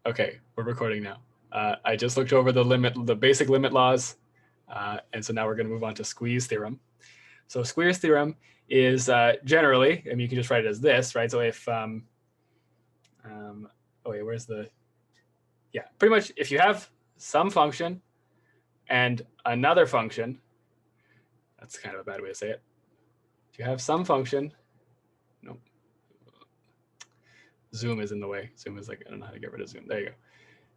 Okay, we're recording now. I just looked over the basic limit laws, and so now we're going to move on to squeeze theorem. So squeeze theorem is generally, I mean, you can just write it as this, right? So if, oh wait, where's the, yeah, pretty much if you have some function and another function, that's kind of a bad way to say it. If you have some function, nope. Zoom is in the way. Zoom is like, I don't know how to get rid of Zoom. There you go.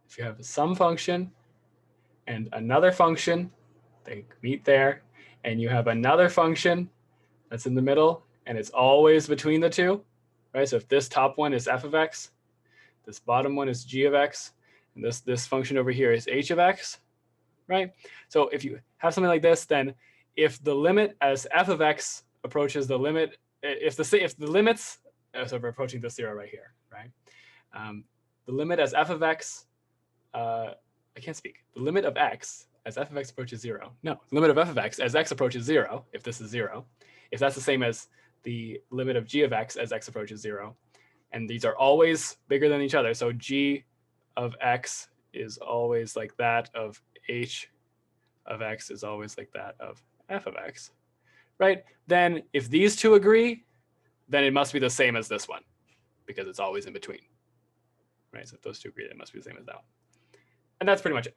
If you have some function and another function, they meet there, and you have another function that's in the middle, and it's always between the two, right? So if this top one is f of x, this bottom one is g of x, and this function over here is h of x, right? So if you have something like this, then if the limit as f of x approaches the limit, if the limits, so we're approaching this zero right here, right? The limit as f of x, I can't speak. The limit of x as f of x approaches zero. No, the limit of f of x as x approaches zero, if this is zero, if that's the same as the limit of g of x as x approaches zero, and these are always bigger than each other. So g of x is always like that of h of x is always like that of f of x, right? Then if these two agree, then it must be the same as this one because it's always in between, right? So if those two agree, it must be the same as that one. And that's pretty much it.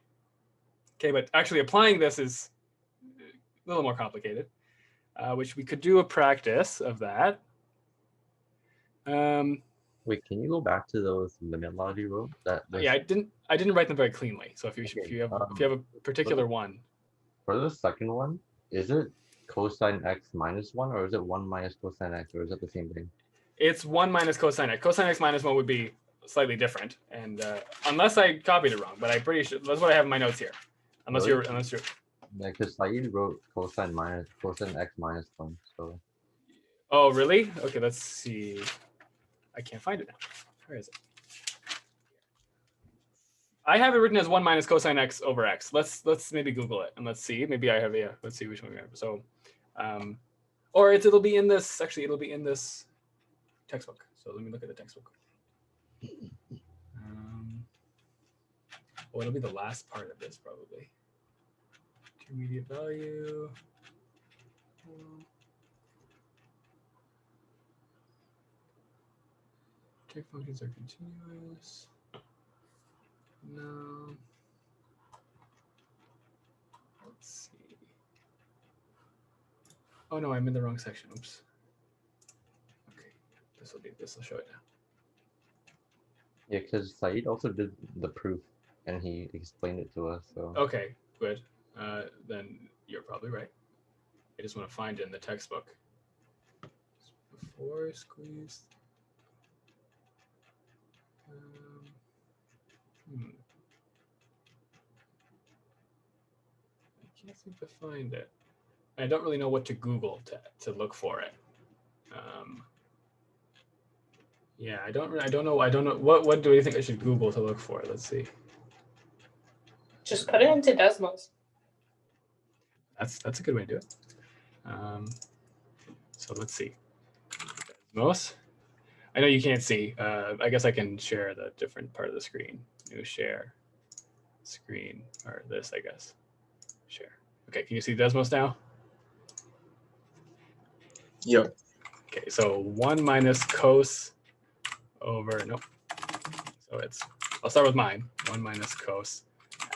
Okay, but actually applying this is a little more complicated, which we could do a practice of that. Wait, can you go back to those limit laws you wrote? Yeah, I didn't write them very cleanly. So if you have a particular one. For the second one, is it cosine x minus 1, or is it 1 minus cosine x, or is it the same thing? It's 1 minus cosine x. Cosine x minus 1 would be slightly different, and unless I copied it wrong, but I'm pretty sure that's what I have in my notes here. Unless really? you're Yeah, because Saeed wrote cosine x minus 1. So. Oh really? Okay, let's see. I can't find it now. Where is it? I have it written as 1 minus cosine x over x. Let's maybe Google it and let's see. Maybe I have, yeah. Let's see which one we have. So, or it'll be in this. Actually, it'll be in this textbook. So let me look at the textbook. Well, it'll be the last part of this probably. Intermediate value. Check functions are continuous. No. Let's see. Oh no, I'm in the wrong section. Oops. Okay, this will show it now. Yeah, because Saeed also did the proof, and he explained it to us. So. Okay, good. Then you're probably right. I just want to find it in the textbook. Before squeeze. I can't seem to find it. I don't really know what to Google to look for it. Yeah, I don't know. What do you think I should Google to look for? Let's see. Just put it into Desmos. That's a good way to do it. So let's see. Desmos. I know you can't see. I guess I can share the different part of the screen. New share screen, or this, I guess. Share. Okay, can you see Desmos now? Yep. Okay, so 1 minus cos over, nope. So I'll start with mine. 1 minus cos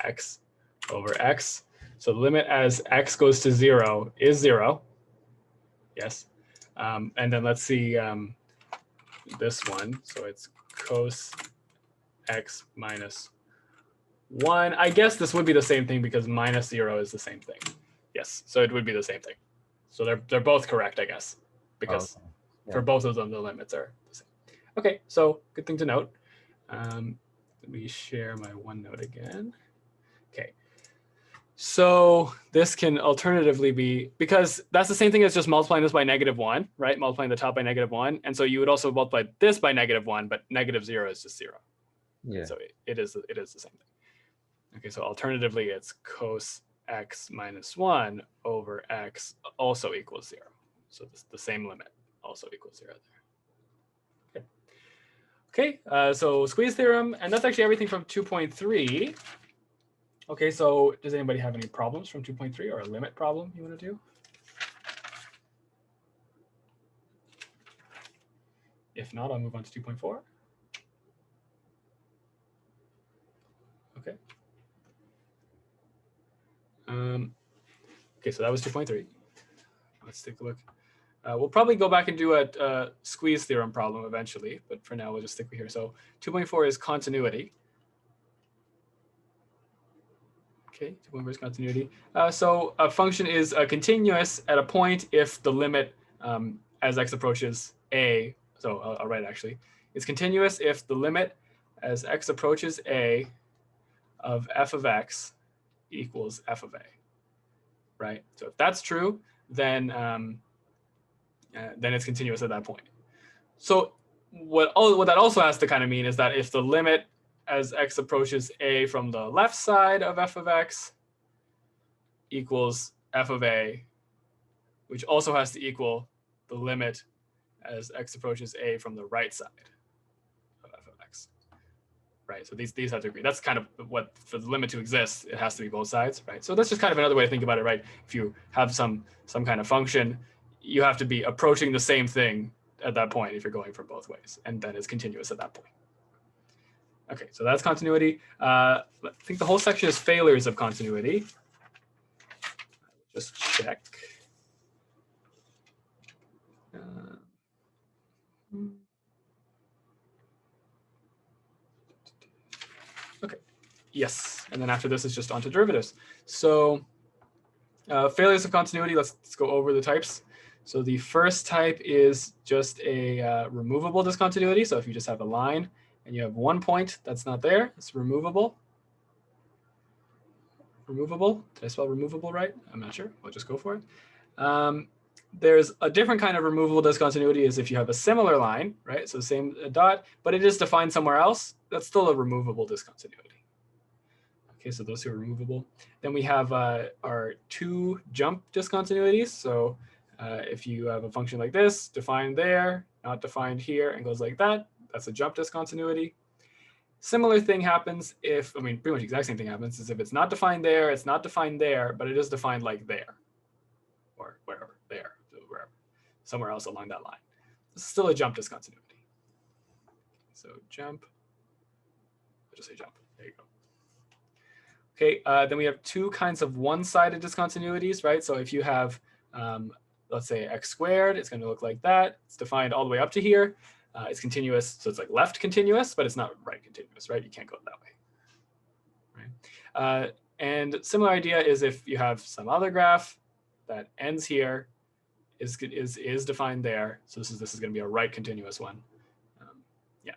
x over x. So the limit as x goes to 0 is 0. Yes. And then let's see this one. So it's cos x minus 1. I guess this would be the same thing because minus 0 is the same thing. Yes, so it would be the same thing. So they're both correct, I guess, because for both of them, the limits are the same. Okay, so good thing to note. Let me share my OneNote again. Okay, so this can alternatively be, because that's the same thing as just multiplying this by -1, right? Multiplying the top by -1. And so you would also multiply this by -1, but -0 is just 0. Yeah. So it is the same thing. Okay, so alternatively, it's cos x minus 1 over x also equals 0. So the same limit also equals 0 there. Okay. Okay, so squeeze theorem, and that's actually everything from 2.3. Okay, so does anybody have any problems from 2.3 or a limit problem you want to do? If not, I'll move on to 2.4. Okay. Okay, so that was 2.3. Let's take a look. We'll probably go back and do a squeeze theorem problem eventually, but for now we'll just stick with here. So 2.4 is continuity. Okay, 2.4 is continuity. So a function is continuous at a point if the limit as x approaches a. So I'll write it actually. It's continuous if the limit as x approaches a of f of x equals f of a. Right. So if that's true, then it's continuous at that point. So what that also has to kind of mean is that if the limit as x approaches a from the left side of f of x equals f of a, which also has to equal the limit as x approaches a from the right side of f of x. Right, so these have to agree. That's kind of what, for the limit to exist, it has to be both sides, right? So that's just kind of another way to think about it, right? If you have some kind of function, you have to be approaching the same thing at that point if you're going from both ways, and then it's continuous at that point. Okay, so that's continuity. I think the whole section is failures of continuity. Just check. Okay, yes, and then after this is just onto derivatives. So failures of continuity, let's go over the types. So the first type is just a removable discontinuity. So if you just have a line and you have one point that's not there, it's removable. Removable, did I spell removable right? I'm not sure, I'll just go for it. There's a different kind of removable discontinuity is if you have a similar line, right? So the same dot, but it is defined somewhere else, that's still a removable discontinuity. Okay, so those two are removable. Then we have our two jump discontinuities. So if you have a function like this, defined there, not defined here, and goes like that, that's a jump discontinuity. Similar thing happens if, I mean, pretty much the exact same thing happens is if it's not defined there, it's not defined there, but it is defined like there, or wherever, there, wherever, somewhere else along that line. This is still a jump discontinuity. So jump, I'll just say jump, there you go. Okay, then we have two kinds of one-sided discontinuities, right? So if you have, let's say x squared, it's going to look like that. It's defined all the way up to here. It's continuous, so it's like left continuous, but it's not right continuous, right? You can't go that way, right? And similar idea is if you have some other graph that ends here, is defined there. So this is going to be a right continuous one. Yeah.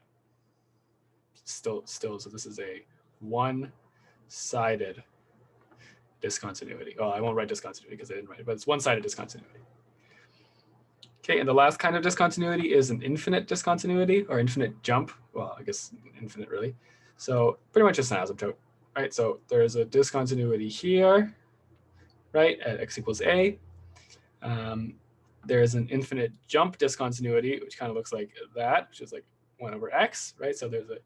Still, so this is a one-sided discontinuity. Oh, I won't write discontinuity because I didn't write it, but it's one-sided discontinuity. Okay, and the last kind of discontinuity is an infinite discontinuity or infinite jump. Well, I guess infinite really. So pretty much just an asymptote, right? So there's a discontinuity here, right, at x equals a. There's an infinite jump discontinuity, which kind of looks like that, which is like 1 over x, right? So there's it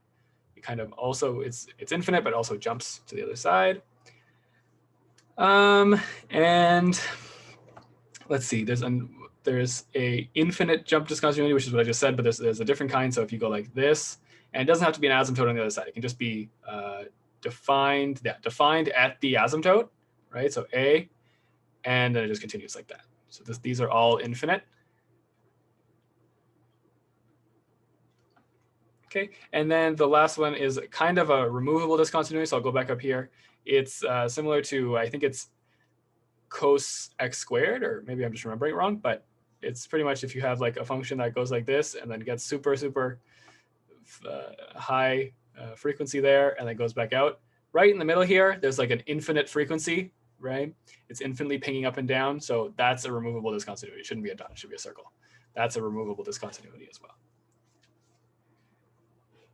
kind of also, it's infinite, but also jumps to the other side. And let's see, there's a infinite jump discontinuity, which is what I just said, but there's a different kind. So if you go like this, and it doesn't have to be an asymptote on the other side, it can just be defined at the asymptote, right? So a, and then it just continues like that. So these are all infinite. Okay, and then the last one is kind of a removable discontinuity. So I'll go back up here. It's similar to, I think it's cos x squared, or maybe I'm just remembering it wrong, but it's pretty much if you have like a function that goes like this and then gets super high frequency there and then goes back out. Right in the middle here, there's like an infinite frequency, right? It's infinitely pinging up and down. So that's a removable discontinuity. It shouldn't be a dot, it should be a circle. That's a removable discontinuity as well.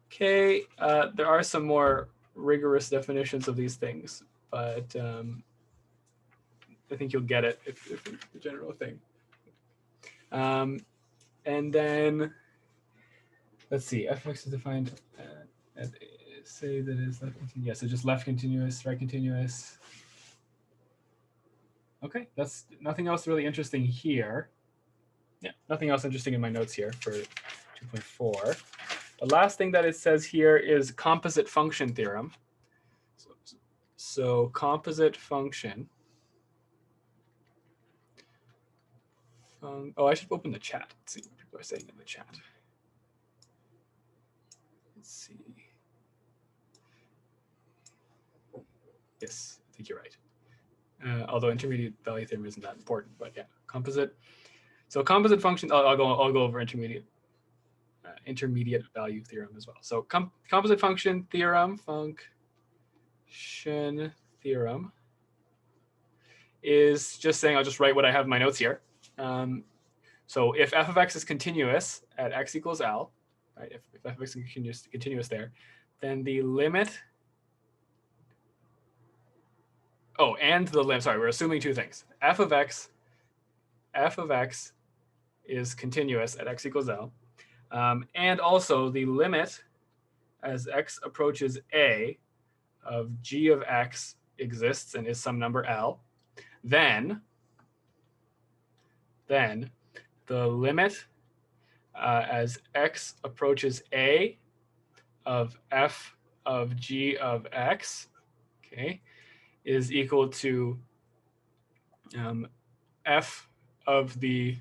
Okay, there are some more rigorous definitions of these things, but I think you'll get it if it's the general thing. And then let's see, f of x is defined at say that is left continuous. Yeah, so just left continuous, right continuous. Okay, that's nothing else really interesting here. Yeah, nothing else interesting in my notes here for 2.4. The last thing that it says here is composite function theorem. So composite function. Oh, I should open the chat. Let's see what people are saying in the chat. Let's see. Yes, I think you're right. Although intermediate value theorem isn't that important, but yeah, composite. So composite function. I'll go over intermediate value theorem as well. So composite function theorem is just saying, I'll just write what I have in my notes here. So if f of x is continuous at x equals L, right? If f of x is continuous there, then the limit. Oh, and the limit. Sorry, we're assuming two things. F of x is continuous at x equals L, and also the limit as x approaches a of g of x exists and is some number L. Then the limit as x approaches a of f of g of x, okay, is equal to f of the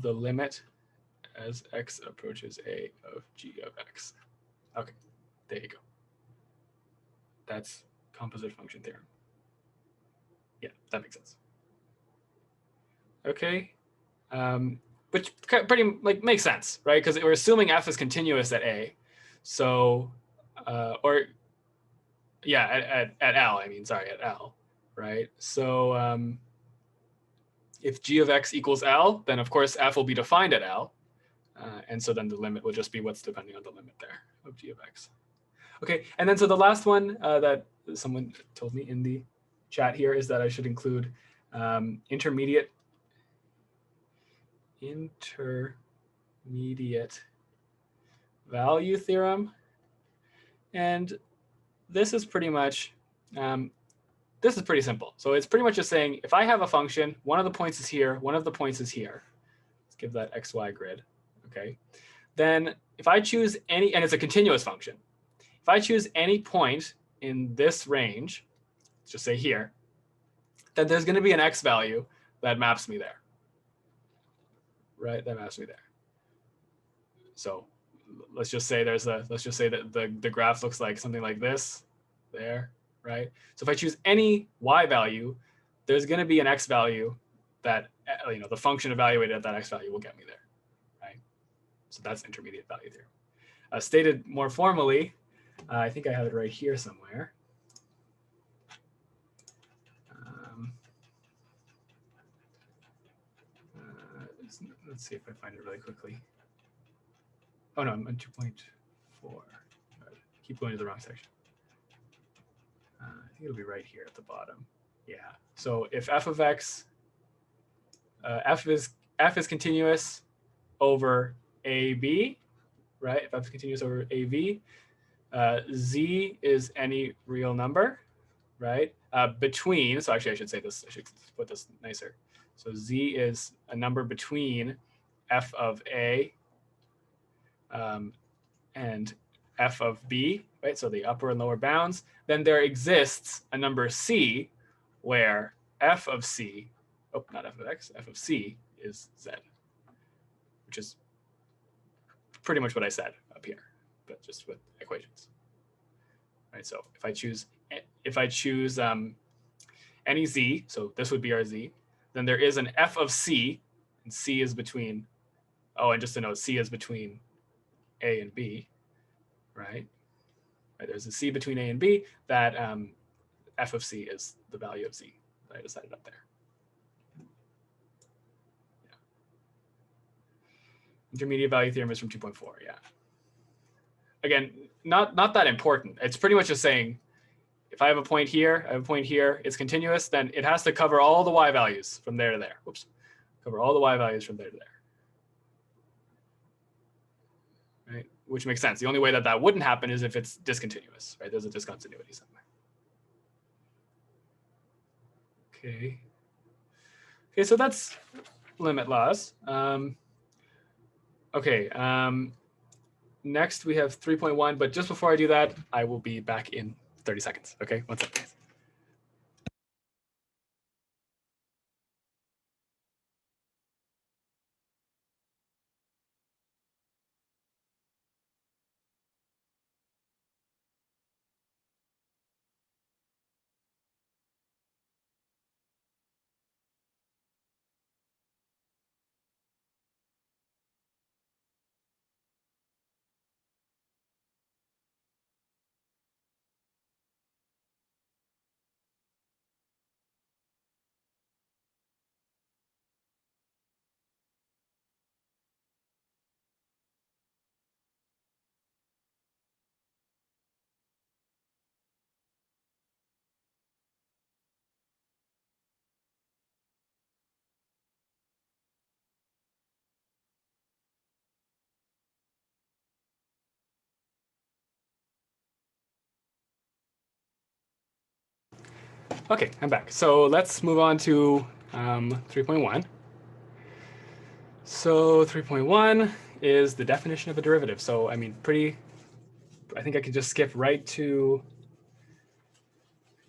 limit as x approaches a of g of x. Okay, there you go. That's composite function theorem. Yeah, that makes sense. Okay, which pretty makes sense, right? Because we're assuming f is continuous at a, so or yeah, at L. I mean, sorry, at L, right? So if g of x equals L, then of course f will be defined at L, and so then the limit will just be what's depending on the limit there of g of x. Okay, and then so the last one that someone told me in the chat here is that I should include intermediate value theorem. And this is pretty much, this is pretty simple. So it's pretty much just saying, if I have a function, one of the points is here, one of the points is here. Let's give that XY grid, okay? Then if I choose any, and it's a continuous function. If I choose any point in this range, let's just say here, then there's going to be an X value that maps me there, right? That maps me there. So let's just say that the graph looks like something like this there, right? So if I choose any Y value, there's going to be an X value that, the function evaluated at that X value will get me there, right? So that's intermediate value theorem. Stated more formally, I think I have it right here somewhere. Let's see if I find it really quickly. Oh no, I'm on 2.4. Keep going to the wrong section. I think it'll be right here at the bottom. Yeah. So if f of x, f is continuous over AB, right? If f is continuous over AB, z is any real number, right? Between. So actually, I should say this. I should put this nicer. So z is a number between f of a and f of b, right? So the upper and lower bounds. Then there exists a number c where f of c, oh, not f of x, f of c is z, which is pretty much what I said up here, but just with equations, right? So if I choose any z, so this would be our z, then there is an f of c, and c is between, oh, and just to note, c is between a and b, right? There's a c between a and b that f of c is the value of z that I decided up there. Yeah. Intermediate value theorem is from 2.4, yeah. Again, not that important. It's pretty much just saying, if I have a point here, I have a point here, it's continuous, then it has to cover all the y values from there to there. Whoops. Cover all the y values from there to there. which makes sense. The only way that that wouldn't happen is if it's discontinuous, right? There's a discontinuity somewhere. Okay. Okay, so that's limit laws. Okay, next we have 3.1, but just before I do that, I will be back in 30 seconds. Okay, one second, guys. Okay, I'm back. So let's move on to 3.1. So 3.1 is the definition of a derivative. So I mean, I think I could just skip right to,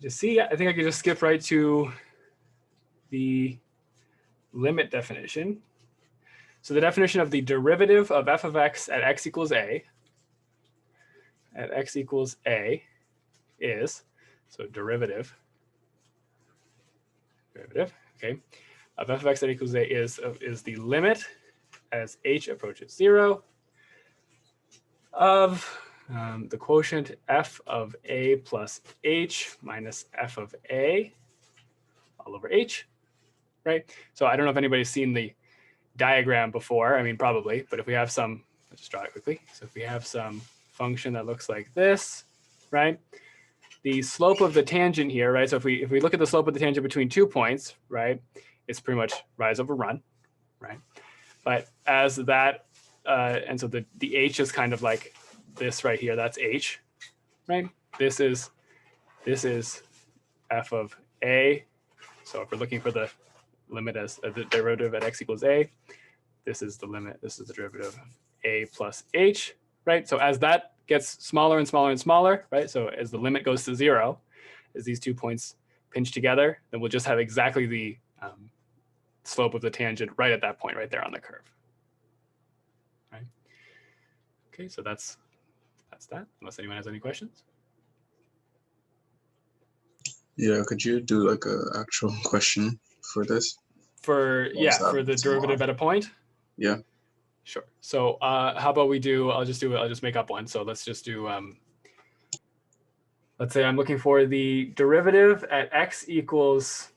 I think I could just skip right to the limit definition. So the definition of the derivative of f of x at x equals a, is, so derivative, okay, of f of x at equals a is the limit as h approaches 0 of the quotient f of a plus h minus f of a all over h, right? So I don't know if anybody's seen the diagram before. I mean, probably, but if we have some, let's just draw it quickly. So if we have some function that looks like this, right? The slope of the tangent here, right? So if we look at the slope of the tangent between 2 points, right? It's pretty much rise over run, right? But as that, and so the h is kind of like this right here. That's h, right? This is f of a. So if we're looking for the limit as the derivative at x equals a, this is the limit. This is the derivative of a plus h, right? So as that gets smaller and smaller and smaller, right? So as the limit goes to 0, as these 2 points pinch together, then we'll just have exactly the slope of the tangent right at that point, right there on the curve. Right? Okay, so that's that. Unless anyone has any questions. Yeah, could you do like an actual question for this? For the derivative at a point. Yeah. Sure. So how about we do? I'll just make up one. So let's just do. Let's say I'm looking for the derivative at x equals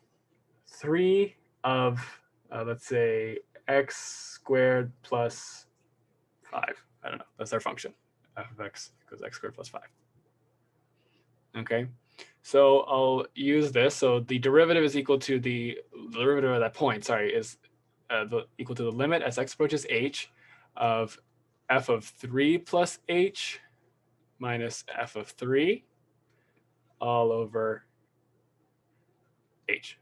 3 of let's say x squared plus 5. I don't know. That's our function. F of x equals x squared plus 5. Okay. So I'll use this. So the derivative is equal to the derivative of that point, sorry, is equal to the limit as x approaches h of f of 3 plus h minus f of 3 all over h.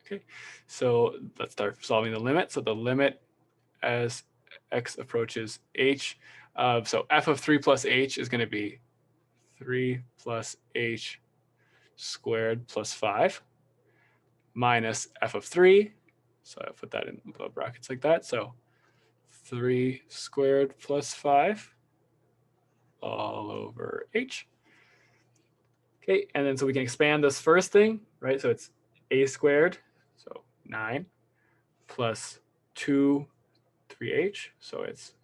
Okay, so let's start solving the limit. So the limit as x approaches h of, so f of 3 plus h is going to be 3 plus h squared plus 5 minus f of 3. So I put that in brackets like that. So 3 squared plus 5 all over h. Okay, and then so we can expand this first thing, right? So it's a squared, so 9, plus 2, 3h, so it's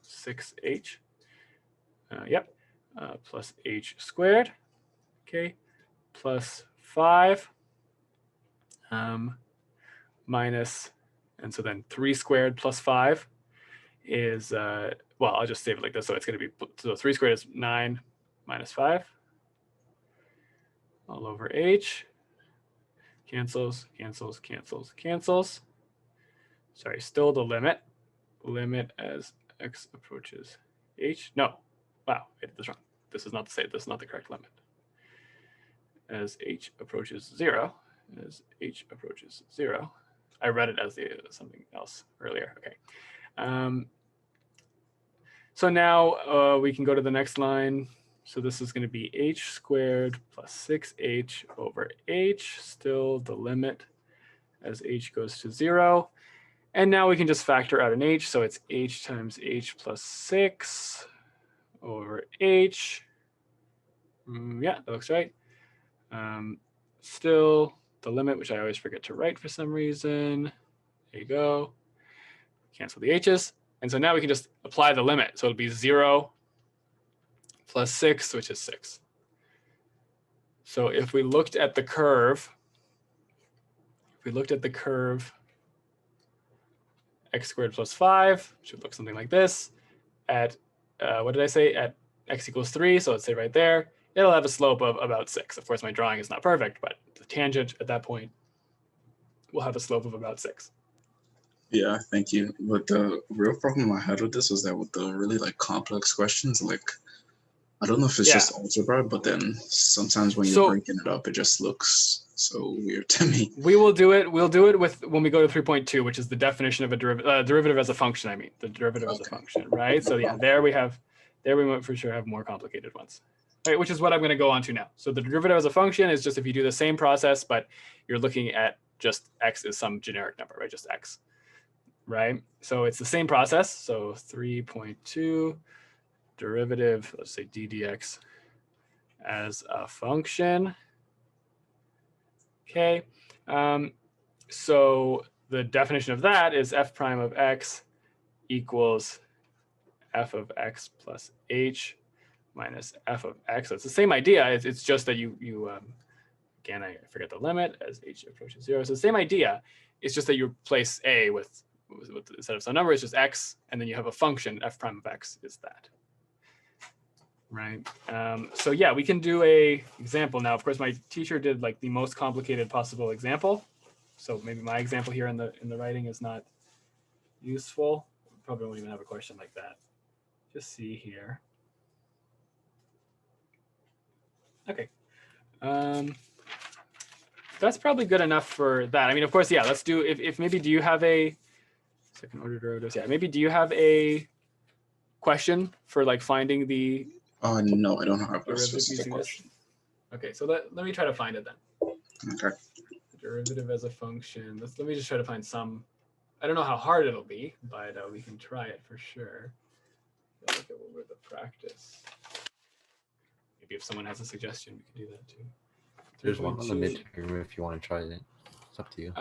6h. Plus h squared, okay, plus 5 minus, and so then 3 squared plus 5 is, well, I'll just save it like this. So it's going to be, so 3 squared is 9 minus 5 all over h. Cancels, cancels, cancels, cancels. Sorry, still the limit as x approaches h, no, wow, I did this wrong. This is not the same, this is not the correct limit. As h approaches 0, as h approaches 0. I read it as something else earlier, okay. So now we can go to the next line. So this is going to be h squared plus 6h over h, still the limit as h goes to 0. And now we can just factor out an h. So it's h times h plus 6 over h. Yeah, that looks right. Still the limit, which I always forget to write for some reason. There you go. Cancel the h's. And so now we can just apply the limit. So it'll be 0 plus 6, which is 6. So if we looked at the curve, x squared plus 5, should look something like this. At, what did I say? At x equals 3, so let's say right there, it'll have a slope of about 6. Of course, my drawing is not perfect, but the tangent at that point will have a slope of about 6. Yeah, thank you. But the real problem I had with this was that with the really like complex questions, like I don't know if it's just algebra, but then sometimes when you're breaking it up, it just looks so weird to me. We will do it. We'll do it with when we go to 3.2, which is the definition of a derivative as a function. I mean, the derivative as a function, right? So yeah, there we might for sure have more complicated ones, right? Which is what I'm going to go on to now. So the derivative as a function is just if you do the same process, but you're looking at just x is some generic number, right? Just x, right? So it's the same process. So 3.2. derivative, let's say d dx as a function. Okay, so the definition of that is f prime of x equals f of x plus h minus f of x. So it's the same idea. It's just that you again, I forget the limit as h approaches 0. So the same idea. It's just that you replace a with instead of some number, it's just x, and then you have a function f prime of x is that. Right. So yeah, we can do a example now. Of course, my teacher did like the most complicated possible example. So maybe my example here in the writing is not useful. Probably won't even have a question like that. Just see here. Okay. That's probably good enough for that. I mean, of course, yeah, let's do if maybe do you have a second order derivatives? Yeah, maybe do you have a question for like finding the no, I don't have a specific question. Okay, so let me try to find it then. Okay. Derivative as a function. Let me just try to find some. I don't know how hard it'll be, but we can try it for sure. Look at what we're the practice. Maybe if someone has a suggestion, we can do that too. There's one on the midterm if you want to try it. It's up to you.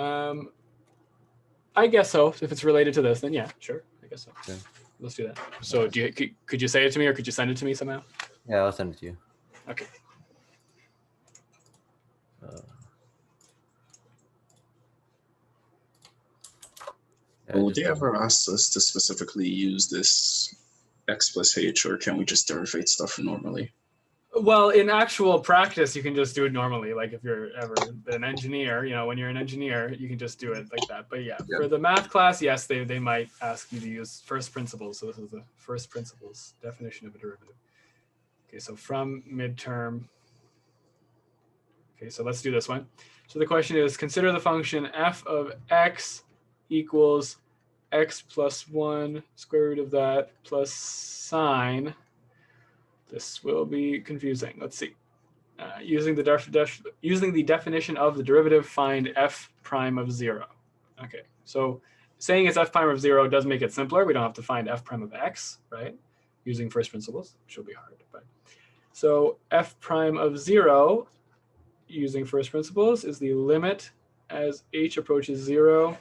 I guess so. If it's related to this, then yeah, sure. I guess so. Okay. Let's do that. So could you say it to me or could you send it to me somehow? Yeah, I'll send it to you. Okay. Would you ever ask us to specifically use this x plus h, or can we just derivate stuff normally? Well, in actual practice, you can just do it normally. Like if you're ever an engineer, when you're an engineer, you can just do it like that. But yeah, for the math class, yes, they might ask you to use first principles. So this is the first principles definition of a derivative. Okay, so from midterm. Okay, so let's do this one. So the question is, consider the function f of x equals x plus 1 square root of that plus sine. This will be confusing. Let's see. Using the definition of the derivative, find f prime of 0. Okay, so saying it's f prime of 0 does make it simpler. We don't have to find f prime of x, right? Using first principles, which will be hard. But so f prime of 0, using first principles, is the limit as h approaches 0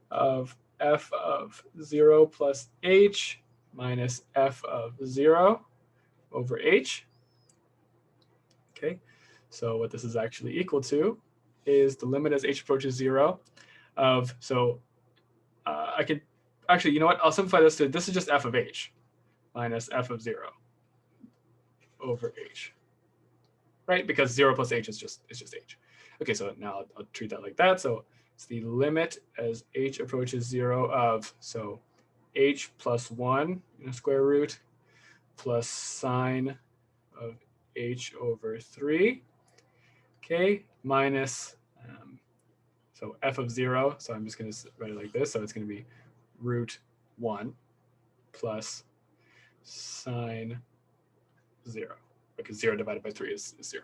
of f of 0 plus h minus f of 0 over h. Okay, so what this is actually equal to is the limit as h approaches 0 of, so I could actually, you know what, I'll simplify this to, this is just f of h minus f of 0 over h, right? Because 0 plus h is just h. Okay, so now I'll treat that like that. So it's the limit as h approaches 0 of, so h plus 1 in a square root plus sine of h over 3, okay, minus, so f of 0, so I'm just going to write it like this, so it's going to be root 1 plus sine 0, because 0 divided by 3 is 0.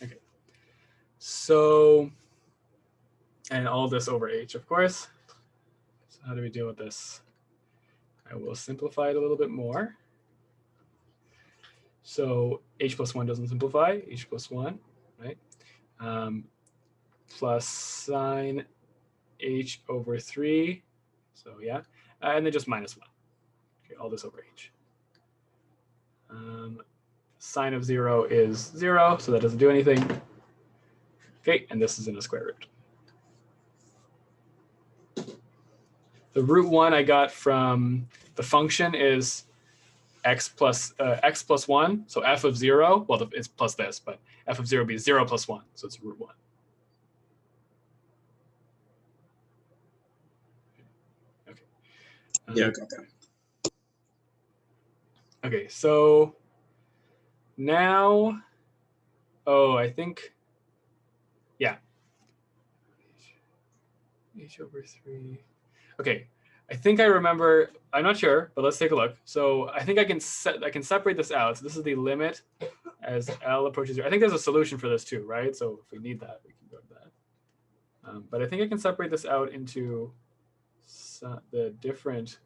Okay, so, and all this over h, of course. So how do we deal with this? I will simplify it a little bit more. So h plus 1 doesn't simplify, h plus 1, right? Plus sine h over 3, so yeah, and then just minus 1. Okay, all this over h. Sine of 0 is 0, so that doesn't do anything. Okay, and this is in a square root. The root 1 I got from the function is x plus 1, so f of 0, well, it's plus this, but f of 0 would be 0 plus 1, so it's root 1. Okay. Yeah, I got that. Okay, so now, oh, I think, yeah. H over 3. Okay, I think I remember, I'm not sure, but let's take a look. So I think I can separate this out. So this is the limit as L approaches 0. I think there's a solution for this too, right? So if we need that, we can go to that. But I think I can separate this out into the different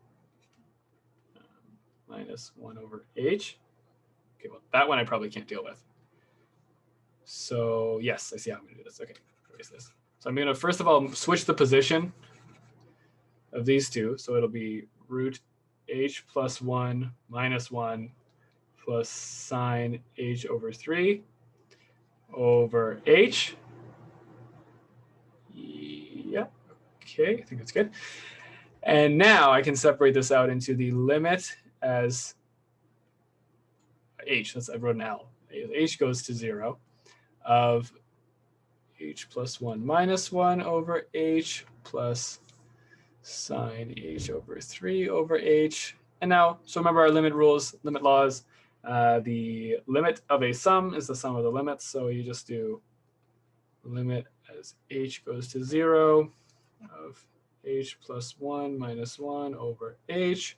minus 1 over h. Okay, well, that one I probably can't deal with. So yes, I see how I'm going to do this. Okay, erase this. So I'm going to first of all switch the position of these two. So it'll be root h plus 1 minus 1 plus sine h over 3 over h. Yeah, okay, I think that's good. And now I can separate this out into the limit as h, I wrote an L. H goes to 0 of h plus 1 minus 1 over h plus sine h over 3 over h. And now, so remember our limit rules, limit laws. The limit of a sum is the sum of the limits. So you just do limit as h goes to 0 of h plus 1 minus 1 over h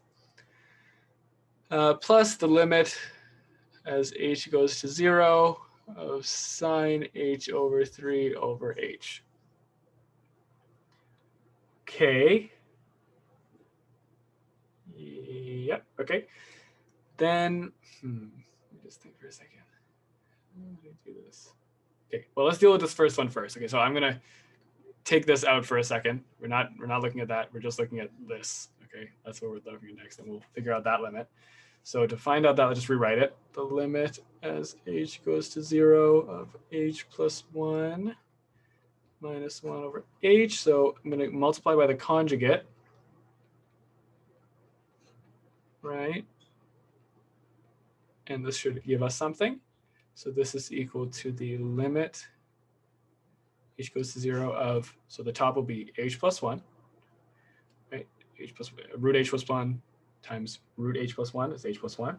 plus the limit as h goes to 0 of sine h over 3 over h. Okay. Yep, okay. Then, let me just think for a second. How do I do this? Okay, well, let's deal with this first one first. Okay, so I'm gonna take this out for a second. We're not looking at that. We're just looking at this. Okay, that's what we're looking at next, and we'll figure out that limit. So to find out that, I'll just rewrite it. The limit as h goes to 0 of h plus 1 minus 1 over h. So I'm going to multiply by the conjugate, right? And this should give us something. So this is equal to the limit h goes to 0 of, so the top will be h plus 1, right? H plus root h plus 1 times root h plus 1 is h plus 1.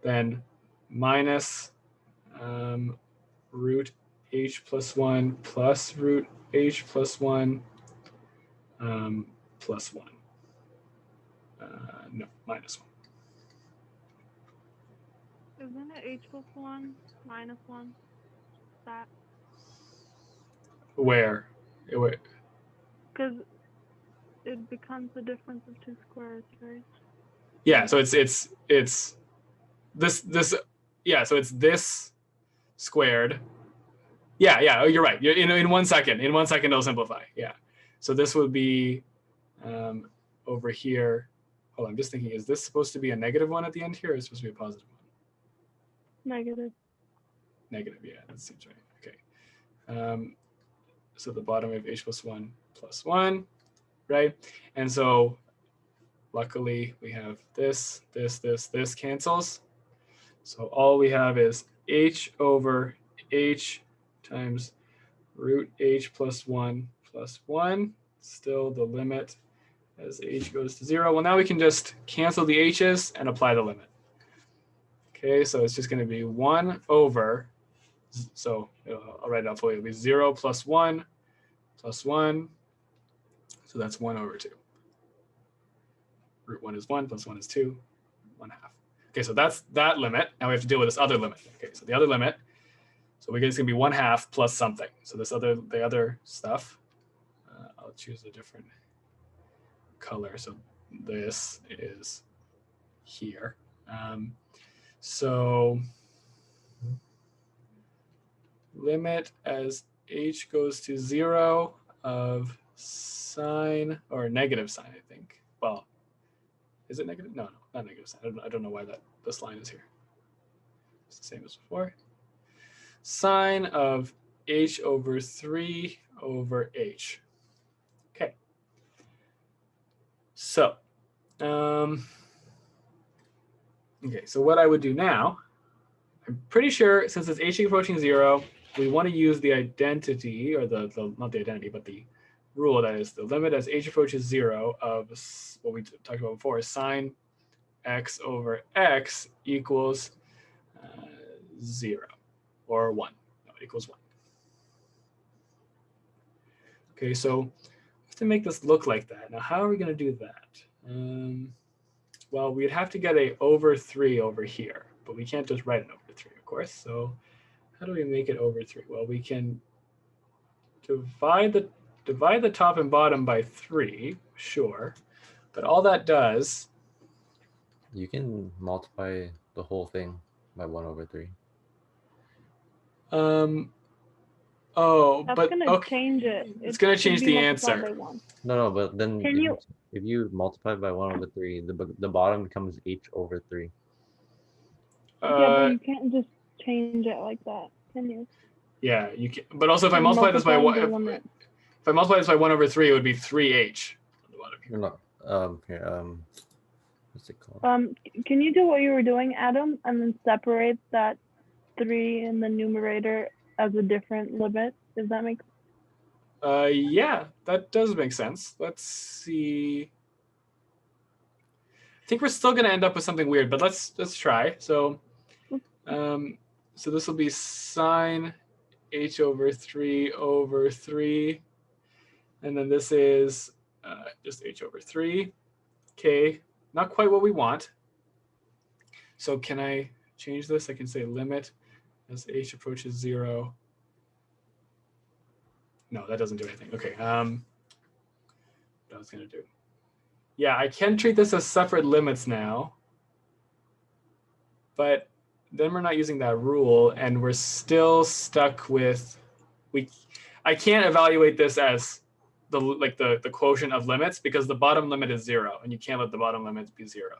Then minus root h plus 1 plus root h plus 1 plus 1. No, minus 1. Isn't it h plus 1 minus 1? That? Where? Because it becomes the difference of two squares, right? Yeah, so it's this yeah, so it's this squared. Yeah, oh, you're right. In 1 second. In 1 second it'll simplify. Yeah. So this would be over here. Hold on, I'm just thinking, is this supposed to be a negative 1 at the end here, or is it supposed to be a positive 1? Negative. Negative, yeah, that seems right. Okay. So the bottom we have h plus 1 plus 1, right? And so luckily we have this cancels. So all we have is h over h times root h plus 1 plus 1. Still the limit as h goes to 0. Well, now we can just cancel the h's and apply the limit. Okay, so it's just going to be 1 over, so I'll write it out for you. It'll be 0 plus 1 plus 1. So that's 1 over 2. Root 1 is 1 plus 1 is 2, 1/2. Okay, so that's that limit. Now we have to deal with this other limit. Okay, so the other limit, so we get it's going to be 1/2 plus something. So the other stuff, I'll choose a different color. So this is here. So limit as h goes to 0 of sine, or negative sine, I think. Well, is it negative? No, not negative sine. I don't know why this line is here. It's the same as before. Sine of h over 3 over h. Okay. So, okay, so what I would do now, I'm pretty sure since it's h approaching 0, we want to use the identity, or the not the identity, but the rule, that is the limit as h approaches 0 of what we talked about before, is sine x over x equals 0 or 1. No, it equals 1. Okay, so we have to make this look like that. Now, how are we going to do that? Well, we'd have to get a over 3 over here, but we can't just write an over 3, of course. So how do we make it over 3? Well, we can divide the top and bottom by 3, sure. But all that does... You can multiply the whole thing by 1 over 3. Oh, That's but gonna okay. change it. It's gonna change the answer. No, but then Can if you multiply by 1 over 3, the bottom becomes h over 3. Yeah, but you can't just change it like that, can you? Yeah, you can. But also, if I multiply this by 1, if I multiply this by 1 over 3, it would be 3h. No, here, what's it called? Can you do what you were doing, Adam, and then separate that 3 in the numerator as a different limit? Does that make sense? Yeah, that does make sense. Let's see. I think we're still going to end up with something weird, but let's try. So, so this will be sine h over 3 over 3, and then this is just h over 3. Okay, not quite what we want. So can I change this? I can say limit as h approaches 0. No, that doesn't do anything. Okay, what I was going to do. Yeah, I can treat this as separate limits now, but then we're not using that rule, and we're still stuck with I can't evaluate this as the quotient of limits, because the bottom limit is 0, and you can't let the bottom limits be 0.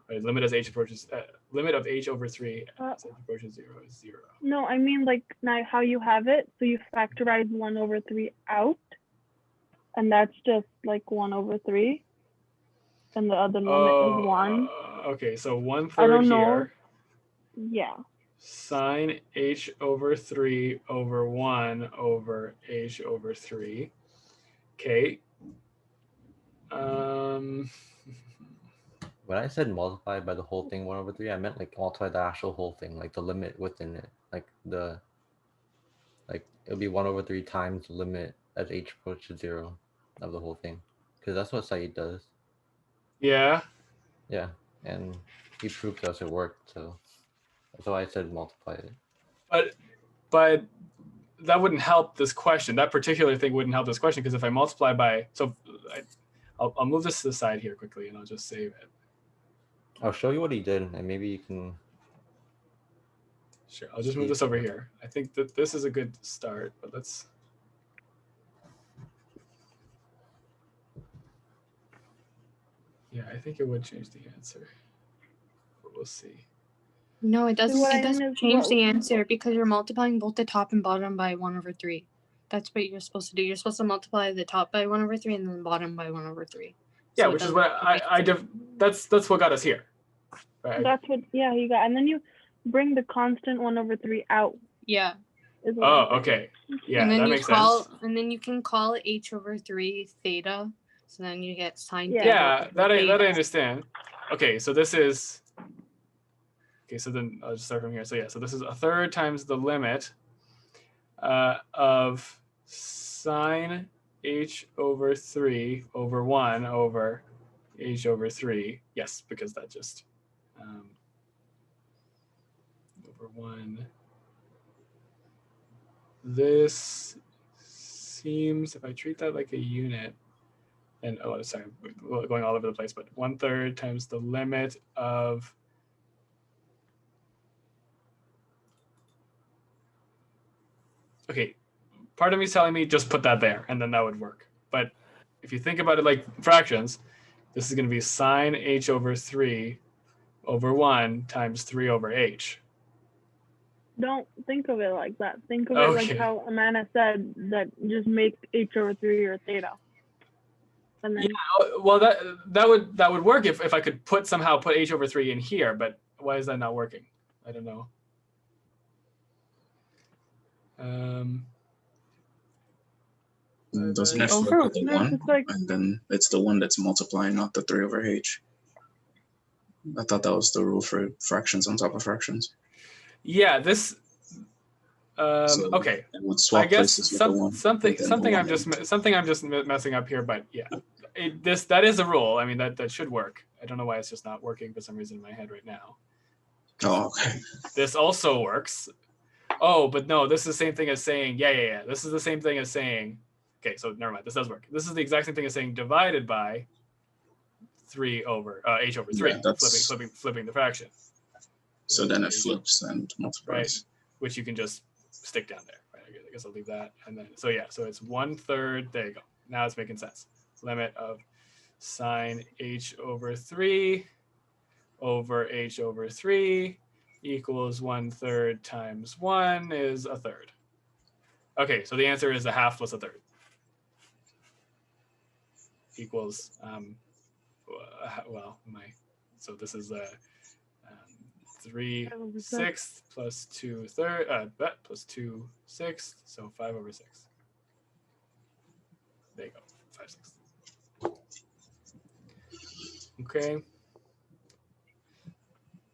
Right? Limit as h approaches limit of h over 3 as h approaches 0 is 0. No, I mean like now how you have it. So you factorize 1 over 3 out, and that's just like 1 over 3, and the other limit is 1. Okay, so 1/3 here. Yeah. Sine h over 3 over 1 over h over 3. Okay. When I said multiply by the whole thing 1 over 3, I meant like multiply the actual whole thing, like the limit within it, it'll be 1 over 3 times the limit as h approaches 0 of the whole thing, because that's what Saeed does. Yeah. Yeah, and he proved to us it worked, so that's why I said multiply it. But that wouldn't help this question. That particular thing wouldn't help this question, because if I multiply by, so I'll move this to the side here quickly, and I'll just save it. I'll show you what he did, and maybe you can. Sure, I'll just move this over here. I think that this is a good start, but let's. Yeah, I think it would change the answer, but we'll see. No, it doesn't. what It I doesn't mean is change what- the answer, because you're multiplying both the top and bottom by 1 over 3. That's what you're supposed to do. You're supposed to multiply the top by 1 over 3 and then the bottom by 1 over 3. Yeah, So which is what that's what got us here. Right? That's what, yeah, you got. And then you bring the constant 1 over 3 out. Yeah. is what Oh, I'm saying. okay. Yeah, and then that you makes call, sense. And then you can call h over 3 theta. So then you get sine Yeah. theta. Yeah, over that I theta. understand. Okay, so this is, okay, so then I'll just start from here. So yeah, so this is a third times the limit of sine h over 3 over 1 over h over 3. Yes, because that just over 1. This seems, if I treat that like a unit, and oh, sorry, I'm going all over the place, but 1/3 times the limit of okay, part of me is telling me just put that there and then that would work. But if you think about it like fractions, this is going to be sine h over 3 over 1 times 3 over h. Don't think of it like that. Think of it like Okay. how Amanda said, that just make h over 3 your theta. And then Well, that would work if I could somehow put h over 3 in here, but why is that not working? I don't know. Doesn't it The flip over- with the no, 1? it's like, And then it's the 1 that's multiplying, not the 3 over h. I thought that was the rule for fractions on top of fractions. Yeah, this. So Okay. it would swap I guess places with the 1. something and then the I'm just messing up here, but yeah, that is a rule. I mean that should work. I don't know why it's just not working for some reason in my head right now. Oh, okay. This also works. Oh, but no, this is the same thing as saying yeah. This is the same thing as saying. Okay, so never mind. This does work. This is the exact same thing as saying divided by 3 over h over 3, Yeah, that's- flipping the fraction. So then it flips and multiplies. Which you can just stick down there. Right? I guess I'll leave that. And then, so yeah, so it's 1/3. There you go. Now it's making sense. Limit of sine h over 3 over h over 3 equals 1/3 times 1 is 1/3. Okay, so the answer is 1/2 plus 1/3 equals, so this is 3/6 plus 2/3, plus 2/6, so 5/6. There you go, 5/6. Okay.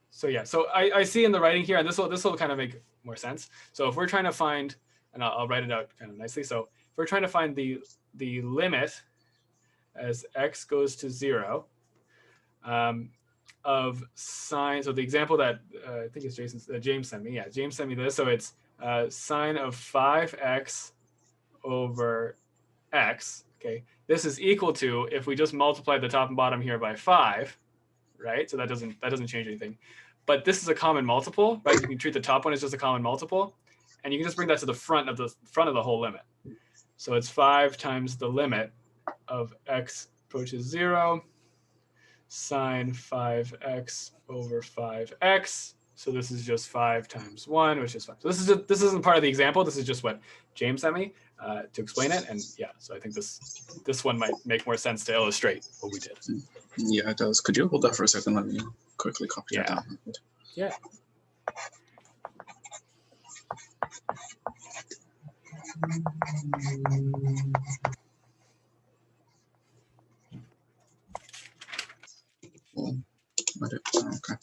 So yeah, so I see in the writing here, and this will kind of make more sense. So if we're trying to find, and I'll write it out kind of nicely. So if we're trying to find the limit as x goes to 0 of sine, so the example that I think it's James sent me. Yeah, James sent me this. So it's sine of 5x over x. Okay, this is equal to, if we just multiply the top and bottom here by 5, right? So that doesn't change anything. But this is a common multiple, right? You can treat the top one as just a common multiple, and you can just bring that to the front of the whole limit. So it's 5 times the limit of x approaches 0 sine 5x over 5x. So this is just 5 times 1, which is 5. So this isn't part of the example. This is just what James sent me to explain it. And yeah, so I think this one might make more sense to illustrate what we did. Yeah, it does. Could you hold that for a second? Let me quickly copy that down. Yeah. Okay.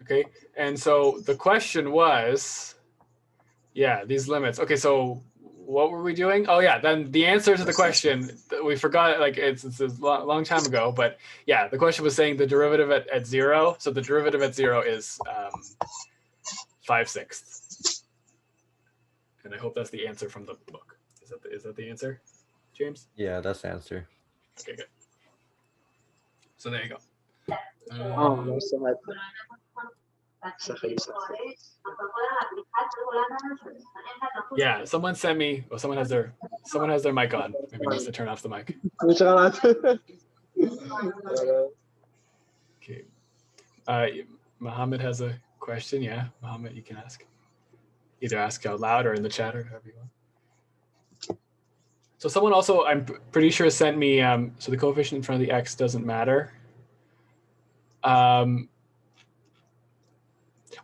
Okay, and so the question was, yeah, these limits. Okay, so what were we doing? Oh yeah, then the answer to the question, we forgot, like it's a long time ago, but yeah, the question was saying the derivative at 0. So the derivative at 0 is 5/6. And I hope that's the answer from the book. Is that the answer, James? Yeah, that's the answer. Okay, good. So there you go. Yeah, someone sent me. Well, someone has their mic on. Maybe needs to turn off the mic. Okay. Mohammed has a question. Yeah, Mohammed, you can ask. Either ask out loud or in the chat or however you want. So someone also, I'm pretty sure, sent me. So the coefficient in front of the x doesn't matter.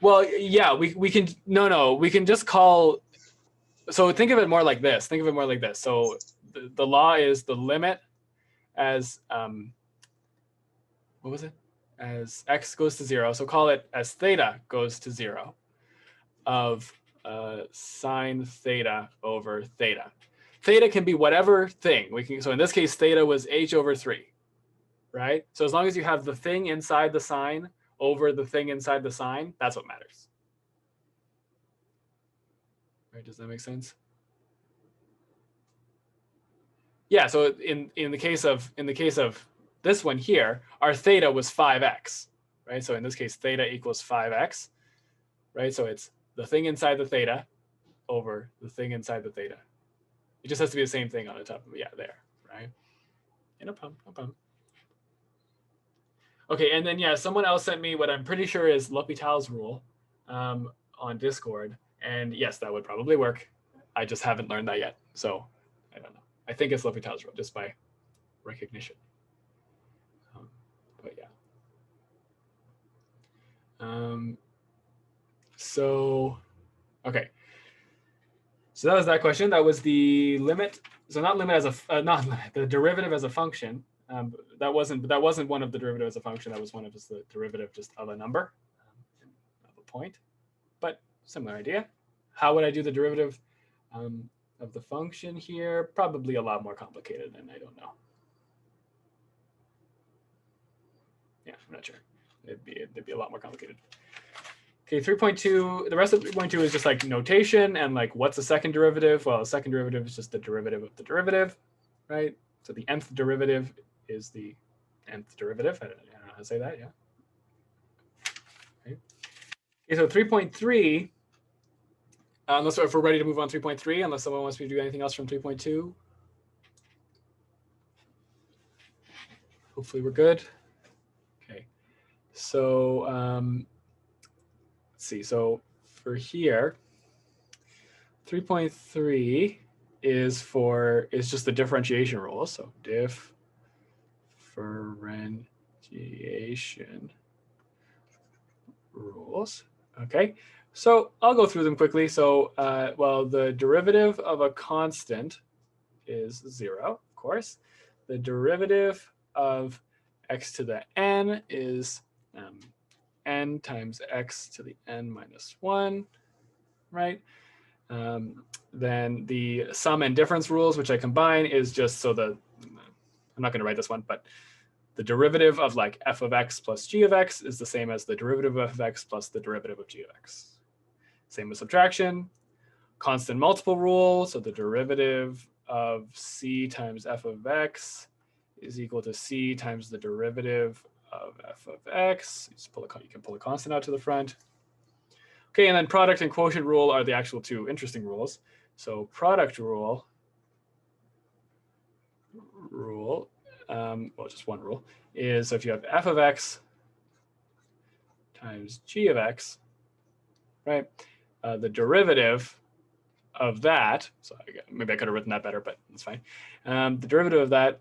Well, yeah, we can we can just call. So think of it more like this. So the law is the limit as, what was it? As x goes to 0, so call it as theta goes to 0 of sine theta over theta. Theta can be whatever thing. So in this case, theta was h over 3, right? So as long as you have the thing inside the sine over the thing inside the sine, that's what matters. Right, does that make sense? Yeah, so in the case of this one here, our theta was 5x, right? So in this case, theta equals 5x, right? So it's the thing inside the theta over the thing inside the theta. It just has to be the same thing on the top of it. Yeah, there, right? Yeah, no problem, no problem. Okay, and then yeah, someone else sent me what I'm pretty sure is L'Hopital's rule on Discord. And yes, that would probably work. I just haven't learned that yet. So I don't know. I think it's L'Hopital's rule just by recognition. But yeah. So, okay. So that was that question. That was the limit. So not limit as a, not limit, the derivative as a function. That wasn't one of the derivative as a function. That was one of just the derivative just of a number, of a point. But similar idea. How would I do the derivative of the function here? Probably a lot more complicated, and I don't know. Yeah, I'm not sure. It'd be a lot more complicated. Okay, 3.2, the rest of 3.2 is just like notation and like what's the second derivative? Well, the second derivative is just the derivative of the derivative, right? So the nth derivative is the nth derivative. I don't know how to say that, yeah. Okay, so 3.3, unless if we're ready to move on 3.3, unless someone wants me to do anything else from 3.2. Hopefully we're good. Okay, so let's see. So for here, 3.3 is just the differentiation rule. So differentiation rules. Okay. So I'll go through them quickly. So, well, the derivative of a constant is 0, of course. The derivative of x to the n is n times x to the n minus 1, right? Then the sum and difference rules, which I combine, is just so I'm not going to write this one, but the derivative of like f of x plus g of x is the same as the derivative of f of x plus the derivative of g of x. Same with subtraction. Constant multiple rule. So the derivative of c times f of x is equal to c times the derivative of f of x. You can pull a constant out to the front. Okay, and then product and quotient rule are the actual two interesting rules. So product rule, well, just one rule, is if you have f of x times g of x, right? The derivative of that, so maybe I could have written that better, but it's fine. The derivative of that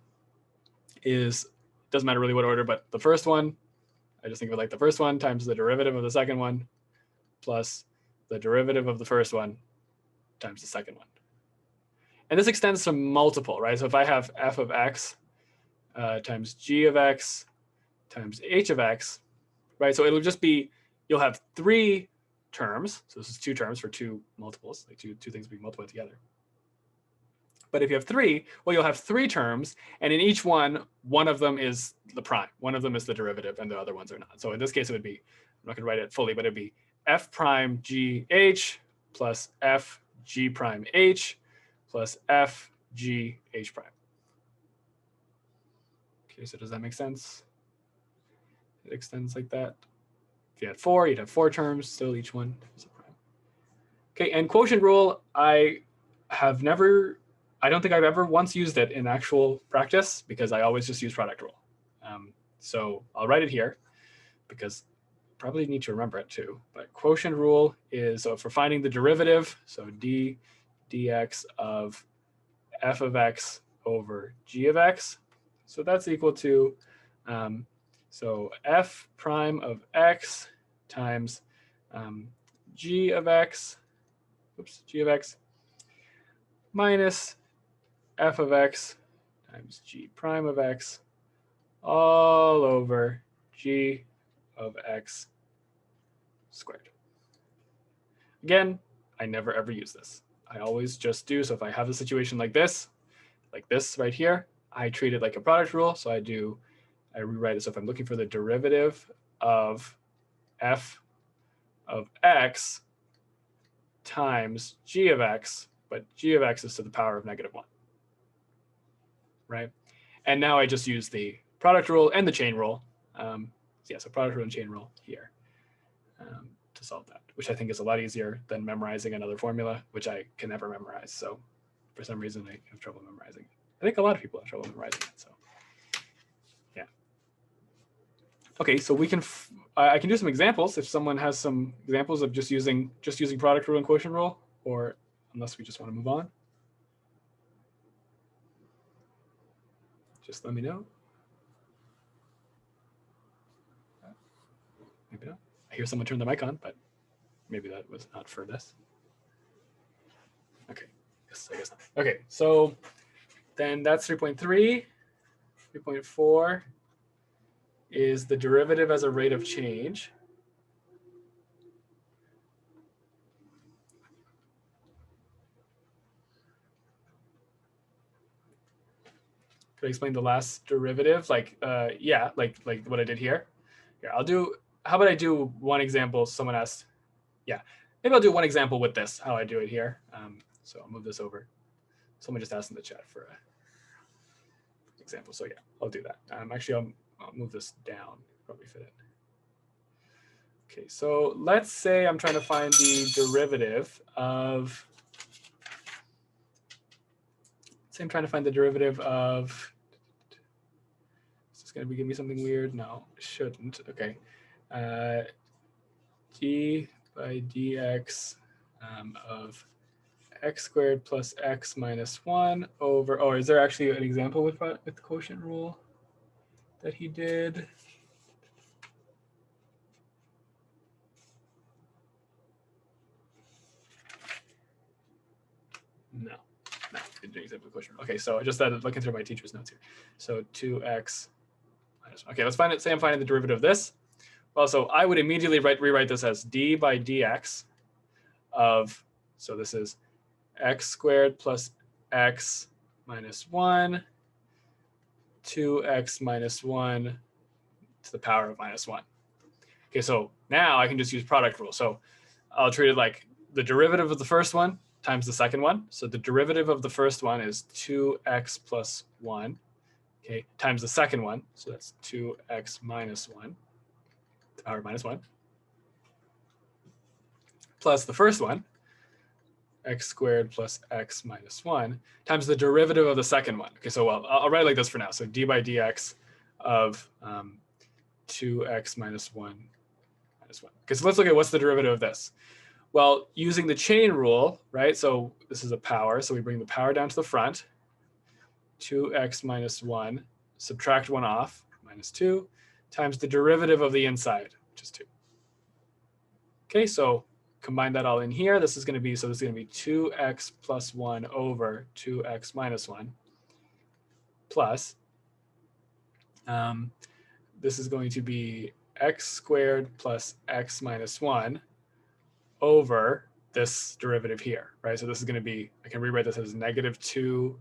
doesn't matter really what order, but the first one, I just think of it like the first one times the derivative of the second one plus the derivative of the first one times the second one. And this extends to multiple, right? So if I have f of x times g of x times h of x, right? So it'll just be, you'll have 3 terms. So this is 2 terms for 2 multiples, like two things being multiplied together. But if you have 3, well, you'll have 3 terms, and in each one of them is the prime. One of them is the derivative, and the other ones are not. So in this case, it would be, I'm not going to write it fully, but it'd be f prime g h plus f g prime h plus f g h prime. Okay, so does that make sense? It extends like that. If you had 4, you'd have 4 terms, still each one is a prime. Okay, and quotient rule, I don't think I've ever once used it in actual practice because I always just use product rule. So I'll write it here because I probably need to remember it too. But quotient rule is, so for finding the derivative, so dx of f of x over g of x. So that's equal to, so f prime of x times g of x, g of x minus f of x times g prime of x all over g of x squared. Again, I never ever use this. I always just do, so if I have a situation like this right here, I treat it like a product rule. So I rewrite it. So if I'm looking for the derivative of f of x times g of x, but g of x is to the power of -1, right? And now I just use the product rule and the chain rule. So product rule and chain rule here to solve that, which I think is a lot easier than memorizing another formula, which I can never memorize. So for some reason, I have trouble memorizing it. I think a lot of people have trouble memorizing it. So yeah. Okay, so we can. I can do some examples if someone has some examples of just using product rule and quotient rule, or unless we just want to move on. Just let me know. Maybe not. I hear someone turn the mic on, but maybe that was not for this. Okay, yes, I guess not. Okay, so then that's 3.3. 3.4 is the derivative as a rate of change. Could I explain the last derivative? Yeah, like what I did here. Here, how about I do one example? Someone asked, yeah, maybe I'll do one example with this, how I do it here. So I'll move this over. Someone just asked in the chat for an example. So yeah, I'll do that. Actually, I'll move this down, probably fit it. Okay, so let's say I'm trying to find the derivative of, is this going to give me something weird? No, it shouldn't. Okay. D by dx of x squared plus x minus 1 over, oh, is there actually an example with the quotient rule that he did? No, didn't do example with quotient rule. Okay, so I just started looking through my teacher's notes here. So 2x minus 1. Okay, let's find it. Say I'm finding the derivative of this. Well, so I would immediately rewrite this as d by dx of, so this is x squared plus x minus 1, 2x minus 1 to the power of minus 1. Okay, so now I can just use product rule. So I'll treat it like the derivative of the first one times the second one. So the derivative of the first one is 2x plus 1, okay, times the second one. So that's 2x minus 1 to the power of minus 1, plus the first one, x squared plus x minus 1 times the derivative of the second one. Okay, so I'll write it like this for now. So d by dx of 2x minus 1 minus 1. Okay, so let's look at what's the derivative of this. Well, using the chain rule, right? So this is a power. So we bring the power down to the front. 2x minus 1, subtract 1 off, minus 2, times the derivative of the inside, which is 2. Okay, so combine that all in here. This is going to be, so this is going to be 2x plus 1 over 2x minus 1 plus, this is going to be x squared plus x minus 1 over this derivative here, right? So this is going to be, I can rewrite this as -2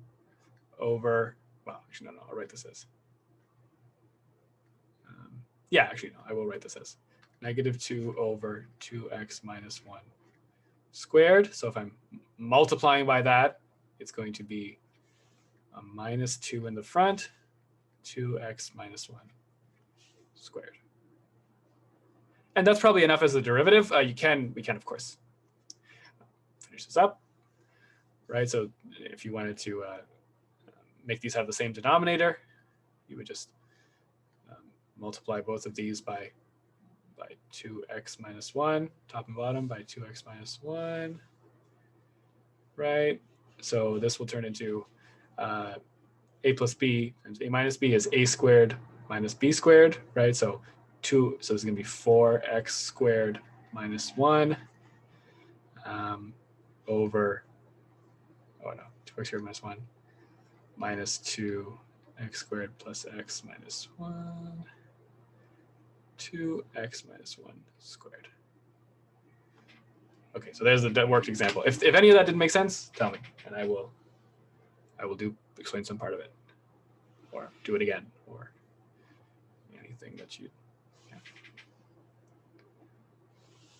over, well, actually, no, I'll write this as, yeah, actually, no, I will write this as -2 over 2x minus 1 squared. So if I'm multiplying by that, it's going to be a -2 in the front, 2x minus 1 squared. And that's probably enough as a derivative. We can, of course, finish this up, right? So if you wanted to make these have the same denominator, you would just multiply both of these by 2x minus 1, top and bottom, by 2x minus 1, right? So this will turn into a plus b times a minus b is a squared minus b squared, right? So so this is going to be 4x squared minus 1 over, oh no, 2x squared minus 1 minus 2 x squared plus x minus 1, 2x minus 1 squared. Okay, so there's the worked example. If any of that didn't make sense, tell me, and I will explain some part of it, or do it again, or anything that you. Yeah.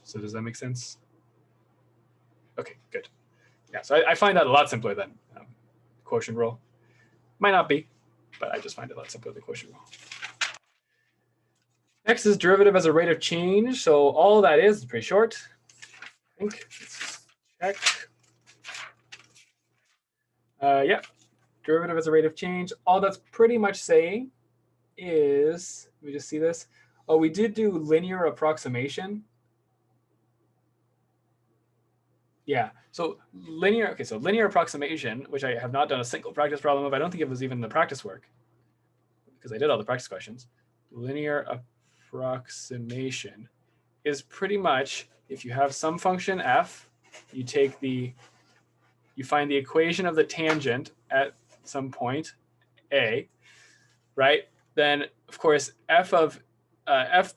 So does that make sense? Okay, good. Yeah, so I find that a lot simpler than quotient rule. Might not be, but I just find it a lot simpler than quotient rule. Next is derivative as a rate of change. So all that is pretty short. I think. Let's check. Yeah, derivative as a rate of change. All that's pretty much saying is, let me just see this. Oh, we did do linear approximation. Yeah, so linear, okay, so linear approximation, which I have not done a single practice problem of. I don't think it was even the practice work because I did all the practice questions. Linear approximation is pretty much, if you have some function f, you find the equation of the tangent at some point a, right? Then of course f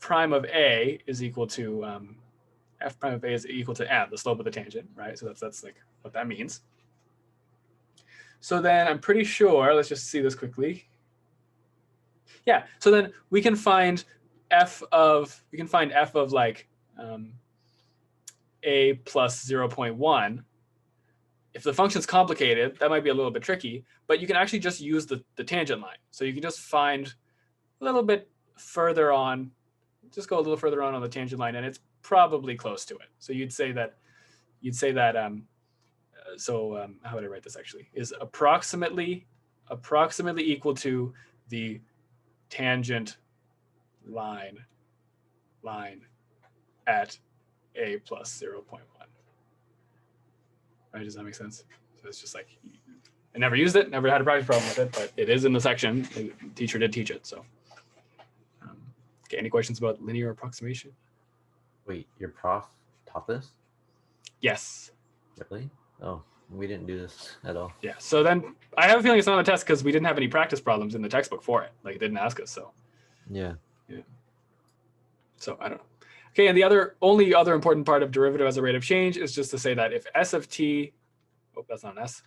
prime of a is equal to f prime of a is equal to m, the slope of the tangent, right? So that's like what that means. So then I'm pretty sure, let's just see this quickly. Yeah, so then we can find f of like a plus 0.1. If the function's complicated, that might be a little bit tricky, but you can actually just use the tangent line. So you can just find a little bit further on, just go a little further on the tangent line, and it's probably close to it. So you'd say that how would I write this actually? Is approximately equal to the tangent line at a plus 0.1. Right? Does that make sense? So it's just like, I never used it, never had a practice problem with it, but it is in the section. The teacher did teach it. So, okay, any questions about linear approximation? Wait, your prof taught this? Yes. Really? Oh, we didn't do this at all. Yeah. So then I have a feeling it's not on the test because we didn't have any practice problems in the textbook for it. Like it didn't ask us. So. Yeah. Yeah. So I don't know. Okay, and the only other important part of derivative as a rate of change is just to say that if s of t, oh, that's not an s.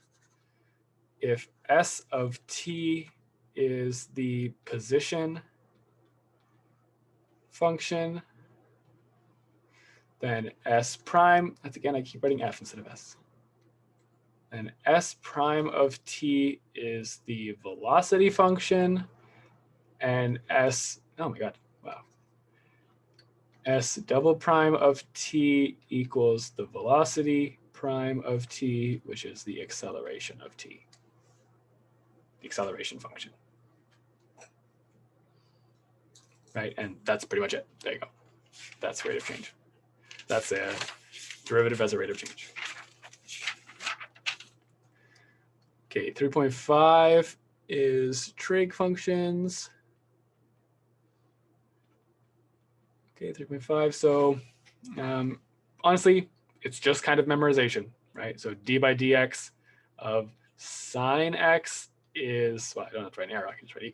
If s of t is the position function, then s prime, that's again, I keep writing f instead of s. And s prime of t is the velocity function, and oh my God, wow. S double prime of t equals the velocity prime of t, which is the acceleration of t, the acceleration function. Right, and that's pretty much it. There you go. That's rate of change. That's a derivative as a rate of change. Okay, 3.5 is trig functions. Okay, 3.5. So honestly, it's just kind of memorization, right? So d by dx of sine x is, well, I don't have to write an arrow, I can just write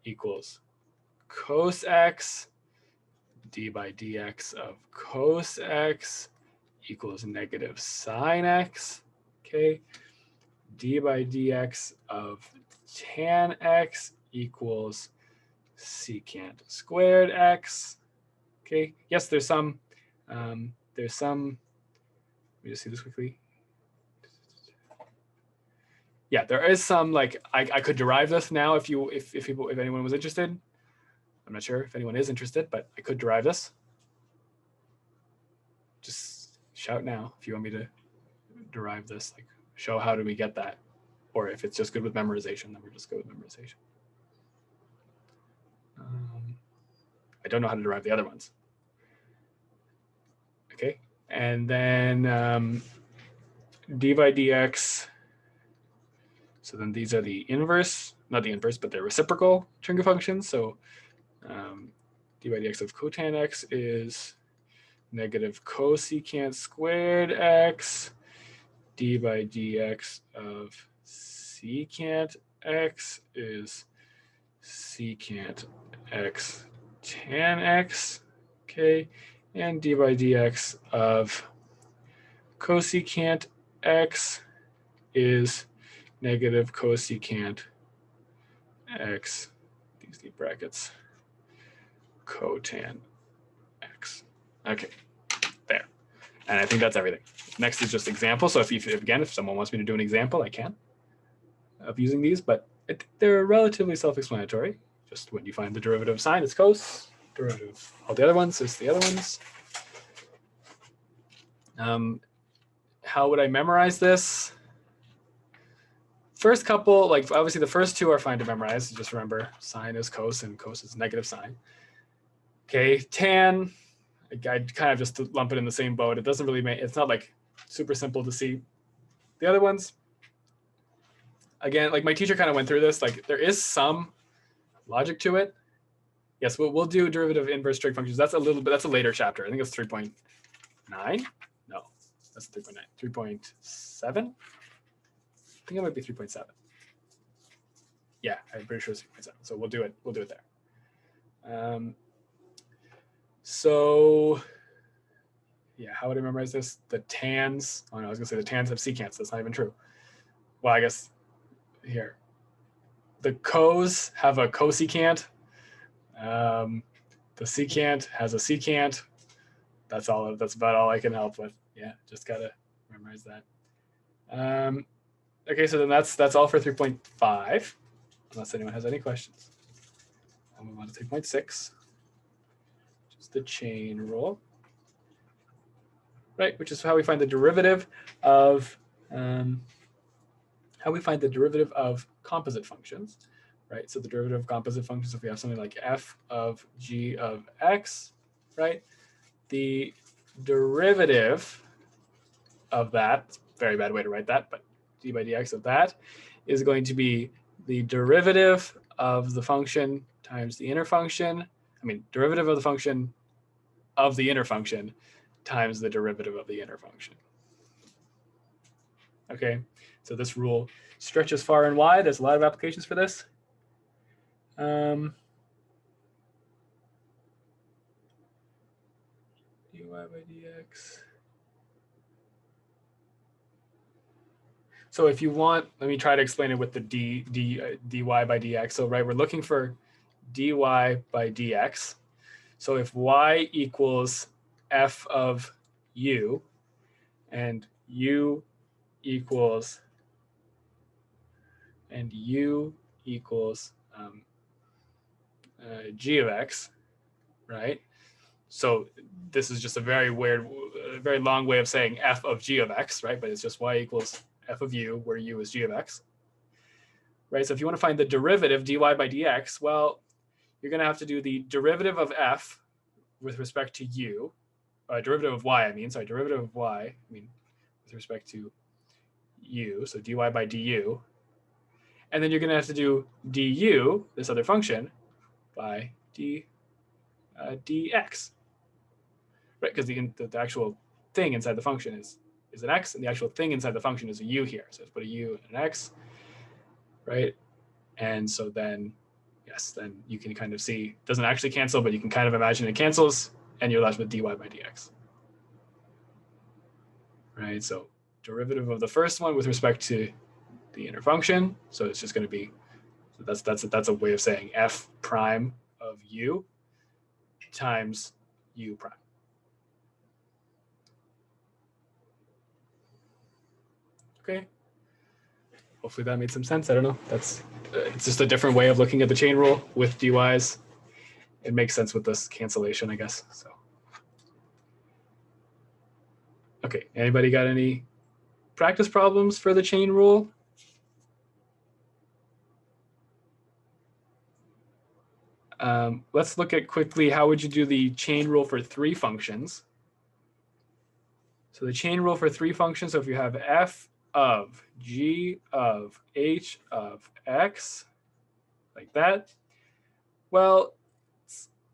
equals cos x. D by dx of cos x equals negative sine x. Okay. D by dx of tan x equals secant squared x. Okay. Yes, there's some. Let me just see this quickly. Yeah, there is some, like I could derive this now if anyone was interested. I'm not sure if anyone is interested, but I could derive this. Just shout now if you want me to derive this, like show how do we get that. Or if it's just good with memorization, then we're just good with memorization. I don't know how to derive the other ones. Okay, and then d by dx. So then these are the inverse, not the inverse, but they're reciprocal Trig functions. So d by dx of cotan x is negative cosecant squared x. D by dx of secant x is secant x tan x, okay, and d by dx of cosecant x is negative cosecant x, these deep brackets, cotan x. Okay, there. And I think that's everything. Next is just example. So if someone wants me to do an example, I can of using these, but they're relatively self-explanatory. Just when you find the derivative of sine, it's cos. Derivative of all the other ones is the other ones. How would I memorize this? First couple, like obviously the first two are fine to memorize. Just remember sine is cos and cos is negative sine. Okay, tan, I'd kind of just lump it in the same boat. It doesn't really make, it's not like super simple to see. The other ones, again, like my teacher kind of went through this, like there is some logic to it. Yes, we'll do derivative inverse trig functions. That's a little bit, that's a later chapter. I think it's 3.9. No, that's 3.9, 3.7. I think it might be 3.7. Yeah, I'm pretty sure it's 3.7. So we'll do it there. So yeah, how would I memorize this? The tans, oh no, I was gonna say the tans have secants. That's not even true. Well, I guess here. The cos have a cosecant. The secant has a secant. That's about all I can help with. Yeah, just gotta memorize that. Okay, so then that's all for 3.5, unless anyone has any questions. I'll move on to 3.6. Just the chain rule, right? Which is how we find the derivative of composite functions, right? So the derivative of composite functions, if we have something like f of g of x, right? The derivative of that, very bad way to write that, but d by dx of that is going to be the derivative of the function times the inner function. I mean, derivative of the function of the inner function times the derivative of the inner function. Okay, so this rule stretches far and wide. There's a lot of applications for this. Dy by dx. So if you want, let me try to explain it with the dy by dx. So right, we're looking for dy by dx. So if y equals f of u and u equals g of x, right? So this is just a very weird, very long way of saying f of g of x, right? But it's just y equals f of u, where u is g of x, right? So if you want to find the derivative dy by dx, well, you're going to have to do the derivative of f with respect to u, derivative of y, derivative of y, with respect to u, so dy by du. And then you're going to have to do du, this other function, by dx, right? Because the actual thing inside the function is an x, and the actual thing inside the function is a u here. So let's put a u and an x, right? And so then, yes, then you can kind of see, it doesn't actually cancel, but you can kind of imagine it cancels, and you're left with dy by dx, right? So derivative of the first one with respect to the inner function. So it's just going to be, so that's a way of saying f prime of u times u prime. Okay. Hopefully that made some sense. I don't know. It's just a different way of looking at the chain rule with dy's. It makes sense with this cancellation, I guess. So, okay. Anybody got any practice problems for the chain rule? Let's look at quickly, how would you do the chain rule for three functions? So the chain rule for three functions, so if you have f of g of h of x, like that, well,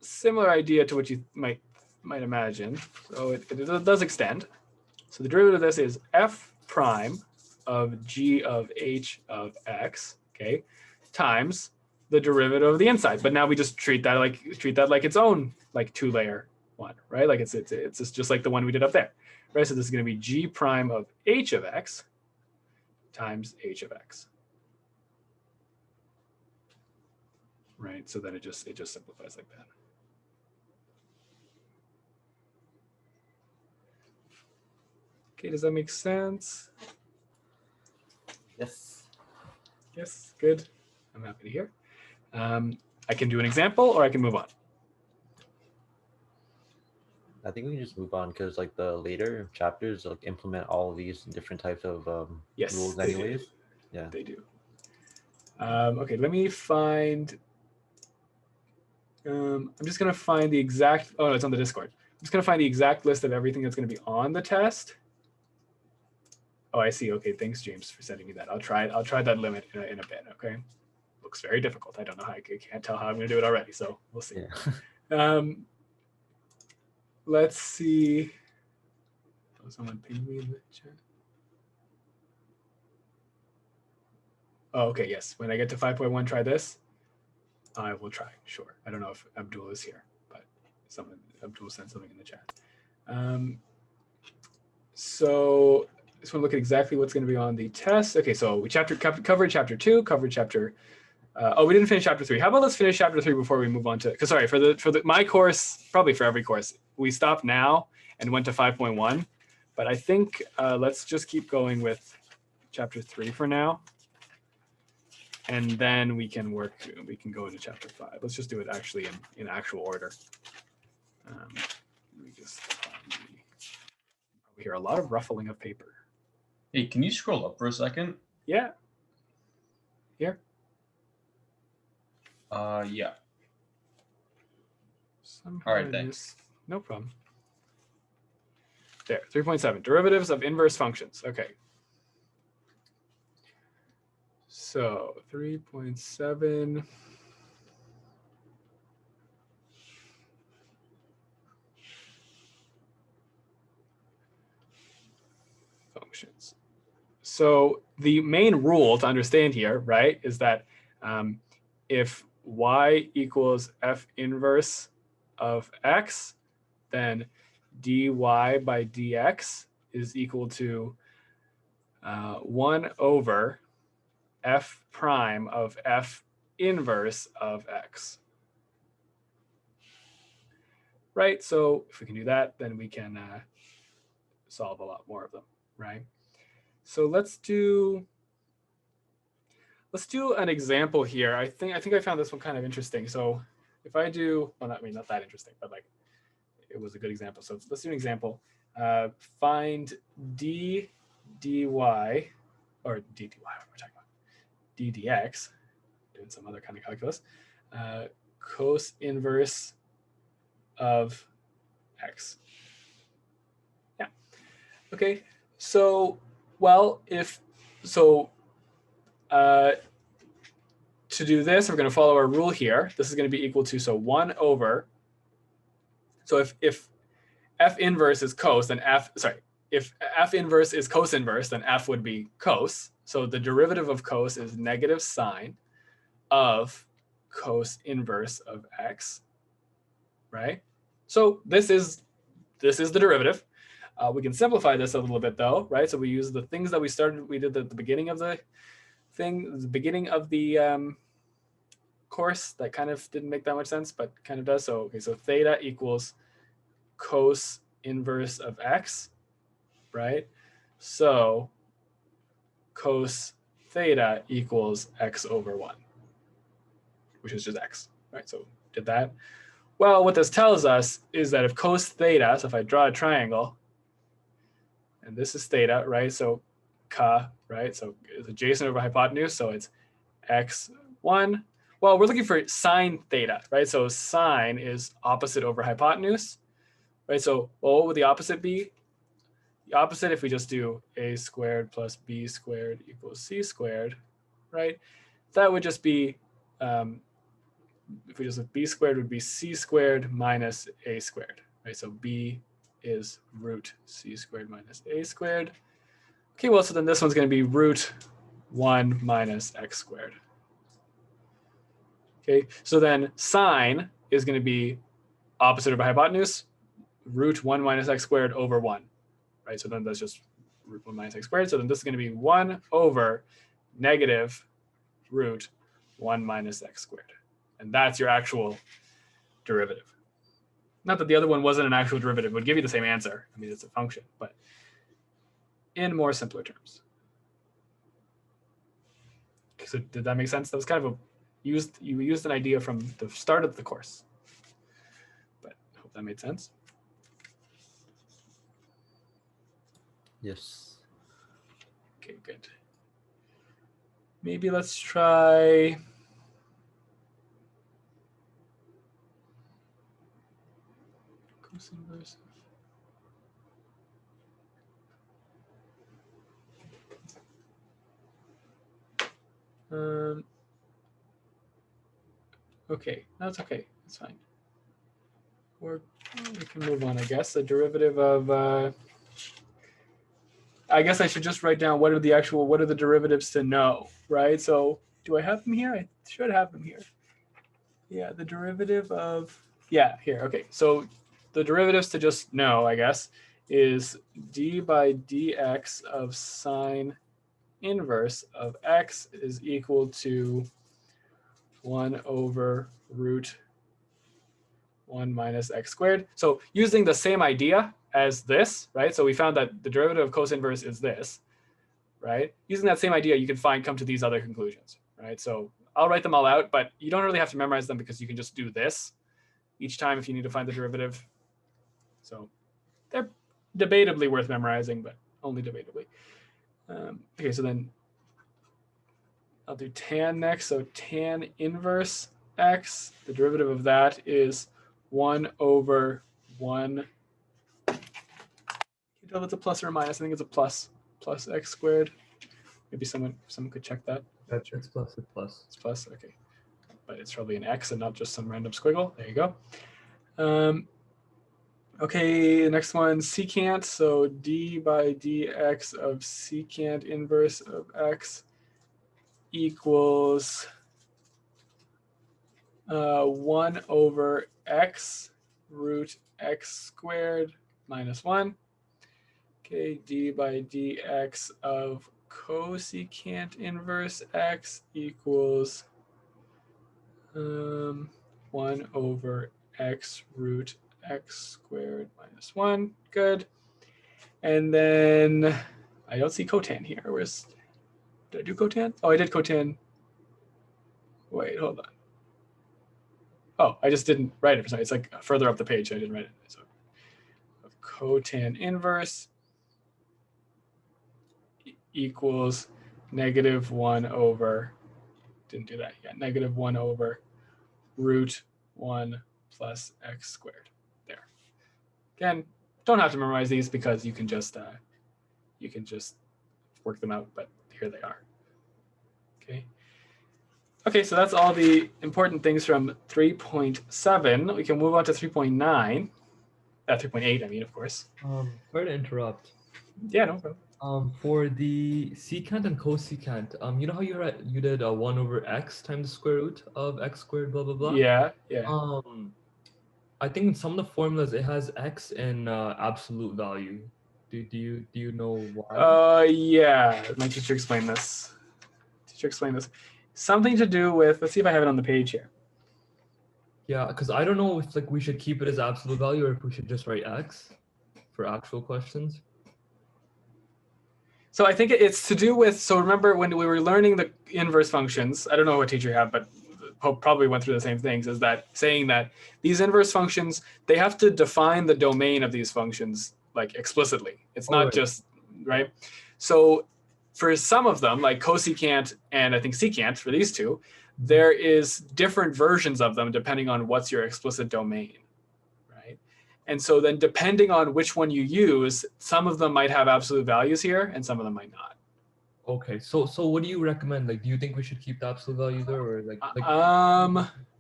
similar idea to what you might imagine. So it does extend. So the derivative of this is f prime of g of h of x, okay, times the derivative of the inside. But now we just treat that like its own like 2-layer one, right? Like it's just like the one we did up there, right? So this is going to be g prime of h of x times h of x, right? So then it just simplifies like that. Okay, does that make sense? Yes. Yes, good. I'm happy to hear. I can do an example or I can move on. I think we can just move on because like the later chapters like implement all of these different types of Yes, rules they do. anyways. Yeah. They do. Okay, let me find. I'm just going to find the exact. Oh, no, it's on the Discord. I'm just going to find the exact list of everything that's going to be on the test. Oh, I see. Okay, thanks, James, for sending me that. I'll try that limit in a bit. Okay, looks very difficult. I don't know how. I can't tell how I'm going to do it already. So we'll see. Yeah. Let's see. Oh, someone pinged me in the chat. Oh, okay. Yes. When I get to 5.1, try this. I will try. Sure. I don't know if Abdul is here, but Abdul sent something in the chat. So I just want to look at exactly what's going to be on the test. Okay. So we covered chapter 2, covered chapter. We didn't finish chapter 3. How about let's finish chapter 3 before we move on to? Because sorry, for my course, probably for every course, we stopped now and went to 5.1. But I think let's just keep going with chapter 3 for now. And then we can go into chapter 5. Let's just do it actually in actual order. Let me just we hear a lot of ruffling of paper. Hey, can you scroll up for a second? Yeah. Here? Yeah. Somehow All right, thanks. No problem. There, 3.7, derivatives of inverse functions. Okay. So 3.7. Functions. So the main rule to understand here, right, is that if y equals f inverse of x, then dy by dx is equal to 1 over f prime of f inverse of x. Right, so if we can do that, then we can solve a lot more of them, right? So let's do an example here. I think I found this one kind of interesting. So if I do, well, not that interesting, but like it was a good example. So let's do an example. Find d dy or d dy. What we're talking about? D dx. Doing some other kind of calculus. Cos inverse of x. Yeah. Okay. So well, to do this, we're going to follow our rule here. This is going to be equal to 1 over. So if f inverse is cos, then if f inverse is cos inverse, then f would be cos. So the derivative of cos is negative sine of cos inverse of x, right? So this is the derivative. We can simplify this a little bit though, right? So we use the things that we did at the beginning of the thing, the beginning of the course that kind of didn't make that much sense, but kind of does. So, okay, so theta equals cos inverse of x, right? So cos theta equals x over 1, which is just x, right? So did that. Well, what this tells us is that if cos theta, so if I draw a triangle, and this is theta, right? So ka, right? So it's adjacent over hypotenuse, so it's x1. Well, we're looking for sine theta, right? So sine is opposite over hypotenuse, right? So well, what would the opposite be? The opposite, if we just do a squared plus b squared equals c squared, right? That would just be, if we just have b squared would be c squared minus a squared, right? So b is root c squared minus a squared. Okay, well, so then this one's going to be root 1 minus x squared. Okay, so then sine is going to be opposite of hypotenuse, root 1 minus x squared over 1, right? So then that's just root 1 minus x squared. So then this is going to be 1 over negative root 1 minus x squared. And that's your actual derivative. Not that the other one wasn't an actual derivative, it would give you the same answer. I mean, it's a function, but in more simpler terms. So did that make sense? That was kind of you used an idea from the start of the course. But I hope that made sense. Yes. Okay, good. Maybe let's try cos inverse. Okay, that's okay. That's fine. Or we can move on, I guess. The derivative of, I guess I should just write down what are the derivatives to know, right? So do I have them here? I should have them here. Yeah, the derivative of, yeah, here, okay. So the derivatives to just know, I guess, is d by dx of sine inverse of x is equal to 1 over root 1 minus x squared. So using the same idea as this, right? So we found that the derivative of cos inverse is this, right? Using that same idea, you can come to these other conclusions, right? So I'll write them all out, but you don't really have to memorize them because you can just do this each time if you need to find the derivative. So they're debatably worth memorizing, but only debatably. Okay, so then I'll do tan next. So tan inverse x, the derivative of that is 1 over 1. Can't tell if it's a plus or a minus. I think it's a plus x squared. Maybe someone could check that. It's plus. It's plus. It's plus, okay. But it's probably an x and not just some random squiggle. There you go. Okay, the next one, secant. So d by dx of secant inverse of x equals 1 over x root x squared minus 1. Okay, d by dx of cosecant inverse x equals 1 over x root x squared minus 1. Good. And then I don't see cotan here. Did I do cotan? Oh, I did cotan. Wait, hold on. Oh, I just didn't write it for some reason. It's like further up the page. I didn't write it. So cotan inverse equals negative 1 over, didn't do that yet, negative 1 over root 1 plus x squared. There. Again, don't have to memorize these because you can just work them out, but here they are. Okay. Okay, so that's all the important things from 3.7. We can move on to 3.9. 3.8, I mean, of course. Sorry to interrupt. Yeah, no problem. For the secant and cosecant, you know how you did 1 over x times the square root of x squared, blah blah blah. Yeah, yeah. I think in some of the formulas it has x in absolute value. Do you know why? Yeah. My teacher explained this. Something to do with. Let's see if I have it on the page here. Yeah, because I don't know if like we should keep it as absolute value or if we should just write x for actual questions. So I think it's to do with, so remember when we were learning the inverse functions, I don't know what teacher you have, but probably went through the same things, is that saying that these inverse functions, they have to define the domain of these functions like explicitly. It's not just, right? So for some of them, like cosecant and I think secant, for these two, there is different versions of them depending on what's your explicit domain. And so then depending on which one you use, some of them might have absolute values here and some of them might not. Okay, so what do you recommend? Like, do you think we should keep the absolute value there, or like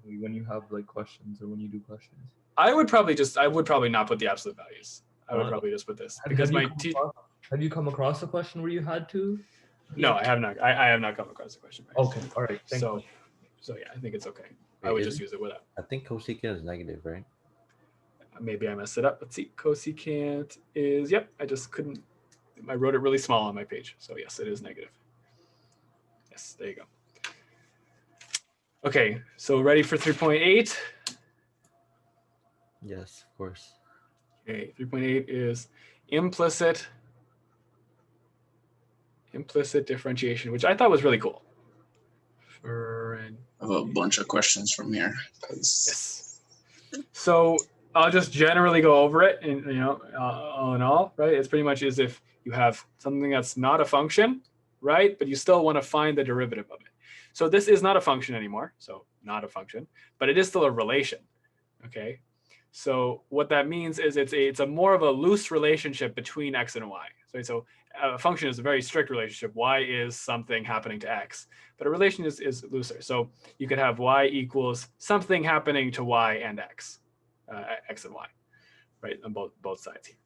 when you have like questions or when you do questions? I would probably not put the absolute values. I would probably just put this because Have you come across a question where you had to? No, I have not. I have not come across the question. Okay, all right. Thank So, you. so yeah, I think it's okay. I Wait, would is just it? use it without. I think cosecant is negative, right? Maybe I messed it up. Let's see. Cosecant is, yep, I just couldn't, I wrote it really small on my page. So yes, it is negative. Yes, there you go. Okay, so ready for 3.8? Yes, of course. Okay, 3.8 is implicit differentiation, which I thought was really cool. I have a bunch of questions from here. Yes. So I'll just generally go over it, and all in all, right? It's pretty much as if you have something that's not a function, right? But you still want to find the derivative of it. So this is not a function anymore, so not a function, but it is still a relation. Okay. So what that means is it's a more of a loose relationship between x and y. So a function is a very strict relationship. Y is something happening to x, but a relation is looser. So you could have y equals something happening to y and x, x and y, right, on both sides here,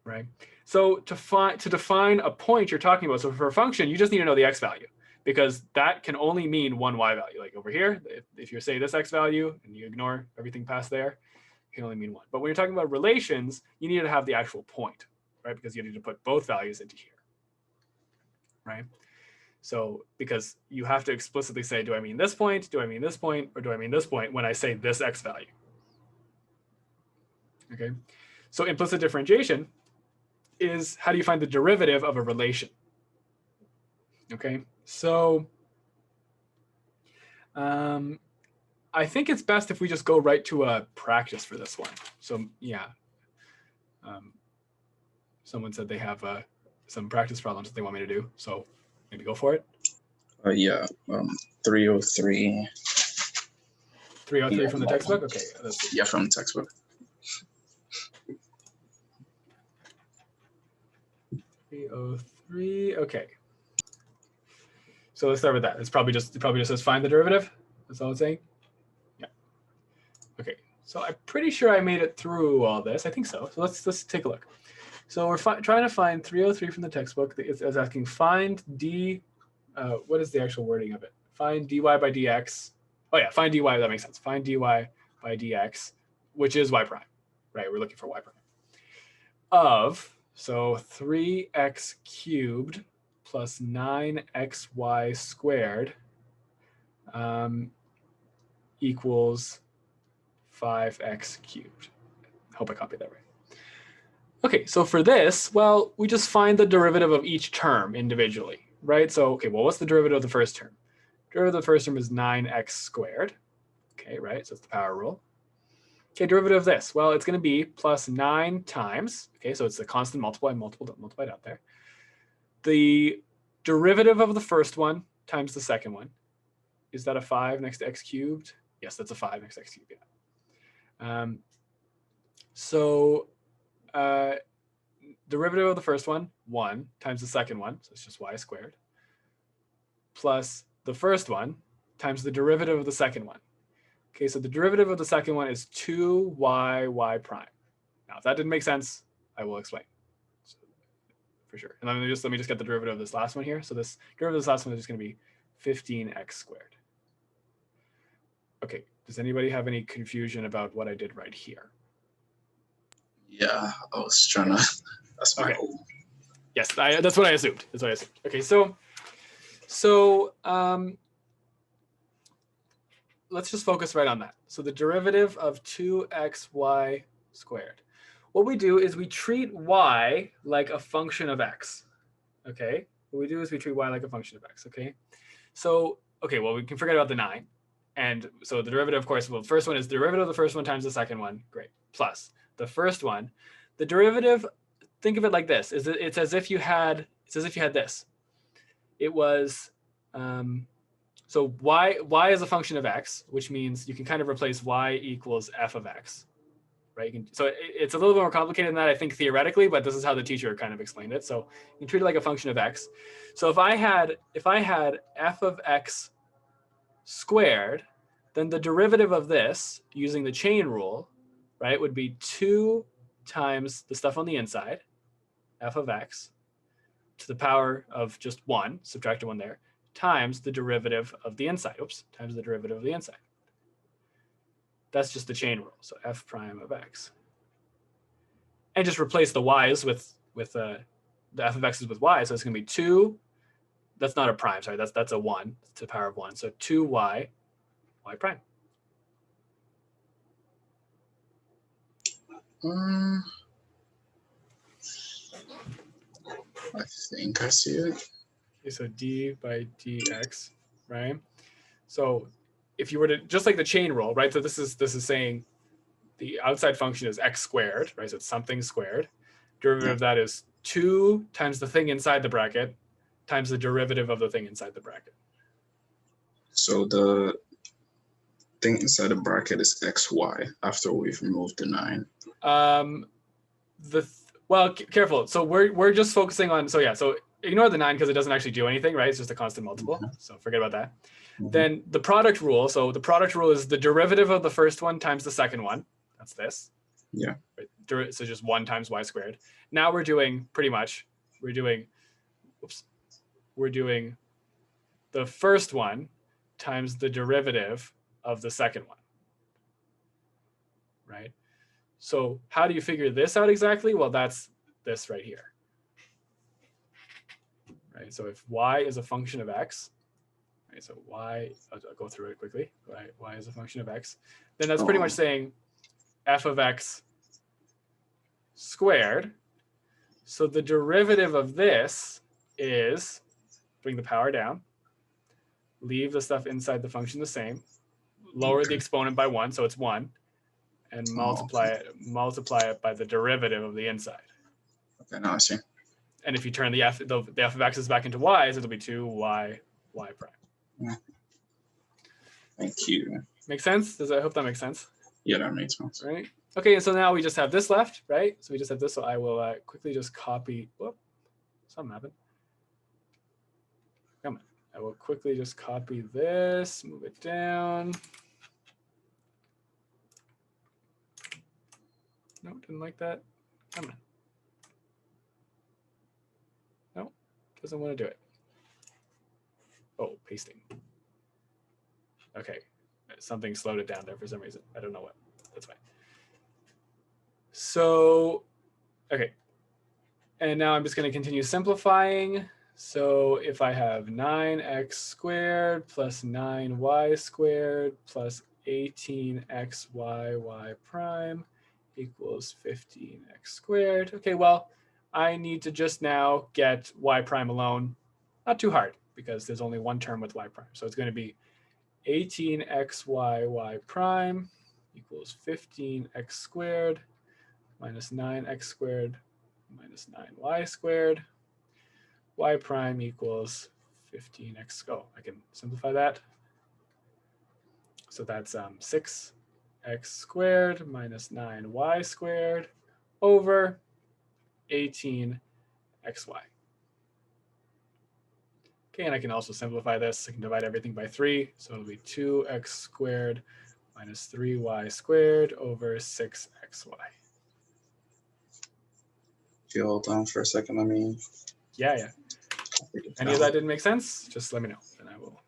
right? So to define a point you're talking about, so for a function, you just need to know the x value, because that can only mean one y value. Like over here, if you say this x value and you ignore everything past there, it can only mean one. But when you're talking about relations, you need to have the actual point, right? Because you need to put both values into here, right? So because you have to explicitly say, do I mean this point, do I mean this point, or do I mean this point when I say this x value? Okay, so implicit differentiation is how do you find the derivative of a relation? Okay, so I think it's best if we just go right to a practice for this one. So yeah, someone said they have some practice problems that they want me to do. So maybe go for it. Yeah, 303. 303 from the textbook? Okay. Yeah, from the textbook. 303, okay. So let's start with that. It probably just says find the derivative. That's all it's saying. Yeah. Okay. So I'm pretty sure I made it through all this. I think so. So let's take a look. So we're trying to find 303 from the textbook. It's asking find d. What is the actual wording of it? Find dy by dx. Oh yeah, find dy. That makes sense. Find dy by dx, which is y prime, right? We're looking for y prime of, so 3x cubed plus 9xy squared equals 5x cubed. I hope I copied that right. Okay, so for this, well, we just find the derivative of each term individually, right? So, okay, well, what's the derivative of the first term? Derivative of the first term is 9x squared. Okay, right, so it's the power rule. Okay, derivative of this, well, it's going to be plus 9 times, okay, so it's a constant multiplied out there. The derivative of the first one times the second one. Is that a 5 next to x cubed? Yes, that's a 5 next to x cubed, yeah. Derivative of the first one, 1 times the second one, so it's just y squared, plus the first one times the derivative of the second one. Okay, so the derivative of the second one is 2y prime. Now, if that didn't make sense, I will explain. So, for sure. And let me just get the derivative of this last one here. So this derivative of this last one is just going to be 15x squared. Okay, does anybody have any confusion about what I did right here? Yeah, I was trying to. That's my okay. Yes, that's what I assumed. That's what I assumed. Okay, so let's just focus right on that. So the derivative of 2xy squared. What we do is we treat y like a function of x. Okay, what we do is we treat y like a function of x. Okay, so okay, well, we can forget about the 9. And so the derivative, of course, well, the first one is the derivative of the first one times the second one. Great. Plus the first one, the derivative. Think of it like this: it's as if you had this. It was so y is a function of x, which means you can kind of replace y equals f of x, right? So it's a little bit more complicated than that, I think, theoretically, but this is how the teacher kind of explained it. So you can treat it like a function of x. So if I had f of x squared, then the derivative of this using the chain rule, right, would be 2 times the stuff on the inside, f of x to the power of just 1, subtract a 1 there, times the derivative of the inside. Oops, times the derivative of the inside. That's just the chain rule. So f prime of x. And just replace the y's with the f of x's with y. So it's going to be 2. That's not a prime. Sorry, that's a 1 to the power of 1. So 2y, y prime. I think I see it. Okay, so d by dx, right? So if you were to, just like the chain rule, right? So this is saying the outside function is x squared, right? So it's something squared. Derivative of that is 2 times the thing inside the bracket times the derivative of the thing inside the bracket. So the thing inside the bracket is xy after we've removed the 9. Well, careful. So we're just focusing on, so yeah, so ignore the 9 because it doesn't actually do anything, right? It's just a constant multiple. So forget about that. Then the product rule. So the product rule is the derivative of the first one times the second one. That's this. Yeah. Right? So just 1 times y squared. Now we're doing we're doing the first one times the derivative of the second one, right? So how do you figure this out exactly? Well, that's this right here, right? So if y is a function of x, right? So y, I'll go through it quickly, right? Y is a function of x, then that's pretty much saying f of x squared. So the derivative of this is, bring the power down, leave the stuff inside the function the same, lower the exponent by 1, so it's 1, and multiply it by the derivative of the inside. Okay, now I see. And if you turn the f of x's back into y's, it'll be 2y prime. Thank you. Make sense? I hope that makes sense. Yeah, that makes sense. Right. Okay, so now we just have this left, right? So we just have this. So I will quickly just copy. Whoop, something happened. Come on. I will quickly just copy this, move it down. No, didn't like that. Come on. No, doesn't want to do it. Oh, pasting. Okay, something slowed it down there for some reason. I don't know what. That's fine. So, okay. And now I'm just going to continue simplifying. So if I have 9x squared plus 9y squared plus 18xy y prime equals 15x squared. Okay, well, I need to just now get y prime alone. Not too hard because there's only one term with y prime. So it's going to be 18xy y prime equals 15x squared minus 9x squared minus 9y squared. Y prime equals 15x. Oh, I can simplify that. So that's 6x squared minus 9y squared over 18xy. Okay, and I can also simplify this. I can divide everything by 3. So it'll be 2x squared minus 3y squared over 6xy. If you hold on for a second, let me. Yeah. Any of that didn't make sense? Just let me know, and I will.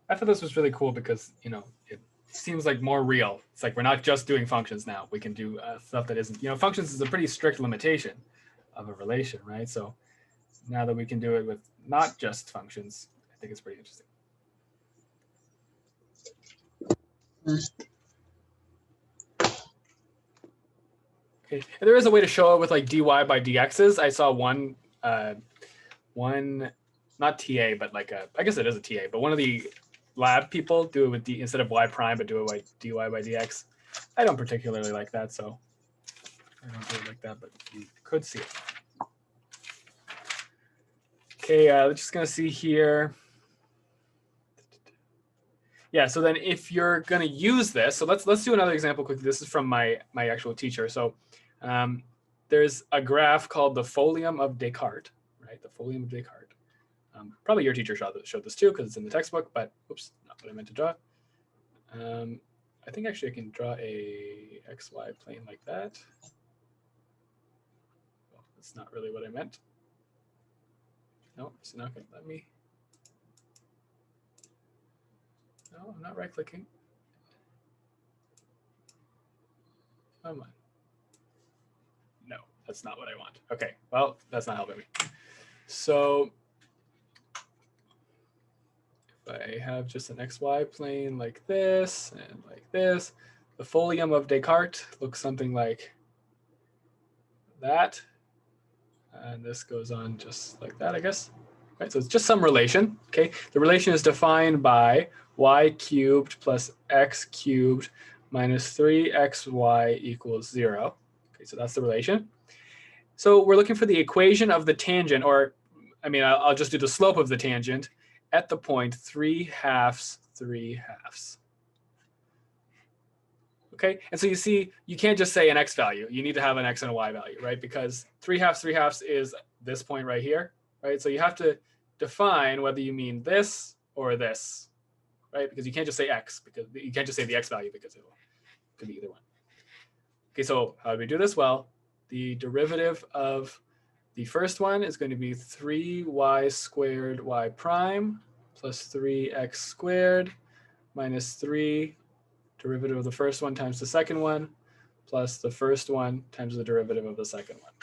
I thought this was really cool because, you know, it seems like more real. It's like we're not just doing functions now. We can do stuff that isn't, you know, functions is a pretty strict limitation of a relation, right? So now that we can do it with not just functions, I think it's pretty interesting. Okay, and there is a way to show it with like dy by dx's. I saw one, not TA, but like I guess it is a TA, but one of the lab people do it with d instead of y prime, but do it by dy by dx. I don't particularly like that, so I don't do it like that, but you could see it. Okay, we're just gonna see here. Yeah, so then if you're going to use this, so let's do another example quickly. This is from my actual teacher. So there's a graph called the Folium of Descartes, right? The Folium of Descartes. Probably your teacher showed this too because it's in the textbook, but oops, not what I meant to draw. I think actually I can draw a XY plane like that. Well, that's not really what I meant. No, it's not going to let me. No, I'm not right clicking. Come on. No, that's not what I want. Okay, well, that's not helping me. So if I have just an XY plane like this and like this, the Folium of Descartes looks something like that. And this goes on just like that, I guess. Right, so it's just some relation, okay? The relation is defined by y cubed plus x cubed minus 3xy equals 0. Okay, so that's the relation. So we're looking for the equation of the tangent, or I mean, I'll just do the slope of the tangent at the point 3/2, 3/2. Okay, and so you see, you can't just say an x value. You need to have an x and a y value, right? Because 3/2, 3/2 is this point right here, right? So you have to define whether you mean this or this, right? Because you can't just say x, because you can't just say the x value because it could be either one. Okay, so how do we do this? Well, the derivative of the first one is going to be 3y squared y prime plus 3x squared minus 3 derivative of the first one times the second one plus the first one times the derivative of the second one.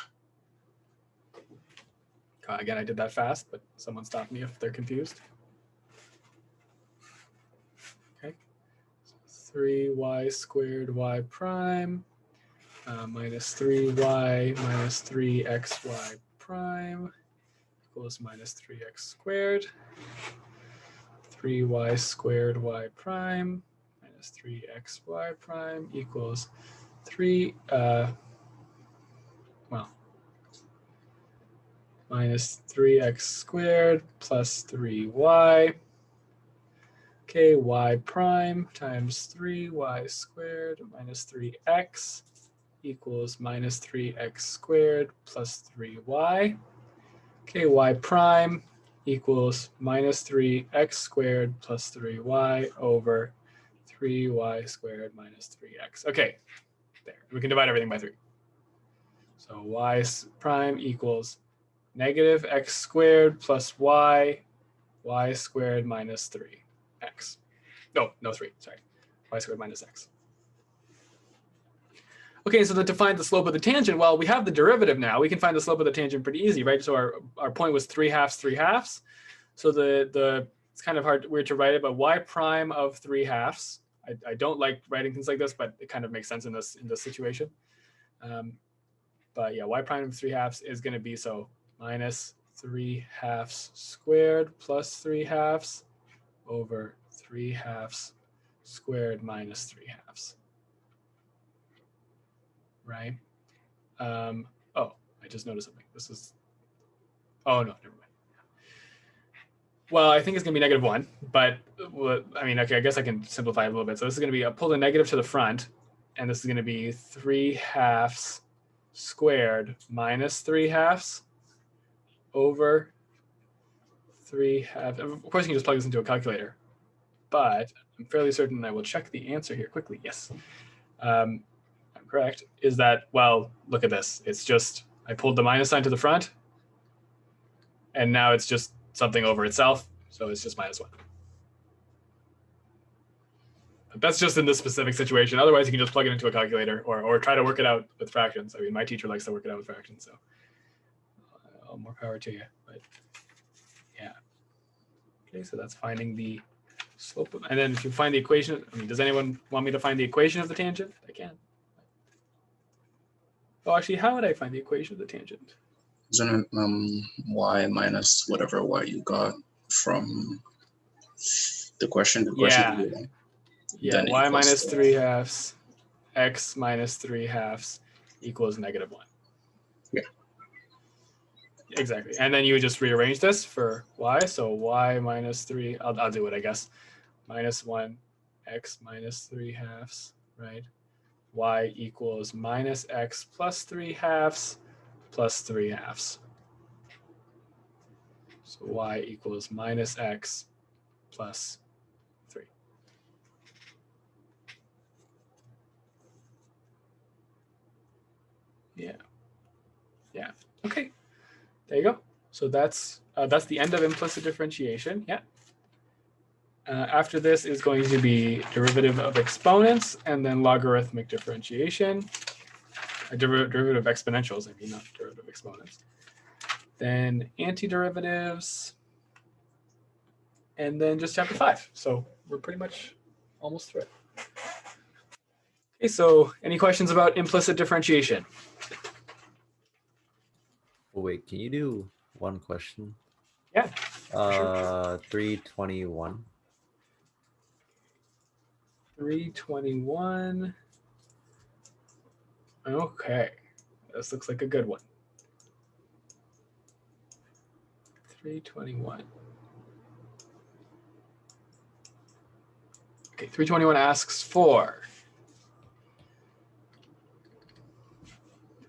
Again, I did that fast, but someone stop me if they're confused. Okay, so 3y squared y prime minus 3y minus 3xy prime equals minus 3x squared. 3y squared y prime minus 3xy prime equals 3, minus 3x squared plus 3y. Okay, y prime times 3y squared minus 3x equals minus 3x squared plus 3y. Okay, y prime equals minus 3x squared plus 3y over 3y squared minus 3x. Okay, there. We can divide everything by 3. So y prime equals negative x squared plus y squared minus 3x. No, 3, sorry. Y squared minus x. Okay, so to find the slope of the tangent, well, we have the derivative now. We can find the slope of the tangent pretty easy, right? So our point was 3/2, 3/2. So it's kind of weird to write it, but y prime of 3/2. I don't like writing things like this, but it kind of makes sense in this situation. But yeah, y prime of 3/2 is going to be so minus 3/2 squared plus 3/2 over 3/2 squared minus 3/2. Right? Oh, I just noticed something. This is, oh no, never mind. Well, I think it's gonna be -1, but I mean, okay, I guess I can simplify it a little bit. So this is gonna be, I'll pull the negative to the front, and this is gonna be 3/2 squared minus 3/2 over 3/2. Of course, you can just plug this into a calculator, but I'm fairly certain I will check the answer here quickly. Yes. I'm correct, is that, well, look at this. It's just, I pulled the minus sign to the front, and now it's just something over itself, so it's just -1. But that's just in this specific situation. Otherwise, you can just plug it into a calculator or try to work it out with fractions. I mean, my teacher likes to work it out with fractions, so more power to you. But yeah. Okay, so that's finding the slope. And then if you find the equation, I mean, does anyone want me to find the equation of the tangent? I can. Oh, actually, how would I find the equation of the tangent? Isn't it y minus whatever y you got from the question? Yeah, y minus 3/2 x minus 3/2 equals -1. Yeah. Exactly. And then you would just rearrange this for y. So y minus 3, I'll do it, I guess. minus 1, x minus 3/2, right? Y equals minus x plus 3/2 plus 3/2. So y equals minus x plus 3. Yeah. Yeah. Okay. There you go. So that's the end of implicit differentiation. Yeah. After this is going to be derivative of exponents and then logarithmic differentiation. Derivative of exponentials, I mean, not derivative of exponents. Then antiderivatives, and then just chapter 5. So we're pretty much almost through it. Okay, so any questions about implicit differentiation? Oh, wait, can you do one question? Yeah. Sure. 321. 321. Okay, this looks like a good one. 321. Okay, 321 asks for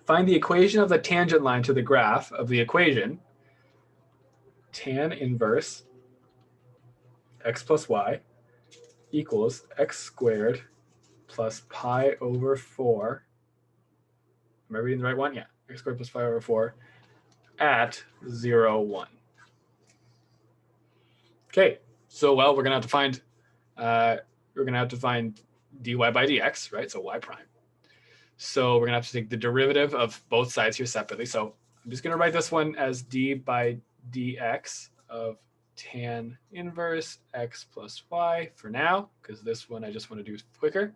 find the equation of the tangent line to the graph of the equation tan inverse x plus y equals x squared plus pi over 4. Am I reading the right one? Yeah, x squared plus pi over 4 at 0, 1. Okay, so well, we're gonna have to find dy by dx, right? So y prime. So we're gonna have to take the derivative of both sides here separately. So I'm just gonna write this one as d by dx of tan inverse x plus y for now, because this one I just want to do quicker.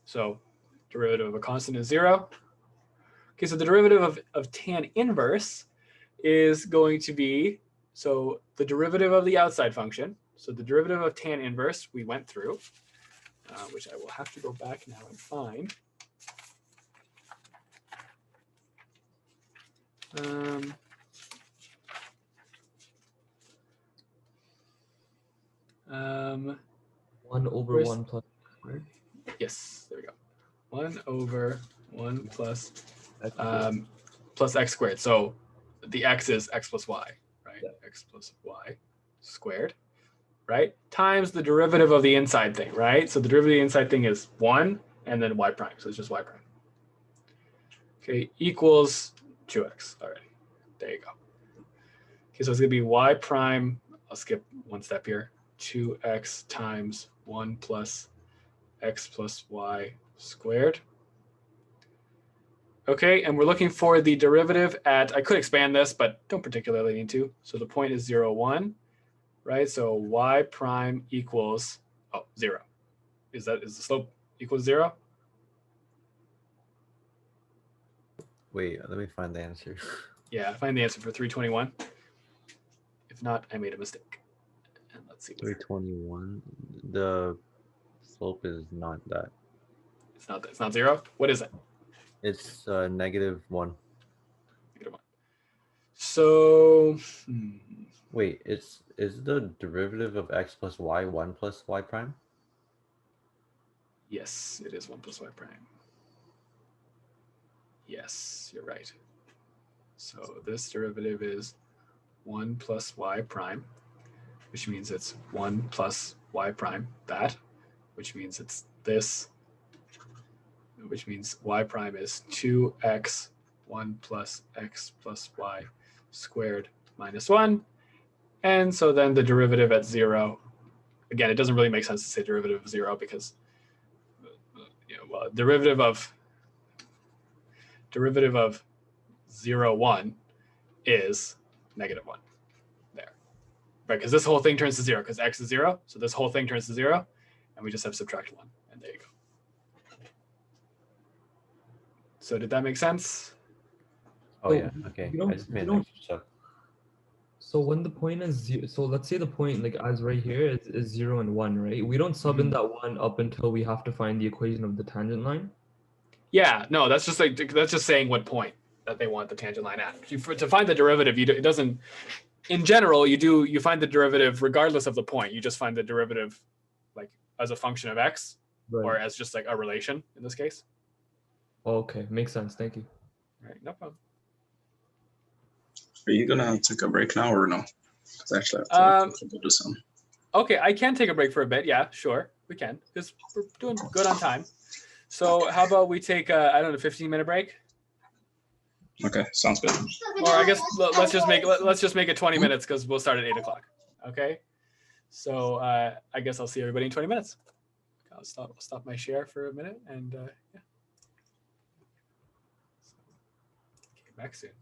So derivative of a constant is 0. Okay, so the derivative of tan inverse is going to be, so the derivative of the outside function. So the derivative of tan inverse we went through, which I will have to go back now and find. One over where's- 1 plus squared. Yes, there we go. 1 over 1 plus X squared. plus x squared. So the x is x plus y, right? Yeah. X plus y squared, right? Times the derivative of the inside thing, right? So the derivative of the inside thing is 1 and then y prime. So it's just y prime. Okay, equals 2x already. There you go. Okay, so it's going to be y prime. I'll skip one step here. 2x times 1 plus x plus y squared. Okay, and we're looking for the derivative at, I could expand this, but don't particularly need to. So the point is 0, 1, right? So y prime equals, 0. Is the slope equals 0? Wait, let me find the answer. Yeah, find the answer for 321. If not, I made a mistake. And let's see. 321. The slope is not that. It's not 0. What is it? It's -1. -1. So Wait, is the derivative of x plus y 1 plus y prime? yes, it is 1 plus y prime. Yes, you're right. So this derivative is 1 plus y prime, which means it's 1 plus y prime, that, which means it's this, which means y prime is 2x 1 plus x plus y squared minus 1. And so then the derivative at 0, again, it doesn't really make sense to say derivative of 0 because well, derivative of 0, 1 is -1 there, right? Because this whole thing turns to 0 because x is 0. So this whole thing turns to 0 and we just have to subtract 1 and there you go. So did that make sense? Oh So yeah, okay. you don't- I just you made an don't- extra step. So when the point is 0, so let's say the point, like as right here, is 0 and 1, right? We don't sub in that 1 up until we have to find the equation of the tangent line. Yeah, no, that's just saying what point that they want the tangent line at. To find the derivative, it doesn't. In general, you find the derivative regardless of the point. You just find the derivative, as a function of x, Right. or as just like a relation in this case. Okay, makes sense. Thank you. All right, no problem. Are you gonna take a break now or no? Because actually, I have to go do some. Okay, I can take a break for a bit. Yeah, sure, we can, because we're doing good on time. So how about we take a, I don't know, 15-minute break? Okay, sounds good. Or I guess let's just make it 20 minutes because we'll start at 8 o'clock. Okay. So I guess I'll see everybody in 20 minutes. I'll stop my share for a minute and yeah. Okay, back soon.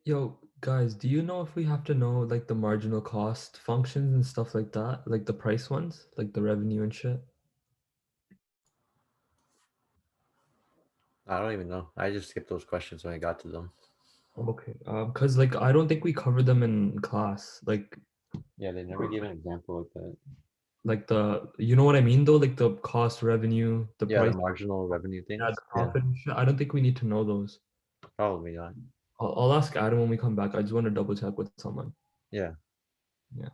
Yo, guys, do you know if we have to know like the marginal cost functions and stuff like that? Like the price ones, like the revenue and shit? I don't even know. I just skipped those questions when I got to them. Okay. Cause like I don't think we covered them in class. Yeah, they never gave an example like that. Like you know what I mean though? Like the cost, revenue, the Yeah, price, the marginal revenue things. yeah, the profit and shit. I don't think we need to know those. Probably not. I'll ask Adam when we come back. I just want to double check with someone. Yeah. Yeah.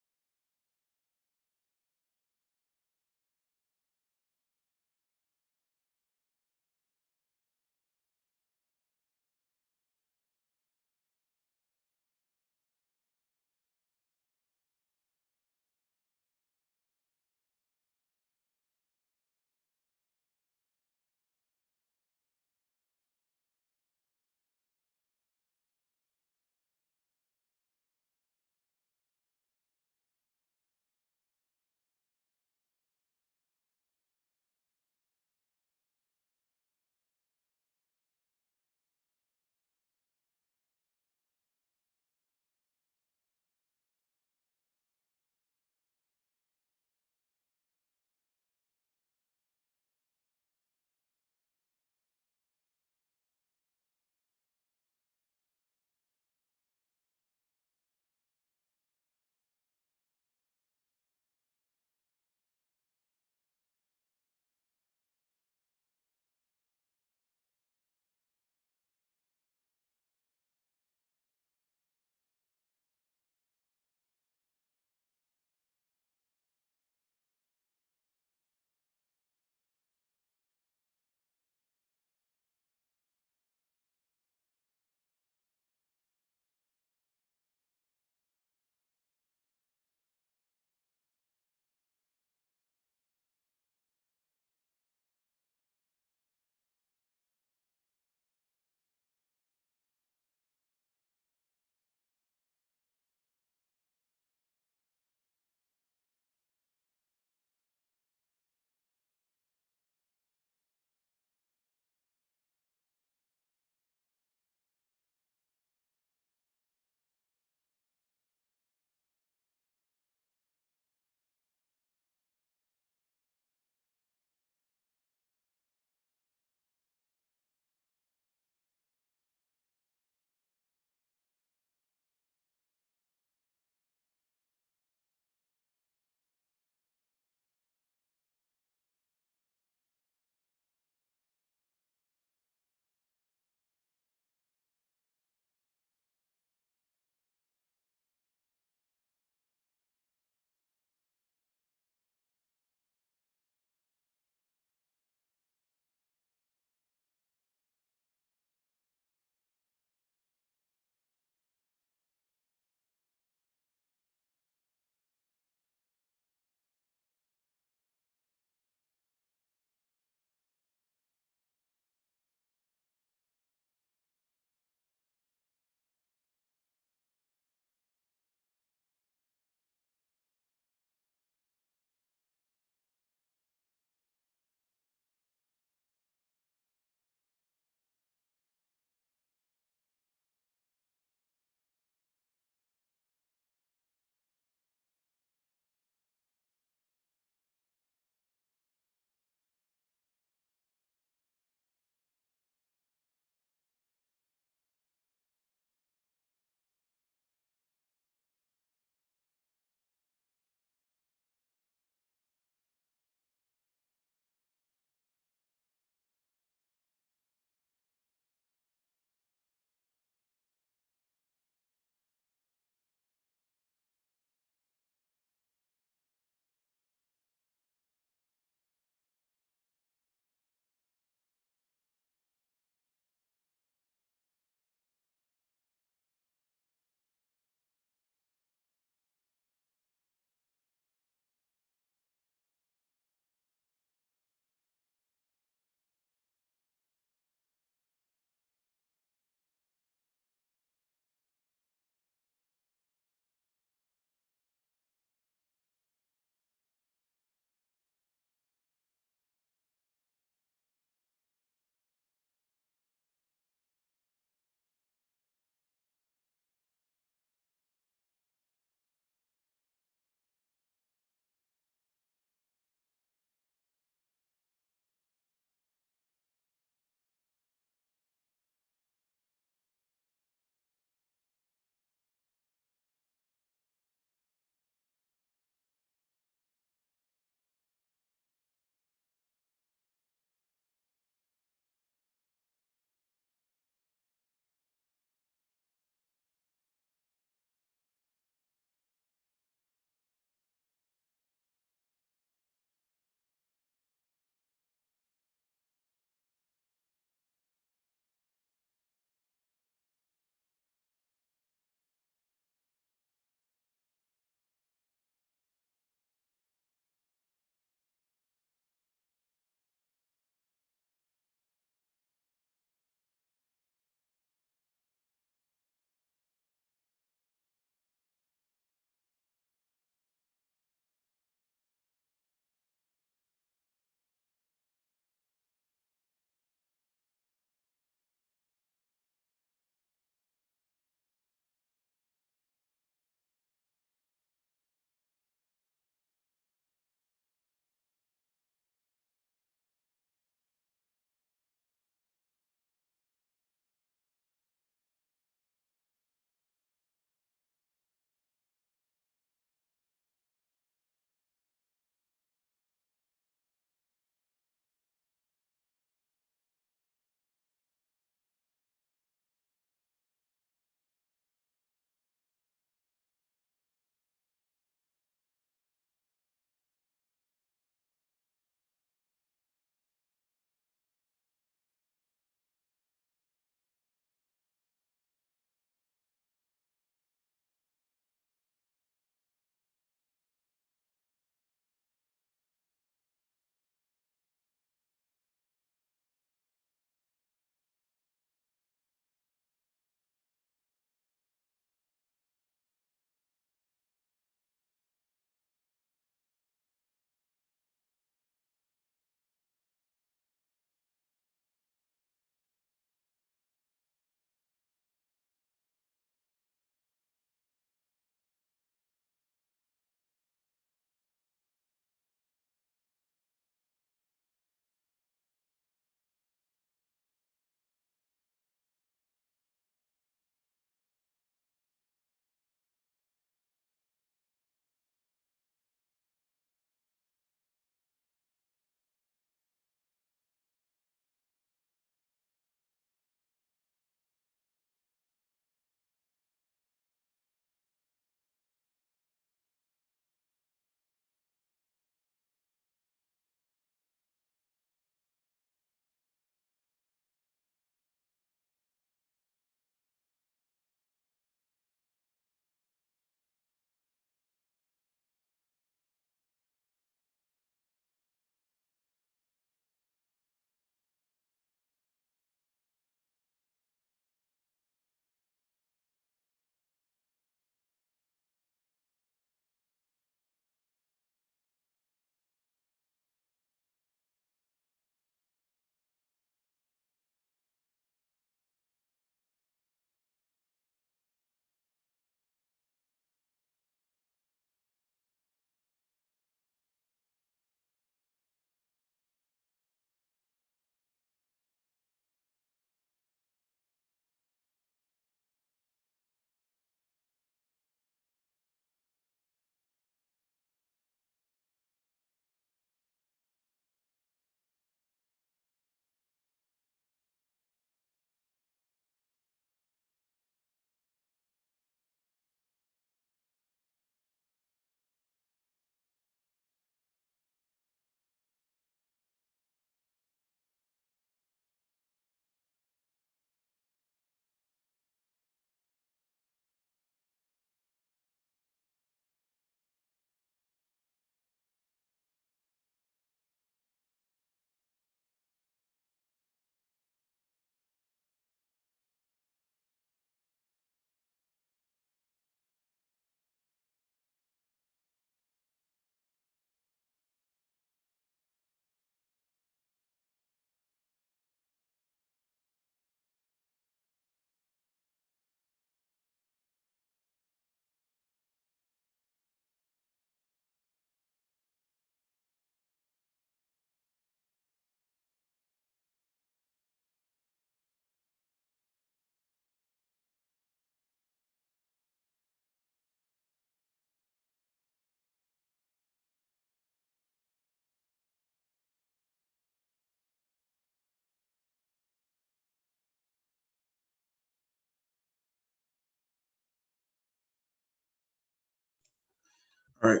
All right.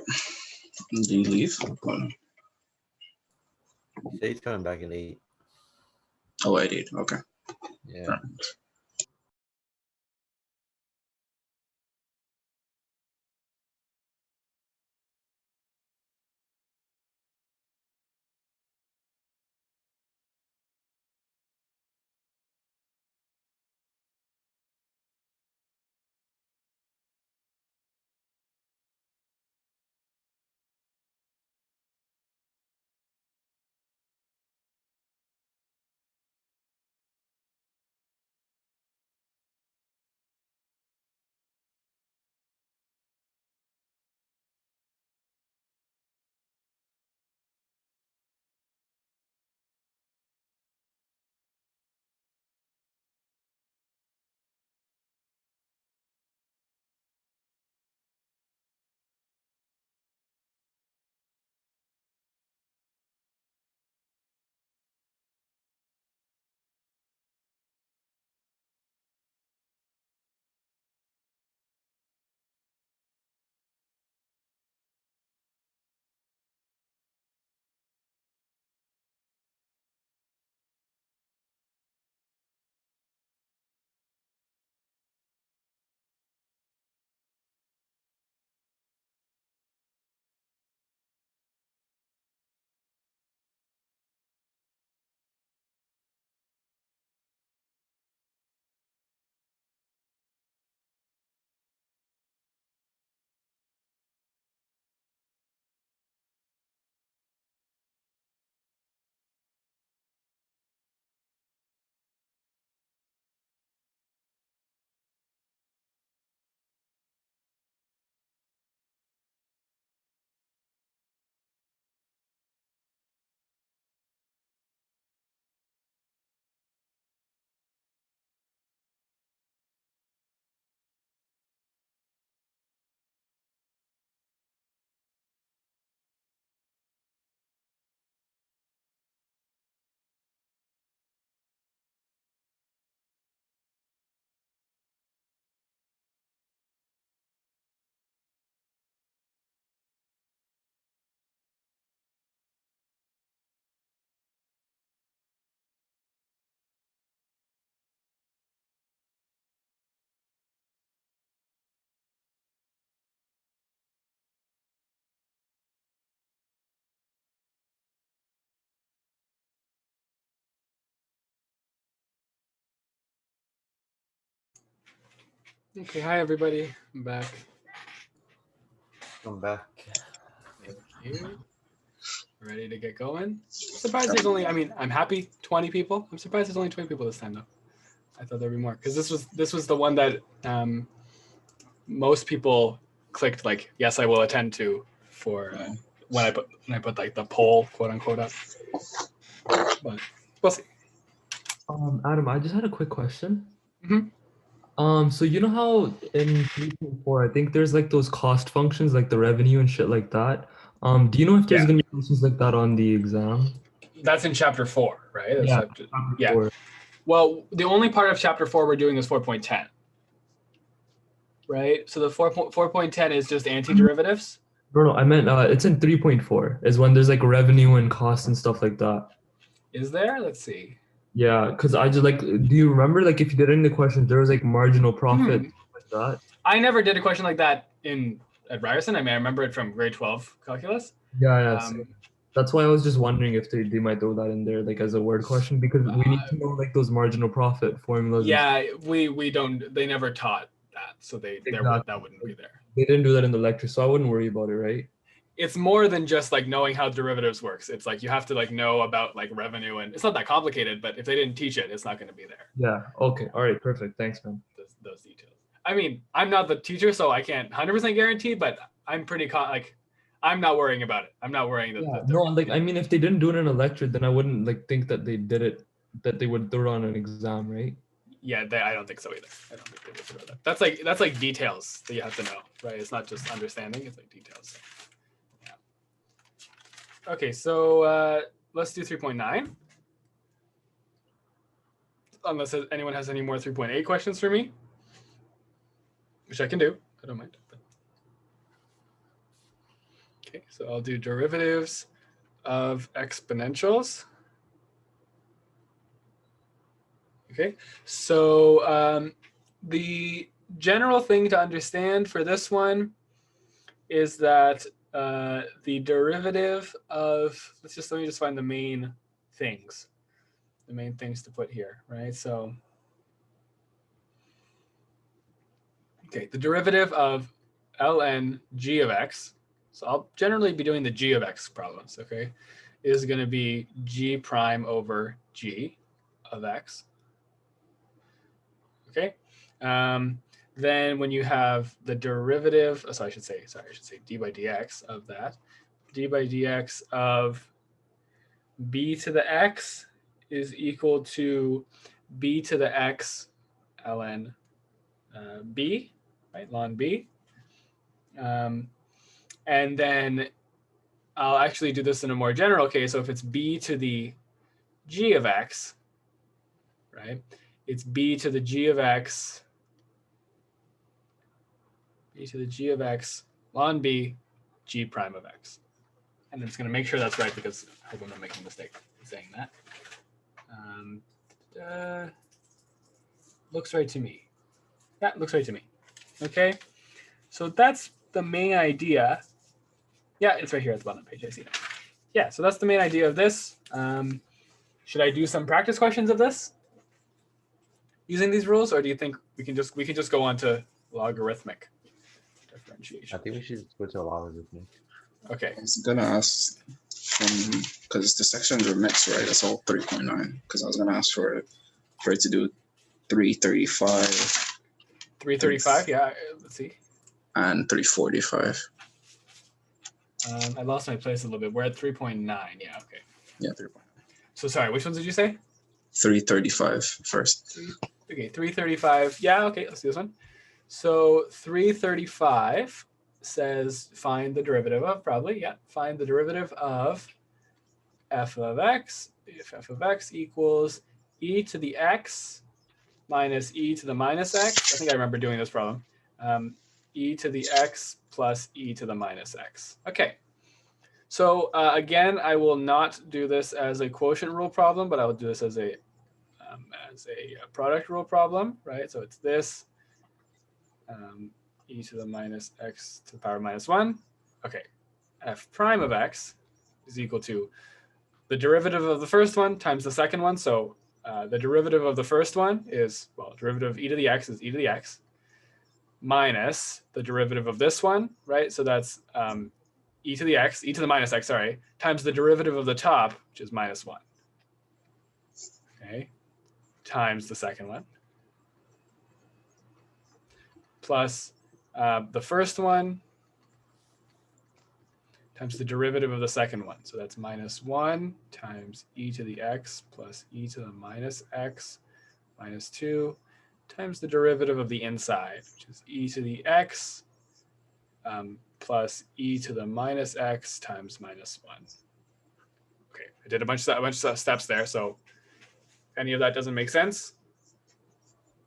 Do you leave? Say he's coming back in 8. Oh, I did. Okay. Yeah. Alright. Okay, hi everybody. I'm back. Come back. Thank you. Ready to get going? I'm surprised there's only, I mean, I'm happy 20 people. I'm surprised there's only 20 people this time though. I thought there'd be more because this was the one that most people clicked like yes I will attend to for when I put like the poll quote unquote up. But we'll see. Adam, I just had a quick question. Mhm. So you know how in 3.4, I think there's like those cost functions, like the revenue and shit like that. Do you know if there's Yeah. gonna be questions like that on the exam? That's in chapter 4, right? That's Yeah, chapter- chapter yeah. 4. Well, the only part of chapter 4 we're doing is 4.10. Right? So the 4.10 is just antiderivatives. No, I meant it's in 3.4 is when there's like revenue and costs and stuff like that. Is there? Let's see. Yeah, because I just like, do you remember like if you did any questions, there was like marginal profit like that? I never did a question like that at Ryerson. I mean, I remember it from grade 12 calculus. Yeah, same. That's why I was just wondering if they might throw that in there like as a word question because we need to know like those marginal profit formulas. Yeah, we don't. They never taught that, so that wouldn't be there. They didn't do that in the lecture, so I wouldn't worry about it, right? It's more than just like knowing how derivatives works. It's like you have to like know about like revenue, and it's not that complicated. But if they didn't teach it, it's not going to be there. Yeah. Okay. All right. Perfect. Thanks, man. Those details. I mean, I'm not the teacher, so I can't 100% guarantee, but I'm pretty I'm not worrying about it. I'm not worrying that. Yeah, no, like I mean, if they didn't do it in a lecture, then I wouldn't like think that they did it, that they would throw it on an exam, right? Yeah, I don't think so either. I don't think they would throw that. That's like details that you have to know, right? It's not just understanding; it's like details. Yeah. Okay, so let's do 3.9. Unless anyone has any more 3.8 questions for me, which I can do. I don't mind. Okay, so I'll do derivatives of exponentials. Okay, so the general thing to understand for this one is that the derivative of, let me just find the main things to put here, right? So, okay, the derivative of ln g of x, so I'll generally be doing the g of x problems, okay, is going to be g prime over g of x. Okay. Then when you have the derivative, I should say d by dx of that, d by dx of b to the x is equal to b to the x ln b, right, ln b. And then I'll actually do this in a more general case. So if it's b to the g of x, right, it's b to the g of x, b to the g of x ln b g prime of x. And I'm just going to make sure that's right because I hope I'm not making a mistake in saying that. Looks right to me. That looks right to me. Okay, so that's the main idea. Yeah, it's right here at the bottom of the page. I see that. Yeah, so that's the main idea of this. Should I do some practice questions of this using these rules, or do you think we can just go on to logarithmic differentiation? I think we should go to logarithmic. Okay. I was gonna ask from, because the sections are mixed, right? It's all 3.9. Because I was gonna ask for it to do 335. 335, yeah. Let's see. And 345. I lost my place a little bit. We're at 3.9. Yeah. Okay. Yeah, 3.9. So sorry, which ones did you say? 335 first. Okay, 335. Yeah. Okay, let's do this one. So 335 says find the derivative of, probably, yeah, find the derivative of f of x if f of x equals e to the x minus e to the minus x. I think I remember doing this problem. E to the x plus e to the minus x. Okay. So again, I will not do this as a quotient rule problem, but I will do this as a product rule problem, right? So it's this. E to the minus x to the power minus 1. Okay, f prime of x is equal to the derivative of the first one times the second one. So the derivative of the first one is, well, derivative of e to the x is e to the x minus the derivative of this one, right? So that's e to the x, e to the minus x, sorry, times the derivative of the top, which is minus 1. Okay, times the second one, plus the first one times the derivative of the second one. So that's minus 1 times e to the x plus e to the minus x minus 2 times the derivative of the inside, which is e to the x plus e to the minus x times minus 1. Okay, I did a bunch of steps there. So if any of that doesn't make sense,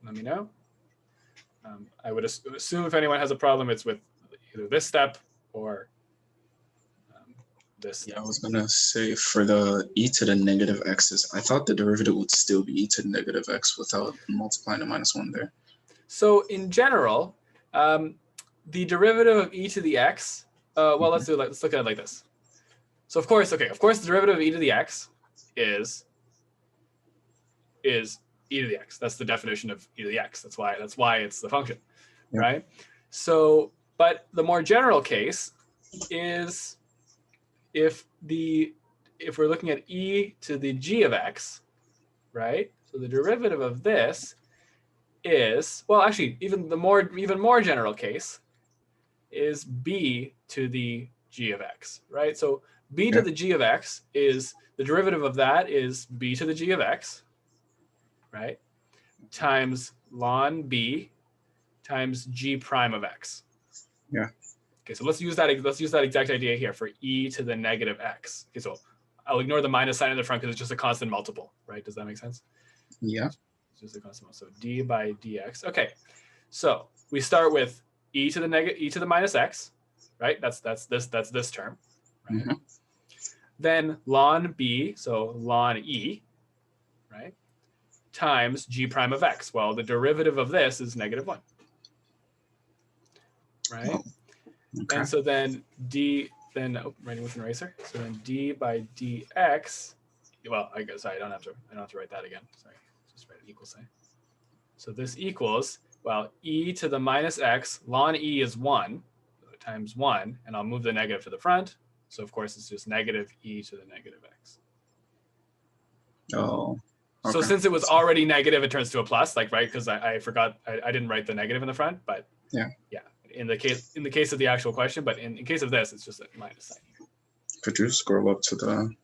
let me know. I would assume if anyone has a problem, it's with either this step or this. Yeah, I was gonna say for the e to the negative x's, I thought the derivative would still be e to the negative x without multiplying the minus 1 there. So in general, the derivative of e to the x, well, let's look at it like this. So of course, the derivative of e to the x is e to the x. That's the definition of e to the x. That's why it's the function, yeah. Right? So, but the more general case is if we're looking at e to the g of x, right? So the derivative of this is, well, actually, even more general case is b to the g of x, right? So b to the g of x is, the derivative of that is b to the g of x, right, times ln b times g prime of x. Yeah. Okay, so let's use that exact idea here for e to the negative x. Okay, so I'll ignore the minus sign in the front because it's just a constant multiple, right? Does that make sense? Yeah. It's just a constant multiple. So d by dx. Okay, so we start with e to the minus x right? That's this term, right? Then ln b, so ln e, right, times g prime of x. Well, the derivative of this is -1, right? Oh, okay. And so then writing with an eraser. So then d by dx. Well, I guess I don't have to write that again. Sorry, just write an equal sign. So this equals, well, e to the minus x, ln e is 1 times 1, and I'll move the negative to the front. So of course it's just negative e to the negative x. Oh. Okay. So since it was already negative, it turns to a plus, like, right? Because I forgot, I didn't write the negative in the front, but yeah. In the case of the actual question, but in case of this, it's just a minus sign here. Could you scroll up to the?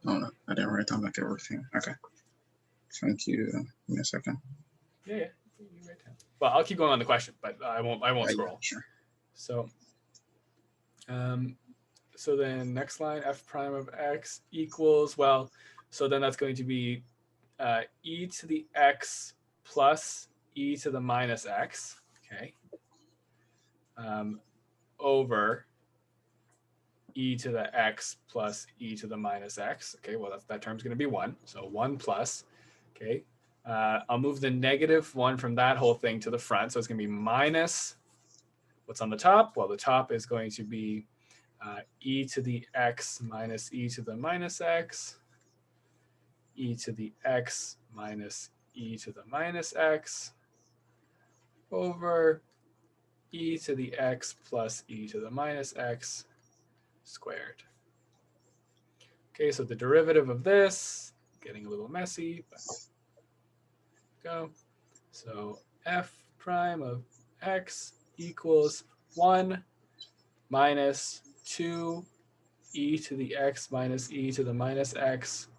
Oh no, I didn't write down like everything. Okay. Thank you. Give me a second. Yeah. You write down. Well, I'll keep going on the question, but I won't scroll. Sure. So, so then next line, f prime of x equals, well, so then that's going to be e to the x plus e to the minus x, okay, over e to the x plus e to the minus x. Okay, well, that term's going to be 1. So 1 plus, okay. I'll move the -1 from that whole thing to the front. So it's going to be minus, what's on the top? Well, the top is going to be e to the x minus e to the minus x, e to the x minus e to the minus x, over e to the x plus e to the minus x squared. Okay, so the derivative of this, getting a little messy, but go. So f prime of x equals 1 minus 2 e to the x minus e to the minus x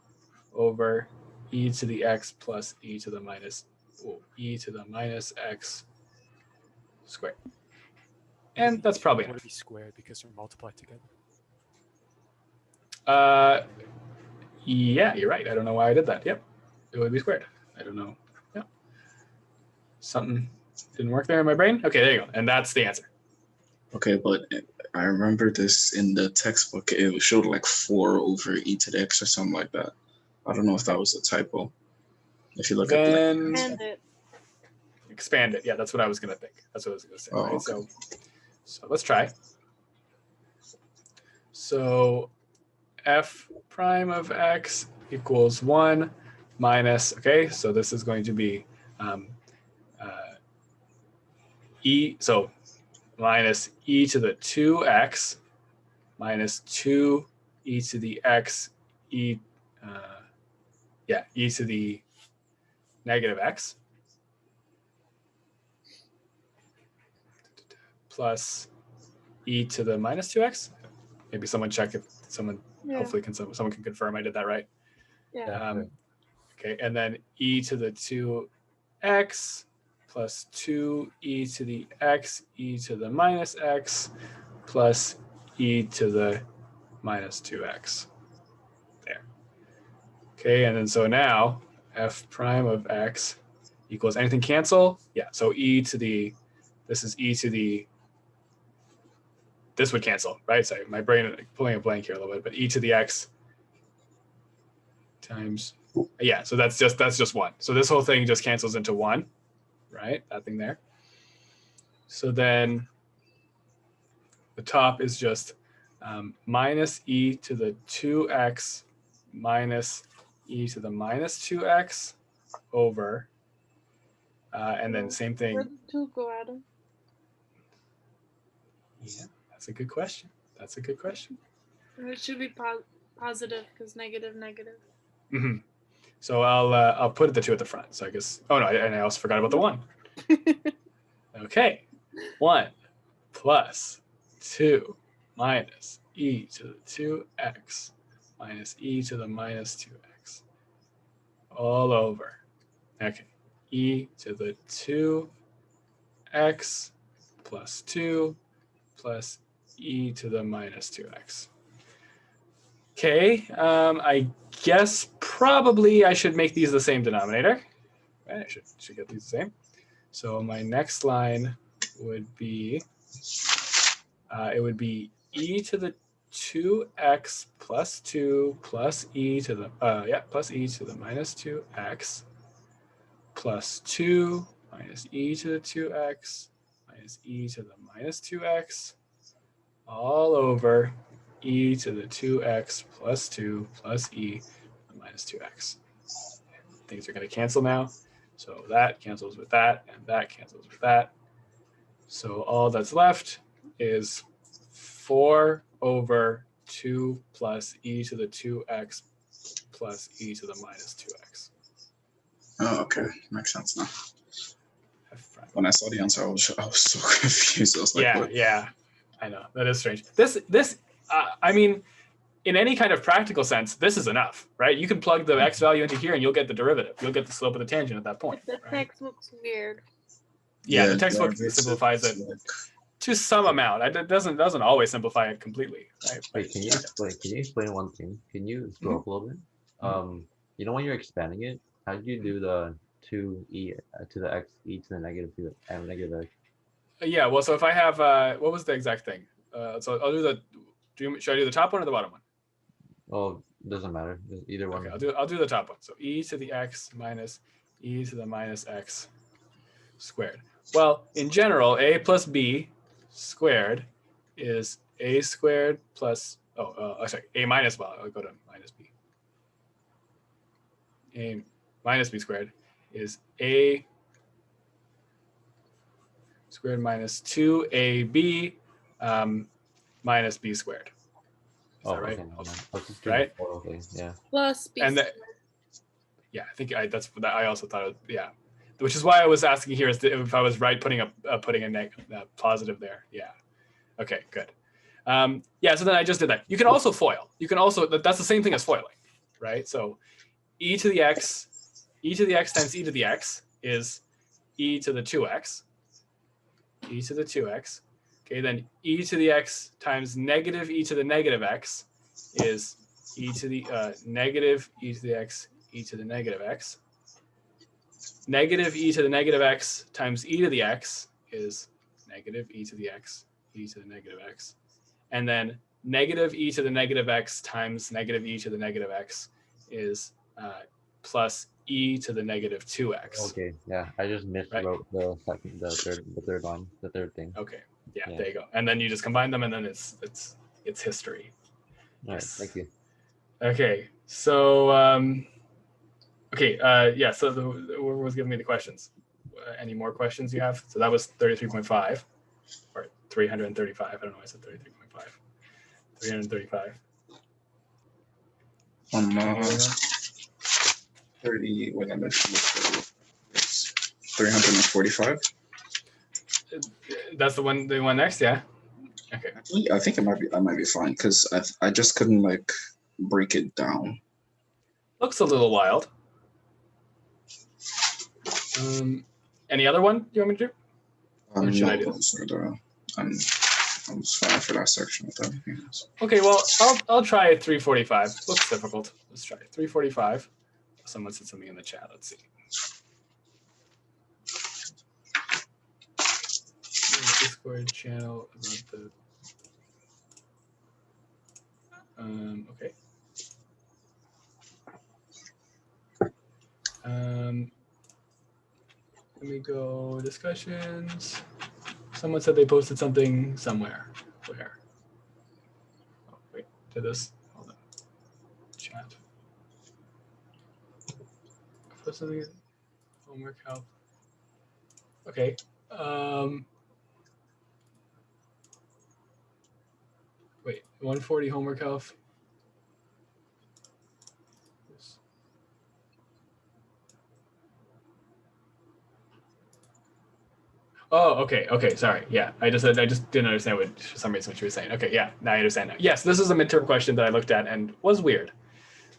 over e to the x plus e to the minus x squared. And that's probably would it be squared because they're multiplied together? Yeah, you're right. I don't know why I did that. Yep, it would be squared. I don't know. Yeah, something didn't work there in my brain. Okay, there you go. And that's the answer. Okay, but I remember this in the textbook. It showed like 4 over e to the x or something like that. I don't know if that was a typo. If you look at And expand it. Yeah, that's what I was gonna think. That's what I was gonna say. Oh, right? okay. So let's try. So f prime of x equals 1 minus, okay, so this is going to be so minus e to the 2x minus 2 e to the x e to the negative x plus e to the minus 2x. Maybe someone check if someone, hopefully someone can confirm I did that right. Yeah. Okay, and then e to the 2x plus 2 e to the x e to the minus x plus e to the minus 2x. There. Okay, and then so now f prime of x equals, anything cancel? Yeah, so this is e to the, this would cancel, right? So my brain pulling a blank here a little bit, but e to the x times, yeah, so that's just 1. So this whole thing just cancels into 1, right? That thing there. So then the top is just minus e to the 2x minus e to the minus 2x over, and then same thing. Where did 2 go, Adam? Yeah, that's a good question. That's a good question. It should be positive because negative. Mm-hmm. So I'll put the 2 at the front. So I guess, oh no, and I also forgot about the 1. Okay, 1 plus 2 minus e to the 2x minus e to the minus 2x all over. Okay, e to the 2x plus 2 plus e to the minus 2x. Okay, I guess probably I should make these the same denominator. Right, I should get these the same. So my next line would be it would be e to the 2x plus 2 plus e to the plus e to the minus 2x plus 2 minus e to the 2x minus e to the minus 2x all over e to the 2x plus 2 plus e to the minus 2x. Things are going to cancel now. So that cancels with that, and that cancels with that. So all that's left is 4 over 2 plus e to the 2x plus e to the minus 2x. Oh, okay. Makes sense now. When I saw the answer, I was so confused. I was like, what? Yeah. I know. That is strange. This I mean, in any kind of practical sense, this is enough, right? You can plug the x value into here and you'll get the derivative. You'll get the slope of the tangent at that point. The textbook's weird. Yeah, the textbook simplifies it to some amount. It doesn't always simplify it completely, right? Wait, can you explain one thing? Can you scroll up a little bit? You know when you're expanding it, how do you do the 2e to the x e to the negative 2 and negative x? Yeah, well, so if I have, what was the exact thing? So I'll do the, should I do the top one or the bottom one? Oh, doesn't matter. Either one. Okay, I'll do the top one. So e to the x minus e to the minus x squared. Well, in general, a plus b squared is a squared plus, sorry, a minus, well, I'll go to minus b. A minus b squared is a squared minus 2ab minus b squared. Is that right? Okay. Right? Okay, yeah. Plus b And squared. Yeah, I think that's that. I also thought it, yeah, which is why I was asking here is if I was right putting a positive there. Yeah. Okay, good. Yeah, so then I just did that. You can also FOIL. You can also, that's the same thing as foiling, right? So e to the x times e to the x is e to the 2x. E to the 2x. Okay, then e to the x times negative e to the negative x is e to the negative e to the x e to the negative x. Negative e to the negative x times e to the x is negative e to the x e to the negative x. And then negative e to the negative x times negative e to the negative x is plus e to the negative 2x. Okay, yeah, I just miswrote the third line, the third thing. Okay, yeah, there you go. And then you just combine them, and then it's history. All right, thank you. Okay, so yeah, so whoever was giving me the questions. Any more questions you have? So that was 33.5 or 335. I don't know why I said 33.5. 335. 30, wait, I mentioned 345. That's the one next, yeah. Okay. Actually, I think I might be fine because I just couldn't like break it down. Looks a little wild. Any other one you want me to do? Or should I do this? I'm fine for that section with everything else. Okay, well, I'll try 345. Looks difficult. Let's try it. 345. Someone said something in the chat. Let's see. Discord channel about the. Okay. Let me go discussions. Someone said they posted something somewhere. Where? Oh, wait, to this. Hold on. Chat. Put something in homework help. Okay. Wait, 140 homework health. Oh, okay, sorry. Yeah, I just didn't understand for some reason what you were saying. Okay, yeah, now I understand now. Yes, this is a midterm question that I looked at and was weird.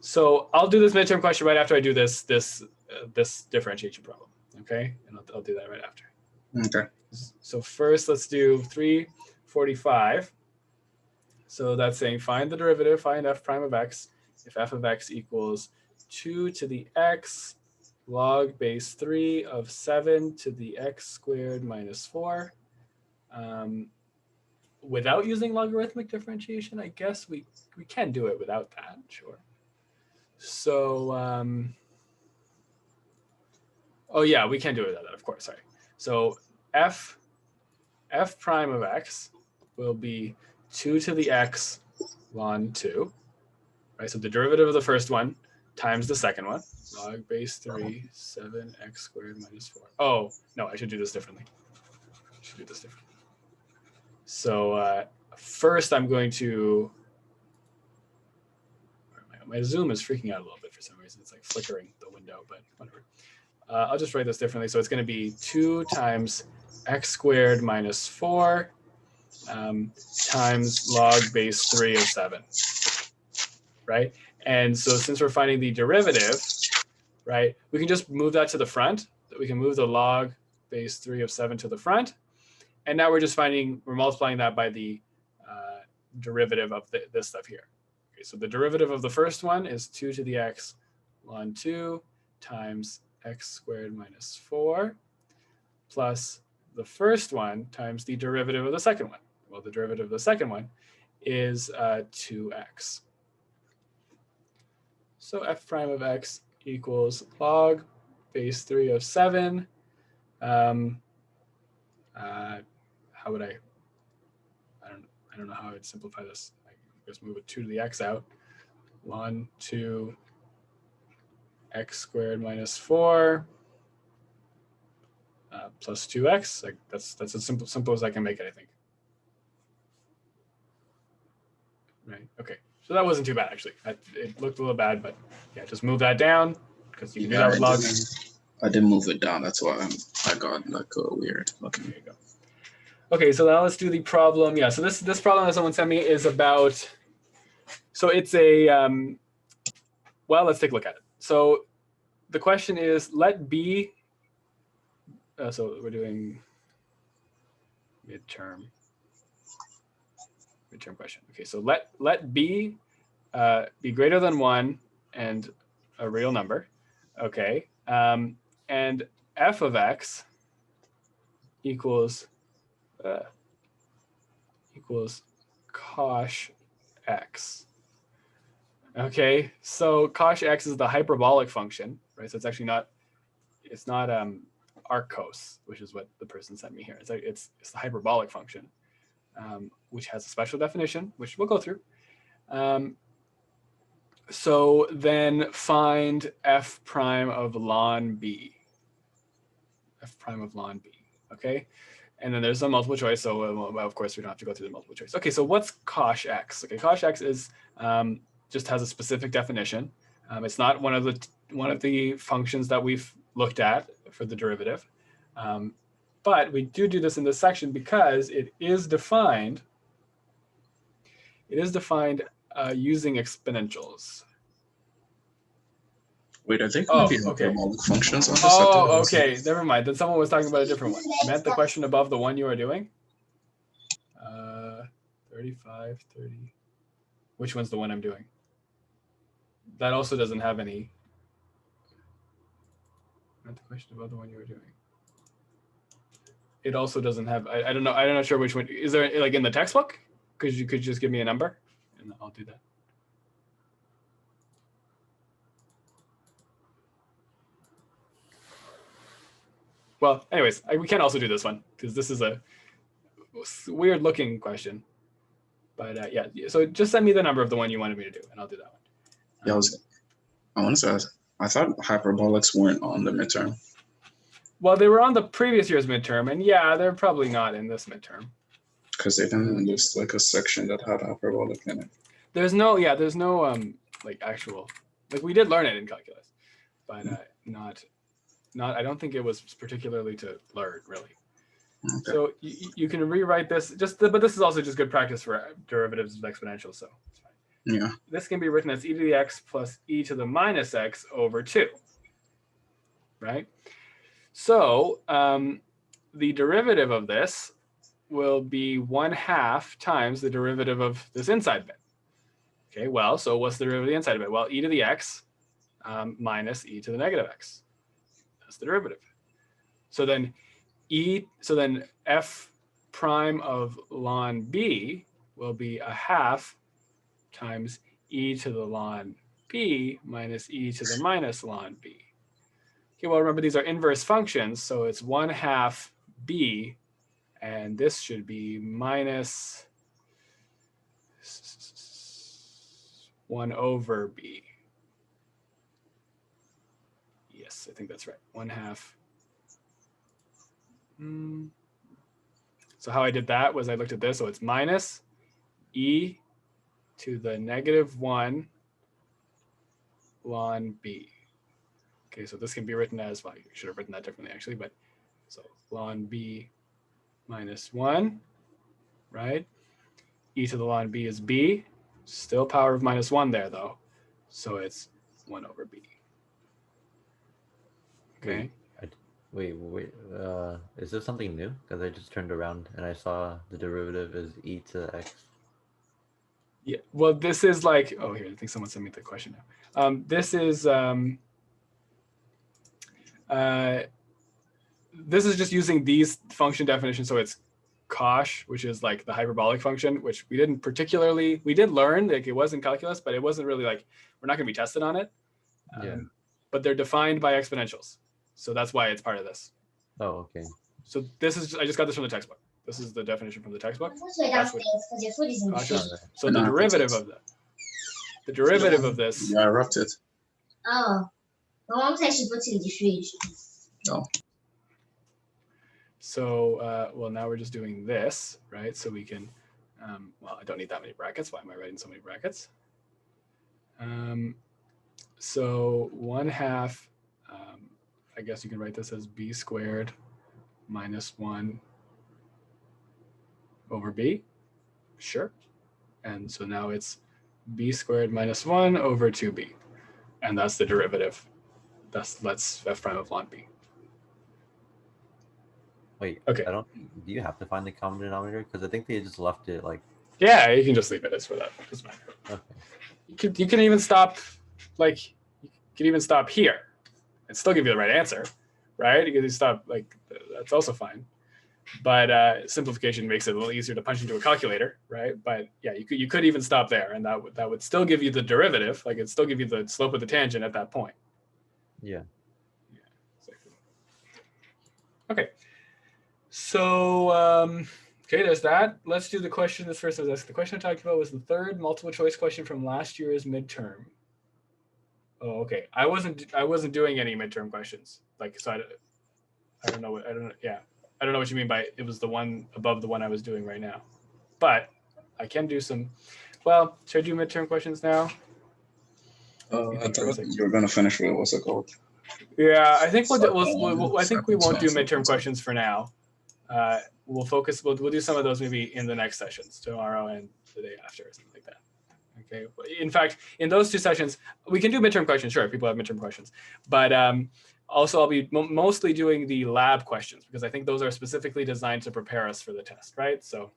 So I'll do this midterm question right after I do this differentiation problem. Okay, and I'll do that right after. Okay. So first, let's do 345. So that's saying find the derivative, find f prime of x, if f of x equals 2 to the x log base 3 of 7 to the x squared minus 4, without using logarithmic differentiation, I guess we can do it without that, sure. So, oh yeah, we can do it without that, of course, sorry. So f prime of x will be 2 to the x ln 2, right? So the derivative of the first one times the second one, log base 3, 7x squared minus 4. Oh, no, I should do this differently. So first I'm going to, my Zoom is freaking out a little bit for some reason. It's like flickering the window, but whatever. I'll just write this differently. So it's going to be 2 times x squared minus 4 times log base 3 of 7, right? And so since we're finding the derivative, right, we can just move that to the front. We can move the log base 3 of 7 to the front. And now we're multiplying that by the derivative of this stuff here. Okay, so the derivative of the first one is 2 to the x ln 2 times x squared minus 4 plus the first one times the derivative of the second one. Well, the derivative of the second one is 2x. So f prime of x equals log base 3 of 7. How would I don't know how I'd simplify this. I just move a 2 to the x out. ln 2 x squared minus 4 plus 2x. Like that's as simple as I can make it, I think. Right. Okay. So that wasn't too bad actually. It looked a little bad, but yeah, just move that down because you can do that with log. I didn't move it down. That's why I got like weird. Okay. There you go. Okay, so now let's do the problem. Yeah, so this problem that someone sent me is about, so it's a, well, let's take a look at it. So the question is, let B, so we're doing midterm question. Okay, so let B be greater than 1 and a real number. Okay, and f of x equals cosh x. Okay, so cosh x is the hyperbolic function, right? So it's actually not, it's not arccos, which is what the person sent me here. It's the hyperbolic function, which has a special definition, which we'll go through. So then find f prime of ln b. F prime of ln b, okay? And then there's some multiple choice, so well, of course we don't have to go through the multiple choice. Okay, so what's cosh x? Okay, cosh x is just has a specific definition. It's not one of the functions that we've looked at for the derivative, but we do this in this section because it is defined. It is defined using exponentials. Wait, I think oh, maybe okay. hyperbolic functions on this. Oh, okay. Never mind. Then someone was talking about a different one. I meant the question above the one you are doing. 35, 30. Which one's the one I'm doing? That also doesn't have any. Not the question above the one you were doing. It also doesn't have. I don't know. I'm not sure which one. Is there like in the textbook? Could you just give me a number, and I'll do that. Well, anyways, we can also do this one because this is a weird looking question. But yeah, so just send me the number of the one you wanted me to do, and I'll do that one. Yeah, I want to ask, I thought hyperbolics weren't on the midterm. Well, they were on the previous year's midterm, and yeah, they're probably not in this midterm. Because they didn't list like a section that had hyperbolic in it. There's no like actual, like we did learn it in calculus, but not. I don't think it was particularly to learn, really. Okay. So you can rewrite this, but this is also just good practice for derivatives of exponentials, so it's fine. Yeah. This can be written as e to the x plus e to the minus x over 2, right? So the derivative of this will be 1/2 times the derivative of this inside bit. Okay, well, so what's the derivative of the inside bit? Well, e to the x minus e to the negative x. That's the derivative. So then f prime of ln b will be a half times e to the ln b minus e to the minus ln b. Okay, well, remember these are inverse functions, so it's 1/2 b, and this should be minus 1/b. Yes, I think that's right. 1/2. So how I did that was I looked at this, so it's minus e to the -1 ln b. Okay, so this can be written as, well, you should have written that differently actually, but so ln b minus 1, right? E to the ln b is b, still power of -1 there though. So it's 1/b. Okay. Wait. Is this something new? Because I just turned around and I saw the derivative is e to x. Yeah, well, this is like, oh, here, I think someone sent me the question now. This is just using these function definitions. So it's cosh, which is like the hyperbolic function, which we did learn, like it was in calculus, but it wasn't really like, we're not going to be tested on it. But they're defined by exponentials. So that's why it's part of this. Oh, okay. So this is, I just got this from the textbook. This is the definition from the textbook. That's what cosh is. So the derivative of that. The derivative of this. Yeah, I wrapped it. Oh. My mom said she put it in the fridge. Oh. So, well, now we're just doing this, right? So we can, well, I don't need that many brackets. Why am I writing so many brackets? So 1/2, I guess you can write this as b squared minus 1/b. Sure. And so now it's b squared minus 1/2b. And that's the derivative. That's f prime of ln b. Wait, okay. Do you have to find the common denominator? Because I think they just left it like. Yeah, you can just leave it as for that. Okay. You can even stop, like, you can even stop here and still give you the right answer, right? You can stop, like, that's also fine. But simplification makes it a little easier to punch into a calculator, right? But yeah, you could even stop there, and that would still give you the derivative, like it'd still give you the slope of the tangent at that point. Yeah. Okay. So okay, there's that. Let's do the question. This first was asked. The question I talked about was the third multiple choice question from last year's midterm. Oh, okay. I wasn't doing any midterm questions. Like, so I don't know what, I don't know what you mean by it was the one above the one I was doing right now. But I can do some, well, should I do midterm questions now? I thought you were gonna finish with what's it called? Yeah, I think I think we won't do midterm questions for now. We'll focus. We'll do some of those maybe in the next sessions, tomorrow and the day after, or something like that. Okay. In fact, in those two sessions, we can do midterm questions. Sure, people have midterm questions, but also I'll be mostly doing the lab questions because I think those are specifically designed to prepare us for the test, right? So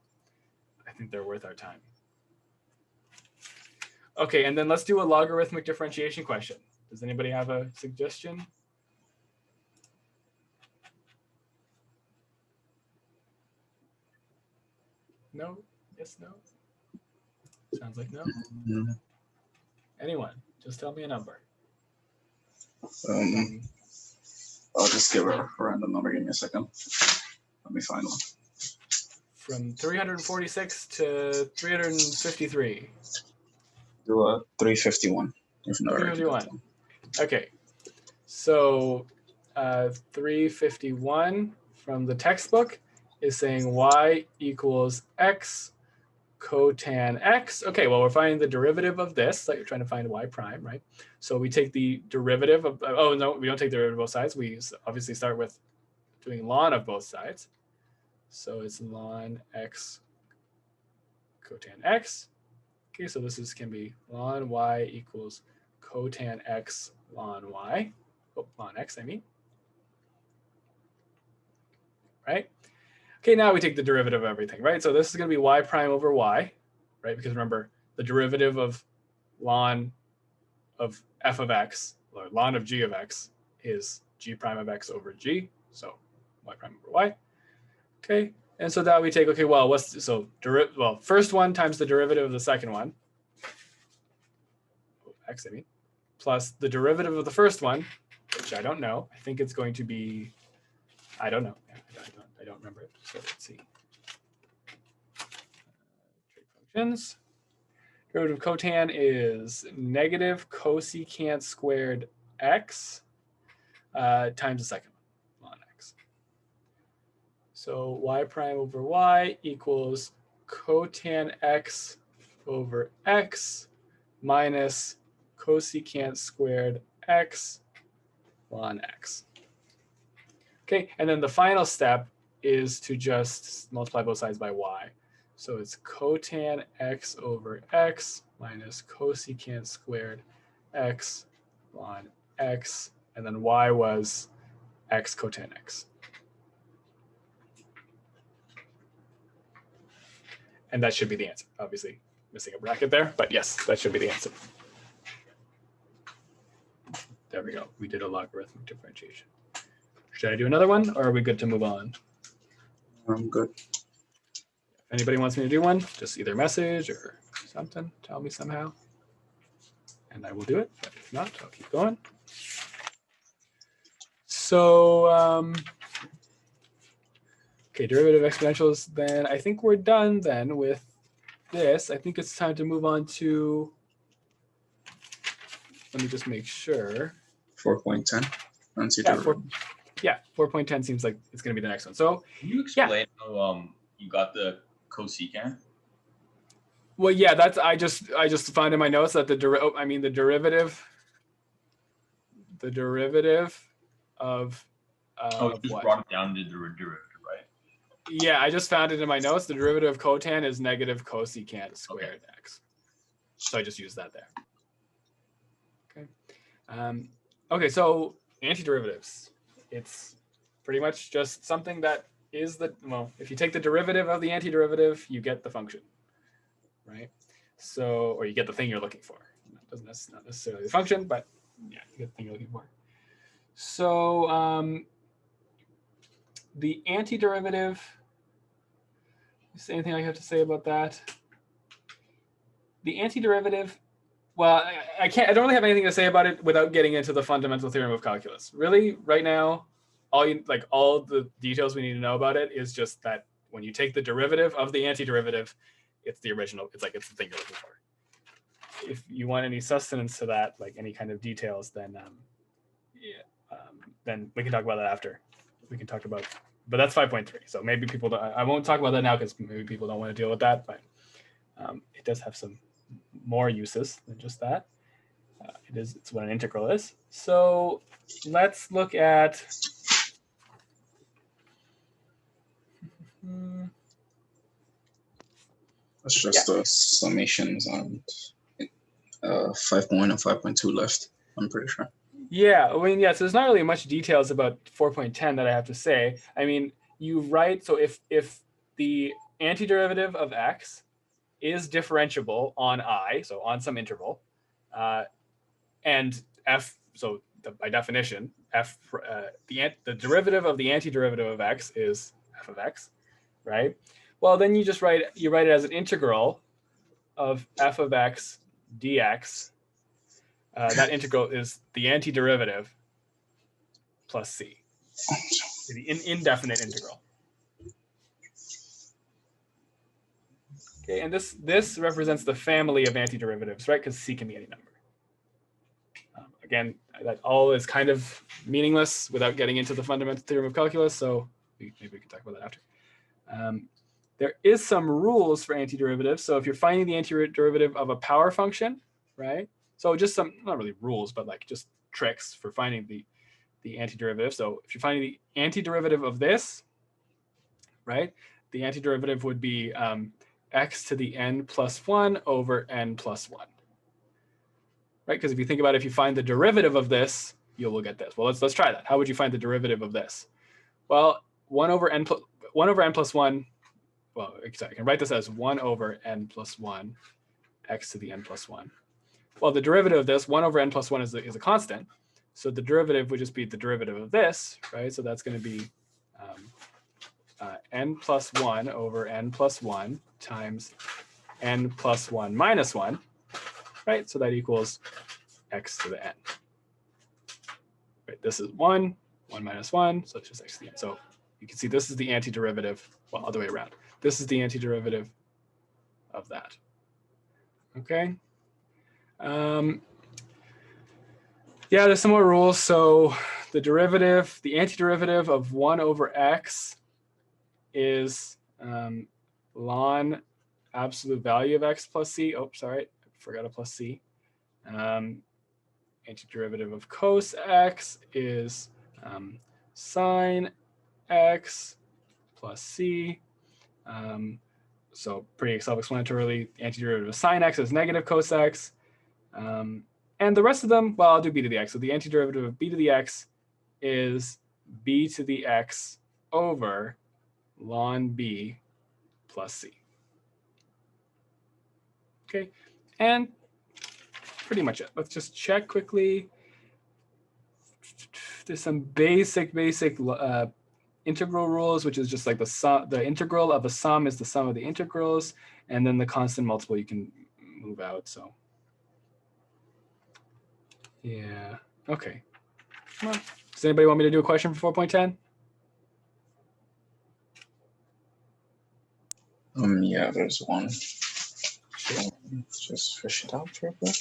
I think they're worth our time. Okay, and then let's do a logarithmic differentiation question. Does anybody have a suggestion? No? Yes, no? Sounds like no. Anyone? Just tell me a number. I'll just give a random number. Give me a second. Let me find one. From 346 to 353. Do a 351. 351. Okay. So 351 from the textbook is saying y equals x cotan x. Okay, well, we're finding the derivative of this, like you're trying to find y prime, right? So we take the derivative of, oh no, we don't take the derivative of both sides. We obviously start with doing ln of both sides. So it's ln x cotan x. Okay, so this can be ln y equals cotan x ln y. Oh, ln x, I mean. Right? Okay, now we take the derivative of everything, right? So this is going to be y prime over y, right? Because remember, the derivative of ln of f of x, or ln of g of x, is g prime of x over g. So y prime over y. Okay, And so that we take, okay, well, first one times the derivative of the second one, x, I mean, plus the derivative of the first one, which I don't know. I think it's going to be, I don't know. I don't remember it. So let's see. Trig functions. Derivative of cotan is negative cosecant squared x times the second one, ln x. So y prime over y equals cotan x over x minus cosecant squared x ln x. Okay, and then the final step is to just multiply both sides by y. So it's cotan x over x minus cosecant squared x ln x, and then y was x cotan x. And that should be the answer. Obviously missing a bracket there, but yes, that should be the answer. There we go. We did a logarithmic differentiation. Should I do another one, or are we good to move on? I'm good. If anybody wants me to do one, just either message or something, tell me somehow, and I will do it. But if not, I'll keep going. So, okay, derivative exponentials, then I think we're done then with this. I think it's time to move on to, let me just make sure. 4.10. Yeah, 4.10 seems like it's going to be the next one. So, can you explain how you got the cosecant? Well, yeah, that's I just found in my notes that the derivative of you just what? brought it down to the derivative, right? Yeah, I just found it in my notes. The derivative of cotan is negative cosecant squared x. So I just used that there. Okay. Okay, so antiderivatives. It's pretty much just something that is if you take the derivative of the antiderivative, you get the function, right? So, or you get the thing you're looking for. Not necessarily the function, but yeah, you get the thing you're looking for. So the antiderivative, is there anything I have to say about that? The antiderivative, well, I don't really have anything to say about it without getting into the fundamental theorem of calculus. Really, right now, all the details we need to know about it is just that when you take the derivative of the antiderivative, it's the original. It's the thing you're looking for. If you want any sustenance to that, like any kind of details, then then we can talk about that after. We can talk about, but that's 5.3. So maybe people don't, I won't talk about that now because maybe people don't want to deal with that. But it does have some more uses than just that. It's what an integral is. So let's look at. That's just the summations on 5.1 and 5.2 left, I'm pretty sure. Yeah, I mean, so there's not really much details about 4.10 that I have to say. I mean, you write, so if the antiderivative of x is differentiable on I, so on some interval, and f, so by definition, the derivative of the antiderivative of x is f of x, right? Well, then you just write it as an integral of f of x dx. That integral is the antiderivative plus c, the indefinite integral. Okay, and this represents the family of antiderivatives, right? Because c can be any number. Again, that all is kind of meaningless without getting into the fundamental theorem of calculus, so maybe we can talk about that after. There is some rules for antiderivatives. So if you're finding the antiderivative of a power function, right? So just some, not really rules, but like just tricks for finding the antiderivative. So if you're finding the antiderivative of this, right? The antiderivative would be x to the n plus 1 over n plus 1. Right? Because if you think about it, if you find the derivative of this, you will get this. Well, let's try that. How would you find the derivative of this? Well, 1 over n plus 1. Well, sorry, I can write this as 1 over n plus 1, x to the n plus 1. Well, the derivative of this, 1 over n plus 1 is a constant. So the derivative would just be the derivative of this, right? So that's going to be n plus 1 over n plus 1 times n plus 1 minus 1, right? So that equals x to the n. Right, this is 1 minus 1, so it's just x to the n. So you can see this is the antiderivative, well, other way around. This is the antiderivative of that. Okay. Yeah, there's some more rules. So the derivative, the antiderivative of 1 over x is ln absolute value of x plus c. Oh, sorry, I forgot a plus c. Antiderivative of cos x is sine x plus c. So pretty self-explanatory. The antiderivative of sine x is negative cos x. And the rest of them, well, I'll do b to the x. So the antiderivative of b to the x is b to the x over ln b plus c. Okay, and pretty much it. Let's just check quickly. There's some basic integral rules, which is just like the integral of a sum is the sum of the integrals, and then the constant multiple you can move out. So yeah, okay. Well, does anybody want me to do a question for 4.10? Yeah, there's one. Sure. Just fish it out real quick.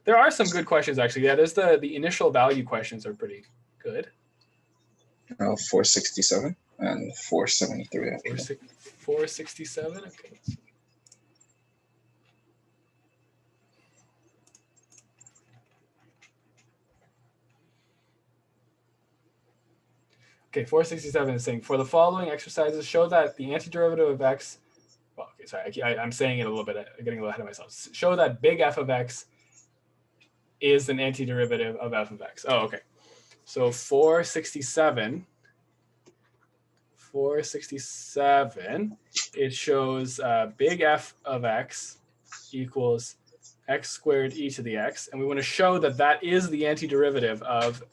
There are some good questions actually. Yeah, there's the initial value questions are pretty good. 467 and 473 actually. 467. Okay. Let's see. Okay, 467 is saying, for the following exercises, show that the antiderivative of x, well, okay, sorry, I'm saying it a little bit, I'm getting a little ahead of myself. Show that big F of x is an antiderivative of f of x. Oh, okay. So 467, it shows big F of x equals x squared e to the x. And we want to show that that is the antiderivative of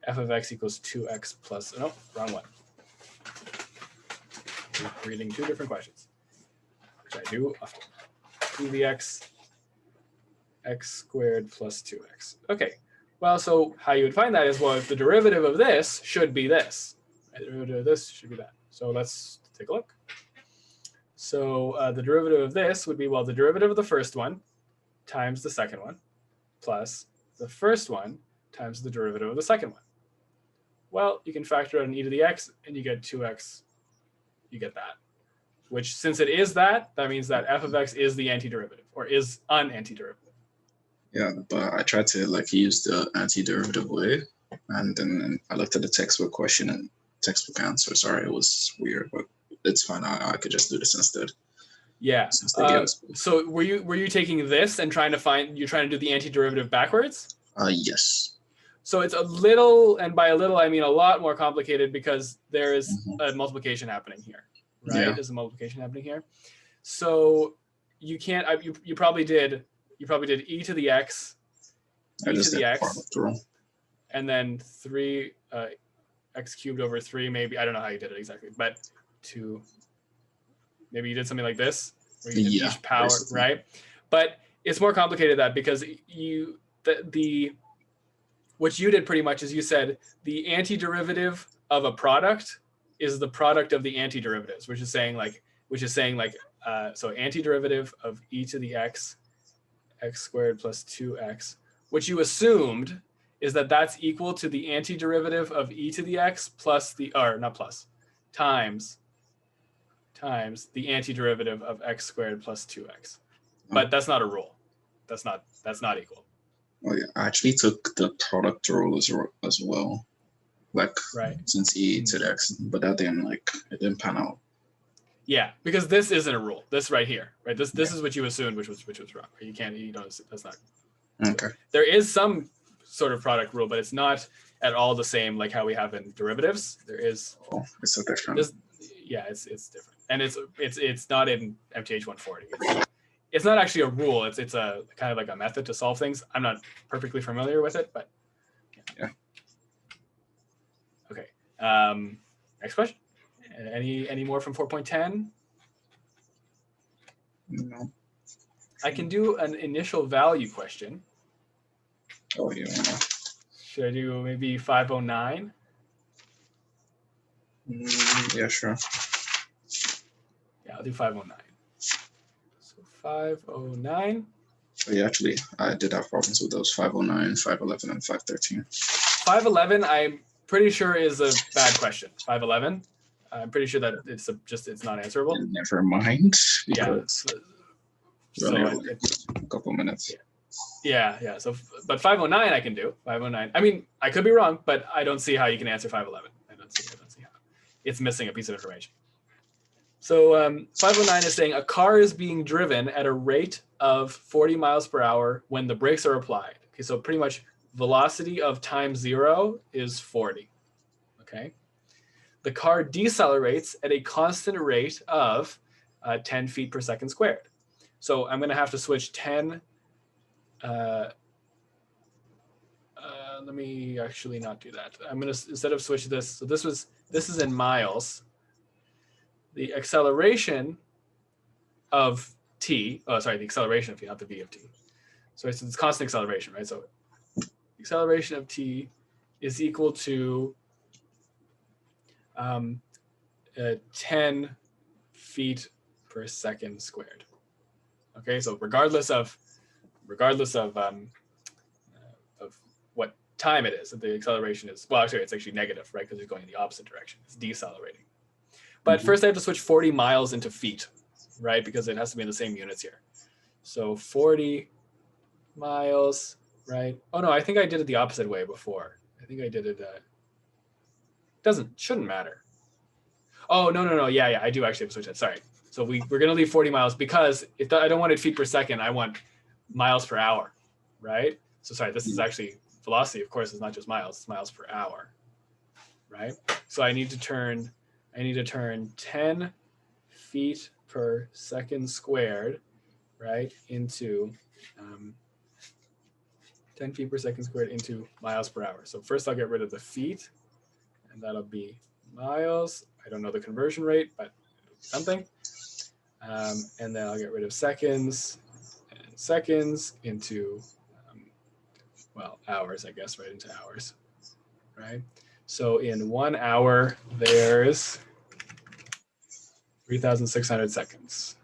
f of x equals 2x plus, no, wrong one. I'm reading two different questions, which I do often. E to the x squared plus 2x. Okay, well, so how you would find that is, well, if the derivative of this should be this. The derivative of this should be that. So let's take a look. So the derivative of this would be, well, the derivative of the first one times the second one plus the first one times the derivative of the second one. Well, you can factor out an e to the x and you get 2x. You get that. Which, since it is that, that means that f of x is the antiderivative or is an antiderivative. Yeah, but I tried to like use the antiderivative way, and then I looked at the textbook question and textbook answer. Sorry, it was weird, but it's fine. I could just do this instead. Yeah. So were you taking this and trying to do the antiderivative backwards? Yes. So it's a little, and by a little I mean a lot more complicated because there is a multiplication happening here, right? Yeah. There's a multiplication happening here. So you can't. You probably did e to the x, e to the x, and then 3 x cubed over 3. Maybe I don't know how you did it exactly, but maybe you did something like this, where you did each power, basically. Right? But it's more complicated than that because what you did pretty much is you said the antiderivative of a product is the product of the antiderivatives, which is saying like so antiderivative of e to the x squared plus 2x, which you assumed is that that's equal to the antiderivative of e to the x plus times the antiderivative of x squared plus 2x. But that's not a rule. That's not equal. Oh yeah, I actually took the product rule as well, like since e to the x, but that it didn't pan out. Yeah, because this isn't a rule. This right here, right? This is what you assumed, which was wrong. You don't. That's not. Okay. There is some sort of product rule, but it's not at all the same like how we have in derivatives. There is. Oh, it's so different. Yeah, it's different, and it's not in MTH 140. It's not actually a rule. It's a kind of like a method to solve things. I'm not perfectly familiar with it, but yeah. Okay. Next question. Any more from 4.10? No. I can do an initial value question. Oh, yeah. Should I do maybe 509? Yeah, sure. Yeah, I'll do 509. So 509. Oh, yeah, actually, I did have problems with those 509, 511, and 513. 511, I'm pretty sure is a bad question. 511, I'm pretty sure that it's not answerable. Never mind. Yeah. So a couple minutes. Yeah. So, but 509 I can do. 509. I mean, I could be wrong, but I don't see how you can answer 511. I don't see how. It's missing a piece of information. So 509 is saying a car is being driven at a rate of 40 miles per hour when the brakes are applied. Okay, so pretty much velocity of time 0 is 40. Okay. The car decelerates at a constant rate of 10 feet per second squared. So I'm going to have to switch 10. Let me actually not do that. I'm going to, instead of switch this, so this is in miles. The acceleration of t, the acceleration of t, not the v of t. So it's constant acceleration, right? So acceleration of t is equal to 10 feet per second squared. Okay, so regardless of what time it is, the acceleration is, well, actually, it's actually negative, right? Because it's going in the opposite direction. It's decelerating. But first I have to switch 40 miles into feet, right? Because it has to be in the same units here. So 40 miles, right? Oh no, I think I did it the opposite way before. I think I did it, shouldn't matter. Oh, no. Yeah, I do actually have to switch that, sorry. So we're gonna leave 40 miles because I don't want it feet per second, I want miles per hour, right? So sorry, this is actually velocity, of course, it's not just miles, it's miles per hour, right? So I need to turn 10 feet per second squared, right, into 10 feet per second squared into miles per hour. So first I'll get rid of the feet, and that'll be miles. I don't know the conversion rate, but something. And then I'll get rid of seconds and seconds into, hours, I guess, right, into hours, right? So in 1 hour, there's 3,600 seconds.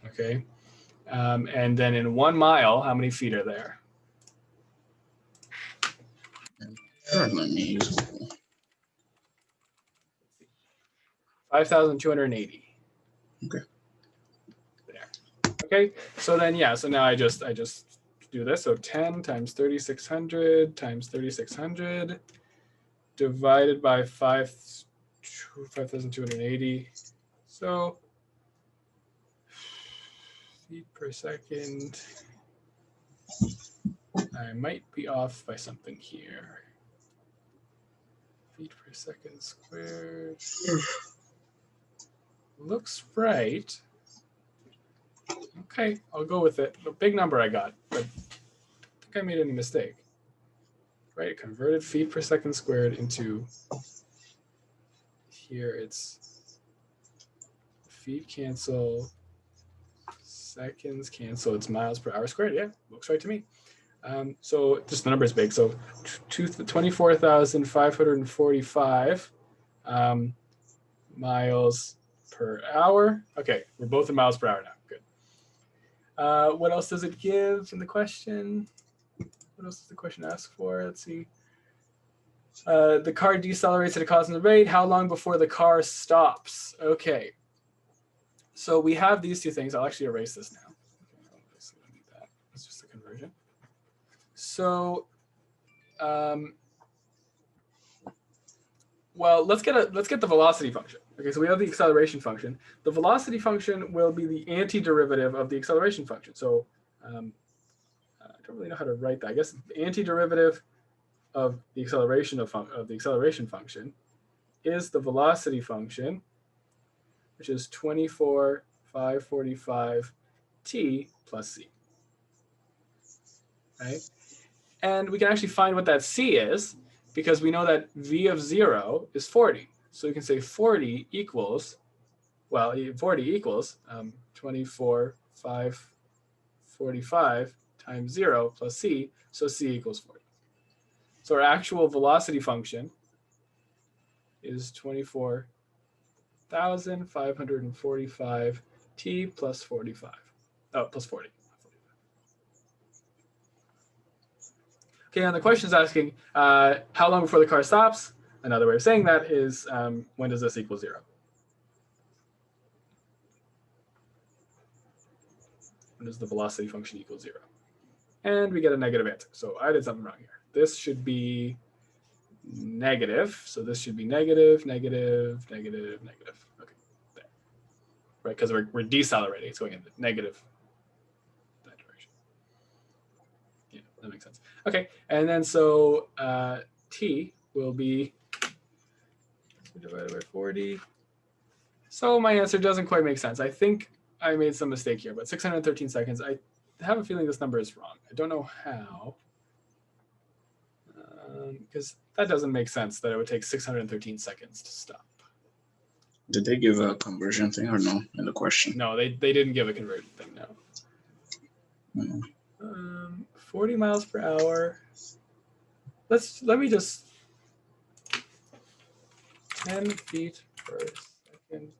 Okay. And then in 1 mile, how many feet are there? Sure, let me use 5,280. Okay. There. Okay. So then, yeah. So now I just do this. So 10 times 3,600 times 3,600 divided by 5,280. So feet per second. I might be off by something here. Feet per second squared. Looks right. Okay, I'll go with it. A big number I got, but I don't think I made any mistake. Right, converted feet per second squared into, here it's feet cancel, seconds cancel, it's miles per hour squared. Yeah, looks right to me. So just the number is big. So 24,545 miles per hour. Okay, we're both in miles per hour now. Good. What else does it give in the question? What else does the question ask for? Let's see. The car decelerates at a constant rate. How long before the car stops? Okay. So we have these two things. I'll actually erase this now. It's just a conversion. So, well, let's get the velocity function. Okay, so we have the acceleration function. The velocity function will be the antiderivative of the acceleration function. So I don't really know how to write that. I guess the antiderivative of the acceleration of the acceleration function is the velocity function, which is 24,545 t plus c. Right? And we can actually find what that c is because we know that v of 0 is 40. So you can say 40 equals, well, 40 equals 24, 5, 45 times 0 plus c, so c equals 40. So our actual velocity function is 24,545 t plus 45. Oh, plus 40. Okay, and the question is asking, how long before the car stops? Another way of saying that is, when does this equal 0? When does the velocity function equal 0? And we get a negative answer. So I did something wrong here. This should be negative. So this should be negative, negative, negative, negative. Okay, there. Right, because we're decelerating. It's going in the negative that direction. Yeah, that makes sense. Okay, and then so t will be divided by 40. So my answer doesn't quite make sense. I think I made some mistake here, but 613 seconds. I have a feeling this number is wrong. I don't know how, because that doesn't make sense that it would take 613 seconds to stop. Did they give a conversion thing or no in the question? No, they didn't give a conversion thing, no. 40 miles per hour. Let me just 10 feet per second.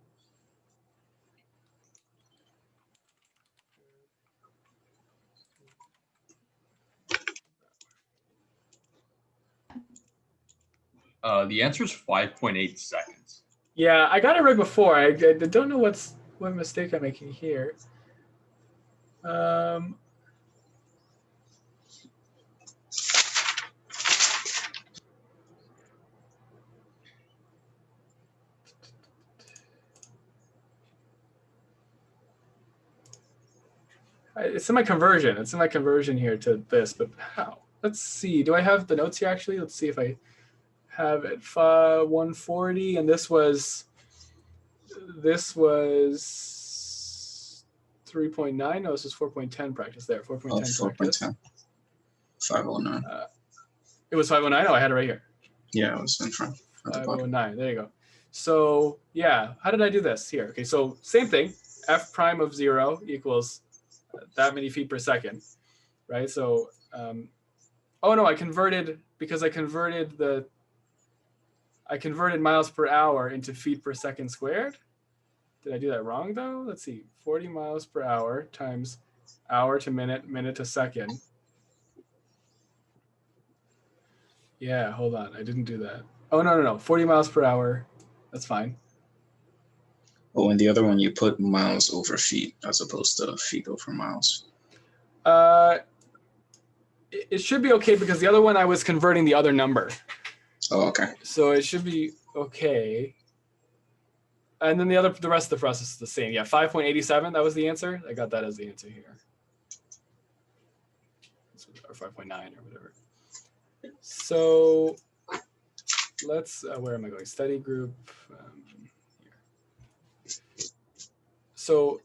The answer is 5.8 seconds. Yeah, I got it right before. I don't know what mistake I'm making here. It's in my conversion. It's in my conversion here to this, but how? Let's see. Do I have the notes here actually? Let's see if I have it. 140, and this was 3.9. No, this is 4.10 practice there. 4.10 practice. 4.10. 509. It was 509. Oh, I had it right here. Yeah, it was in front. 509. There you go. So yeah, how did I do this here? Okay, so same thing. F prime of 0 equals that many feet per second, right? So, oh no, I converted miles per hour into feet per second squared. Did I do that wrong though? Let's see, 40 miles per hour times hour to minute, minute to second. Yeah, hold on, I didn't do that. Oh, no, 40 miles per hour, that's fine. Oh, and the other one you put miles over feet as opposed to feet over miles. It should be okay because the other one I was converting the other number. Oh, okay. So it should be okay. And then the rest of the process is the same. Yeah, 5.87, that was the answer. I got that as the answer here. Or 5.9 or whatever. So let's, where am I going? Study group. Here. So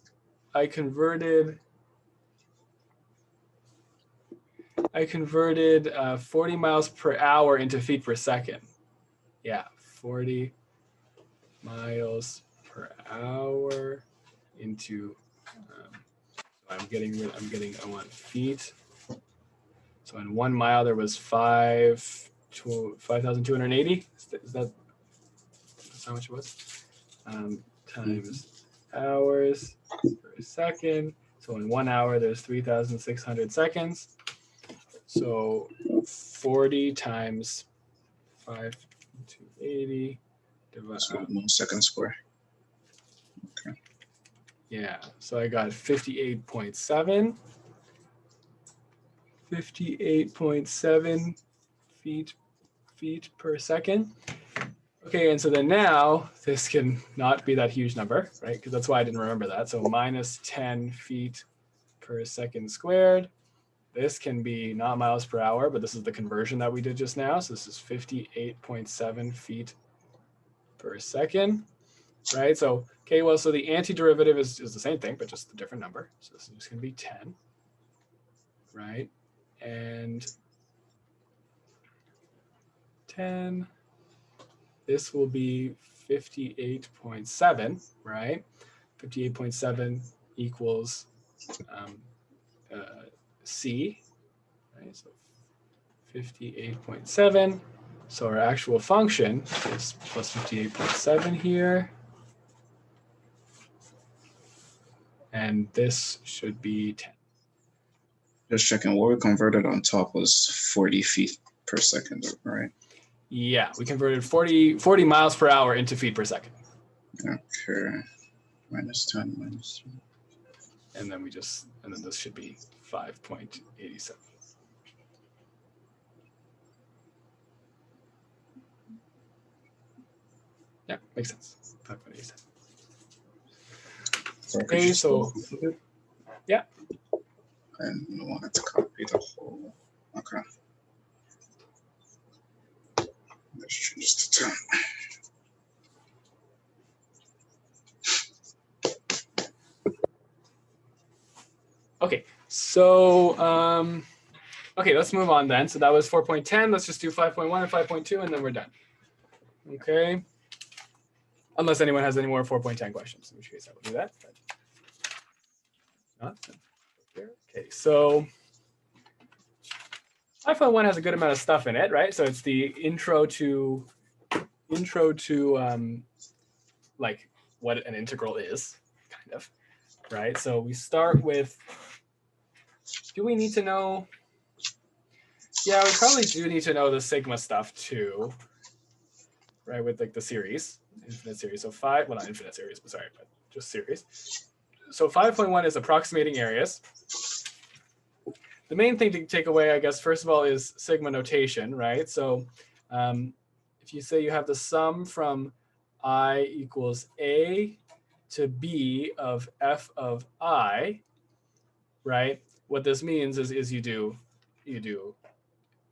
I converted 40 miles per hour into feet per second. Yeah, 40 miles per hour into, I want feet. So in 1 mile, there was 5,280. That's how much it was? Times hours per second. So in 1 hour, there's 3,600 seconds. So 40 times 5,280 divided 1 second square. Okay. Yeah, so I got 58.7. 58.7 feet per second. Okay, and so then now this can not be that huge number, right? Because that's why I didn't remember that. So minus 10 feet per second squared. This can be not miles per hour, but this is the conversion that we did just now. So this is 58.7 feet per second, right? So, okay, well, so the antiderivative is the same thing, but just a different number. So this is just going to be 10, right? And 10. This will be 58.7, right? 58.7 equals C, right? So 58.7. So our actual function is plus 58.7 here. And this should be 10. Just checking, what we converted on top was 40 feet per second, right? Yeah, we converted 40 miles per hour into feet per second. Okay, minus 10, minus 3. And then and then this should be 5.87. Yeah, makes sense. 5.87. Okay, so yeah. And I wanted to copy the whole. Okay. Let's change the 10. Okay, so okay, let's move on then. So that was 4.10. Let's just do 5.1 and 5.2, and then we're done. Okay. Unless anyone has any more 4.10 questions, in which case I will do that. But not. Okay, so 5.1 has a good amount of stuff in it, right? So it's the intro to like what an integral is, kind of, right? So we start with, do we need to know? Yeah, we probably do need to know the sigma stuff too, right? With like the series, infinite series. So well, not infinite series, but sorry, but just series. So 5.1 is approximating areas. The main thing to take away, I guess, first of all, is sigma notation, right? So if you say you have the sum from I equals A to B of f of I, right? What this means is you do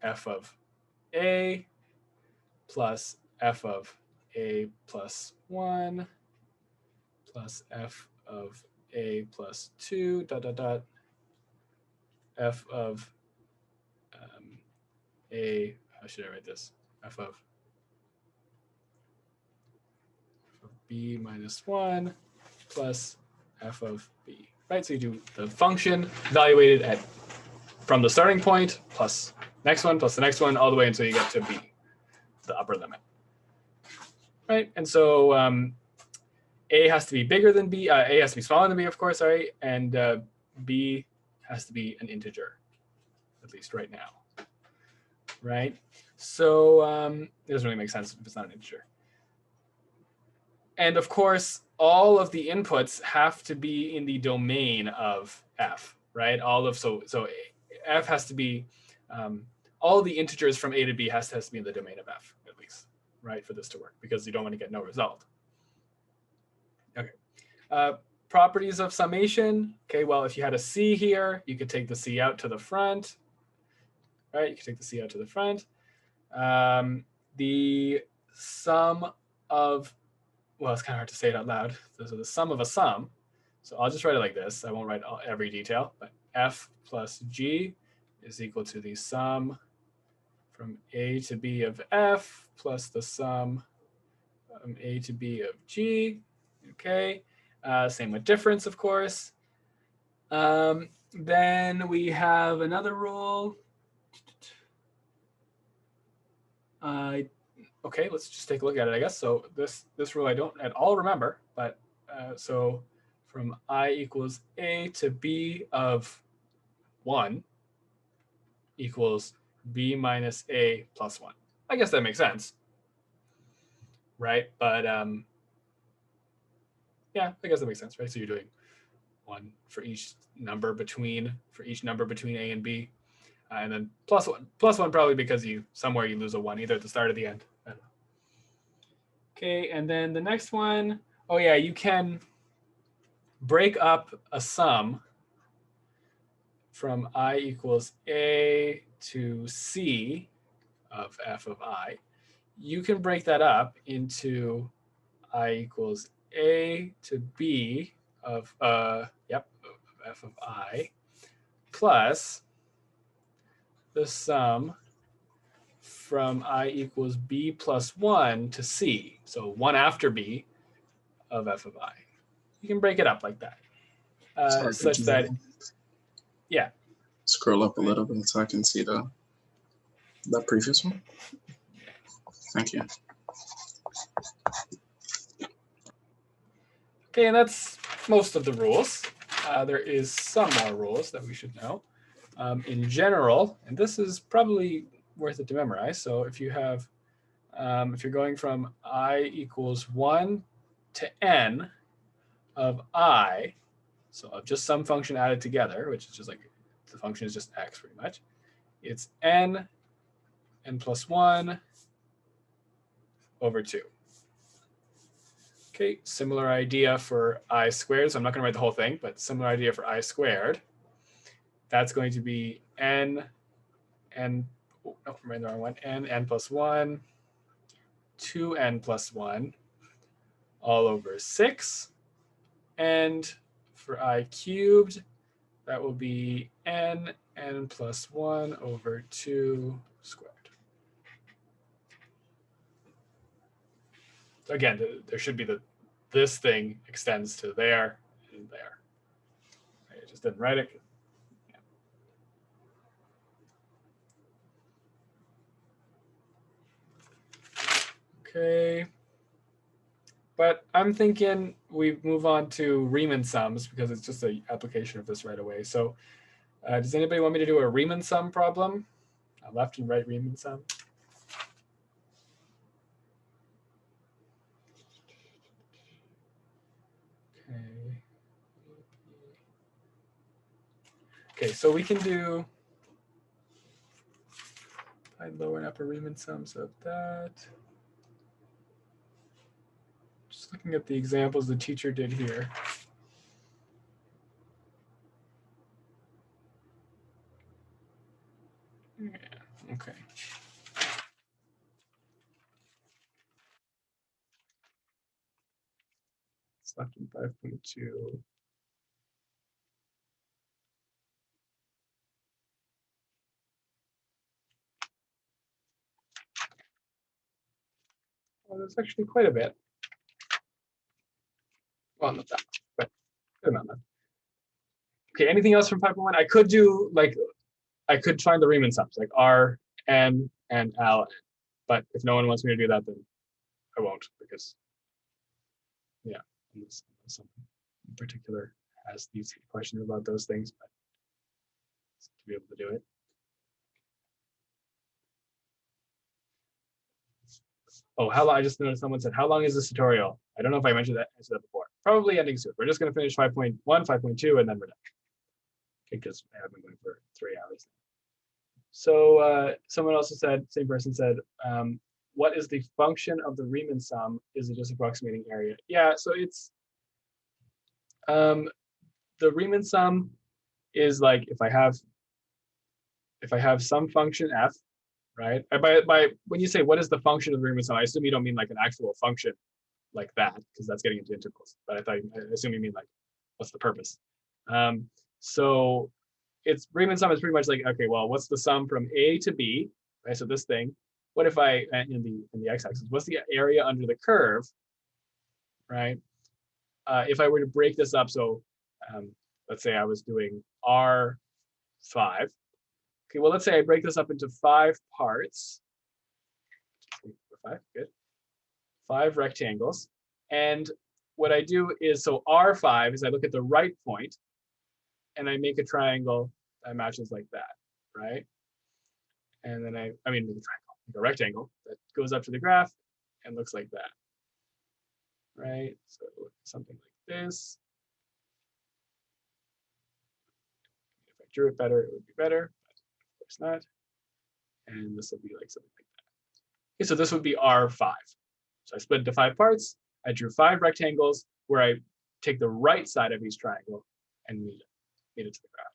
f of A plus f of A plus 1 plus f of A plus 2 dot dot dot f of A, how should I write this? F of B minus 1 plus f of B, right? So you do the function evaluated at from the starting point plus next one plus the next one all the way until you get to B, the upper limit, right? And so A has to be bigger than B, A has to be smaller than B, of course, sorry, and B has to be an integer, at least right now, right? So it doesn't really make sense if it's not an integer. And of course, all of the inputs have to be in the domain of f, right? So f has to be, all the integers from A to B has to be in the domain of f, at least, right, for this to work, because you don't want to get no result. Okay. Properties of summation. Okay, well, if you had a C here, you could take the C out to the front, right? You could take the C out to the front. The sum of, well, it's kind of hard to say it out loud. So the sum of a sum. So I'll just write it like this. I won't write every detail, but f plus g is equal to the sum from A to B of f plus the sum from A to B of g. Okay. Same with difference, of course. Then we have another rule. Okay, let's just take a look at it, I guess. So this rule I don't at all remember, but so from I equals A to B of 1 equals B minus A plus 1. I guess that makes sense, right? But yeah, I guess that makes sense, right? So you're doing 1 for each number between A and B, and then plus 1 probably because somewhere you lose a 1 either at the start or the end. I don't know. Okay, and then the next one, oh yeah, you can break up a sum from I equals A to C of f of I. You can break that up into I equals A to B of f of I plus the sum from I equals b plus 1 to c, so 1 after b of f of I. You can break it up like that, Sorry, such could that, you yeah. scroll up a little bit so I can see the previous one? Thank you. Okay, and that's most of the rules. There is some more rules that we should know. In general, and this is probably worth it to memorize. So if you have, if you're going from I equals 1 to n of I, so of just some function added together, which is just like, the function is just x pretty much. It's n plus 1 over 2. Okay, similar idea for I squared. So I'm not going to write the whole thing, but similar idea for I squared. That's going to be n, oh, no, I'm writing the wrong one, n plus 1, 2n plus 1, all over 6. And for I cubed, that will be n plus 1 over 2 squared. So again, there should be this thing extends to there and there. I just didn't write it. Okay. But I'm thinking we move on to Riemann sums because it's just an application of this right away. So does anybody want me to do a Riemann sum problem? A left and right Riemann sum? Okay. Okay, so we can do lower and upper Riemann sums of that. Just looking at the examples the teacher did here. Yeah, okay. It's left in 5.2. Well, there's actually quite a bit. Well, not that much, but good amount left. Okay, anything else from 5.1? I could do like, I could find the Riemann sums like R, N, and L, but if no one wants me to do that, then I won't, because yeah, unless someone in particular has these questions about those things, but to be able to do it. Oh, how long? I just noticed someone said, how long is this tutorial? I don't know if I answered that before. Probably ending soon. We're just going to finish 5.1, 5.2, and then we're done. Okay, because I have been going for 3 hours. So someone also said, same person said, what is the function of the Riemann sum? Is it just approximating area? Yeah, so it's, the Riemann sum is like if I have some function f, right? By when you say what is the function of the Riemann sum, I assume you don't mean like an actual function like that, because that's getting into integrals. But I assume you mean like what's the purpose? So it's Riemann sum is pretty much like, okay, well, what's the sum from A to B, right? So this thing, what if I in the x-axis, what's the area under the curve, right? If I were to break this up, so let's say I was doing R5. Okay, well, let's say I break this up into 5 parts. 5, good. 5 rectangles. And what I do is, so R5 is I look at the right point and I make a triangle that matches like that, right? And then make a rectangle that goes up to the graph and looks like that, right? So something like this. If I drew it better, it would be better, but of course not. And this will be like something like that. Okay, so this would be R5. So I split into 5 parts. I drew 5 rectangles where I take the right side of each triangle and meet it to the graph.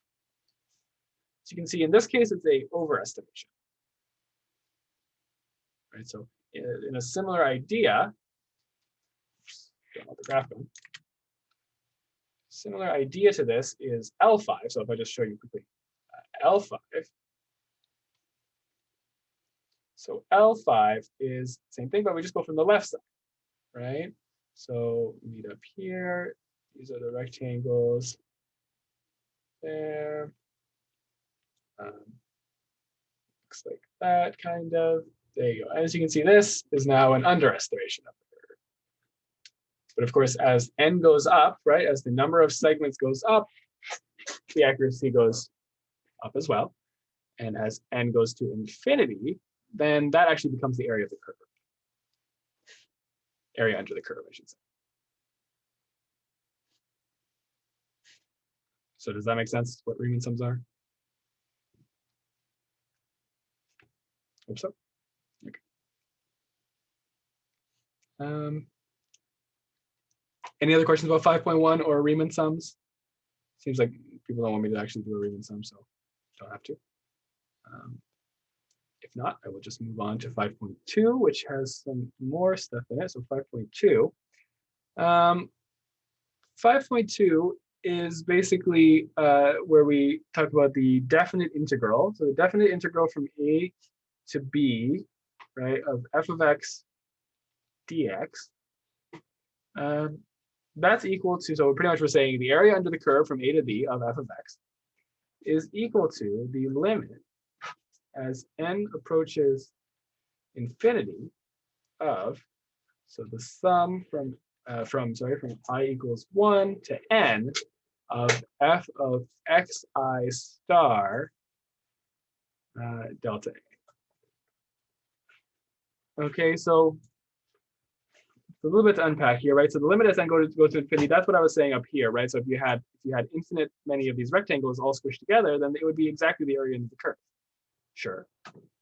So you can see in this case, it's a overestimation. Right, so in a similar idea, don't let the graph go. Similar idea to this is L5. So if I just show you quickly, L5. So L5 is the same thing, but we just go from the left side, right? So we meet up here. These are the rectangles there. Looks like that kind of. There you go. As you can see, this is now an underestimation of the curve. But of course, as n goes up, right, as the number of segments goes up, the accuracy goes up as well. And as n goes to infinity, then that actually becomes the area of the curve. Area under the curve, I should say. So does that make sense, what Riemann sums are? Hope so. Okay. Any other questions about 5.1 or Riemann sums? Seems like people don't want me to actually do a Riemann sum, so don't have to. If not, I will just move on to 5.2, which has some more stuff in it. So 5.2. 5.2 is basically where we talk about the definite integral. So the definite integral from a to b, right, of f of x dx. That's equal to, so pretty much we're saying the area under the curve from a to b of f of x is equal to the limit as n approaches infinity of, so the sum from I equals 1 to n of f of xi star delta a. Okay, so a little bit to unpack here, right? So the limit as n goes to infinity, that's what I was saying up here, right? So if you had infinite many of these rectangles all squished together, then it would be exactly the area under the curve. Sure.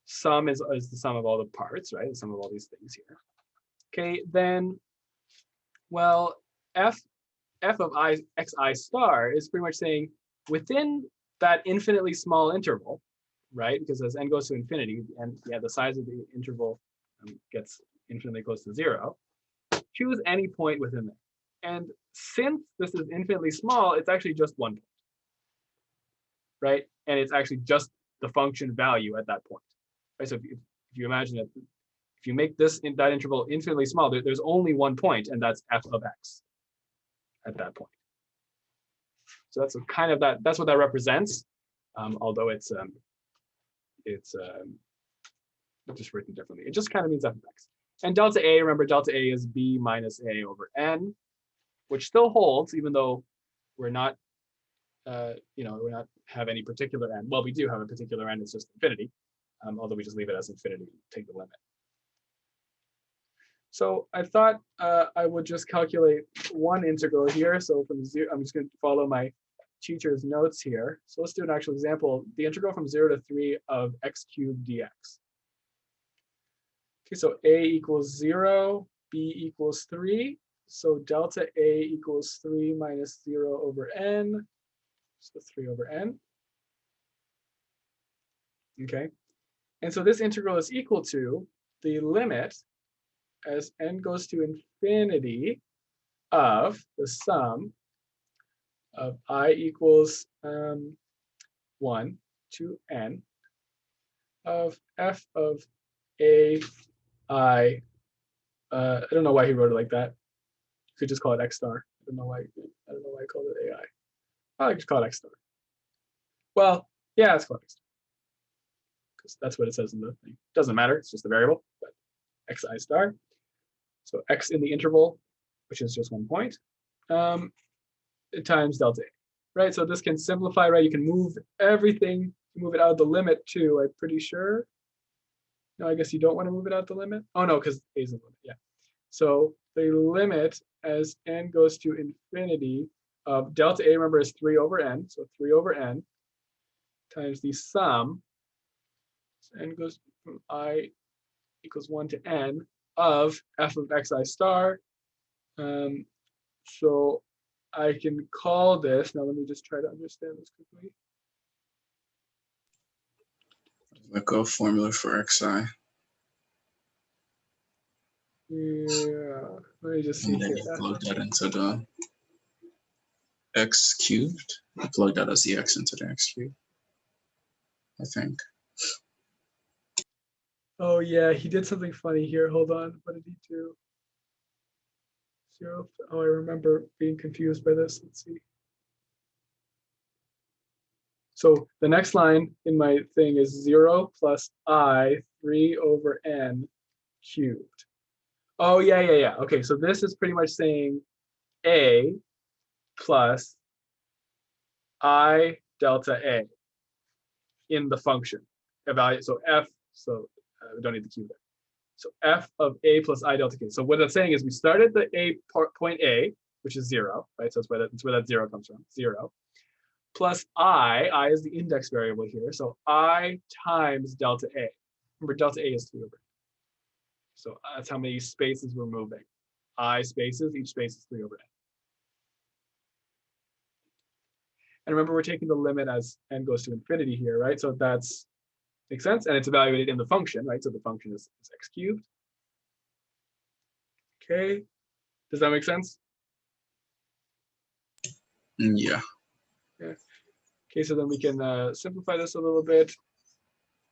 Sum is the sum of all the parts, right? The sum of all these things here. Okay, then, well, f of xi star is pretty much saying within that infinitely small interval, right? Because as n goes to infinity, and yeah, the size of the interval gets infinitely close to 0. Choose any point within there. And since this is infinitely small, it's actually just one point, right? And it's actually just the function value at that point, right? So if you imagine it, if you make that interval infinitely small, there's only one point, and that's f of x at that point. So that's kind of that's what that represents, although it's just written differently. It just kind of means f of x. And delta a, remember, delta a is b minus a over n, which still holds, even though we're not, we're not have any particular n. Well, we do have a particular n, it's just infinity, although we just leave it as infinity, take the limit. So I thought I would just calculate one integral here. So from 0, I'm just going to follow my teacher's notes here. So let's do an actual example. The integral from 0 to 3 of x cubed dx. Okay, so a equals 0, b equals 3. So delta a equals 3 minus 0 over n. So 3 over n. Okay, and so this integral is equal to the limit as n goes to infinity of the sum of I equals 1 to n of f of a I. I don't know why he wrote it like that. You could just call it x star. I don't know why I called it AI. I just call it x star. Well, yeah, let's call it x star, because that's what it says in the thing. Doesn't matter, it's just a variable, but xi star. So x in the interval, which is just 1 point, times delta a, right? So this can simplify, right? You can move everything, move it out of the limit too, I'm pretty sure. No, I guess you don't want to move it out the limit. Oh no, because a is the limit, yeah. So the limit as n goes to infinity of delta a, remember, is 3 over n, so 3 over n times the sum, so n goes from I equals 1 to n of f of xi star. So I can call this, now let me just try to understand this quickly. Like a formula for xi. Yeah, let me just see And then here. you plug that into the x cubed. You plug that as the x into the x cubed, I think. Oh yeah, he did something funny here. Hold on. What did he do? 0. Oh, I remember being confused by this. Let's see. So the next line in my thing is 0 plus I 3 over n cubed. Oh yeah. Okay, so this is pretty much saying A plus I delta A in the function. Evaluate, so F, so we don't need the cube there. So F of A plus I delta K. So what that's saying is we started the A point A, which is 0, right? So that's where that 0 comes from, 0. Plus I is the index variable here. So I times delta A. Remember, delta A is 3 over. So that's how many spaces we're moving. I spaces, each space is 3 over n. And remember, we're taking the limit as n goes to infinity here, right? So that's makes sense. And it's evaluated in the function, right? So the function is x cubed. Okay. Does that make sense? Yeah. Yeah. Okay, so then we can simplify this a little bit.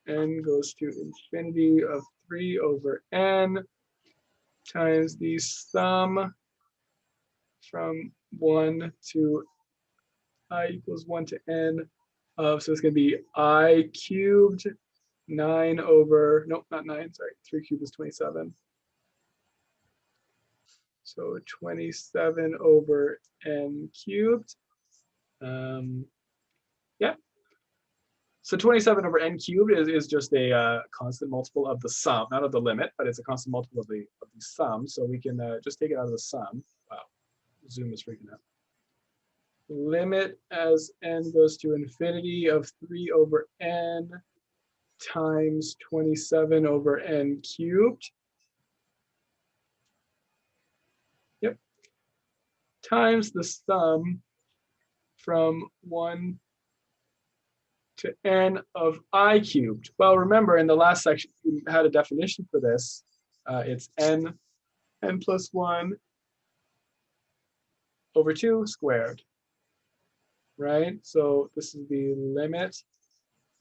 N goes to infinity of 3 over n times the sum from 1 to I equals 1 to n of, so it's going to be I cubed 9 over, nope, not 9, sorry, 3 cubed is 27. So 27 over n cubed. Yeah. So 27 over n cubed is just a constant multiple of the sum, not of the limit, but it's a constant multiple of the sum. So we can just take it out of the sum. Wow, Zoom is freaking out. Limit as n goes to infinity of 3 over n times 27 over n cubed. Yep. Times the sum from 1 to n of I cubed. Well, remember in the last section, we had a definition for this. It's n plus 1 over 2 squared, right? So this is the limit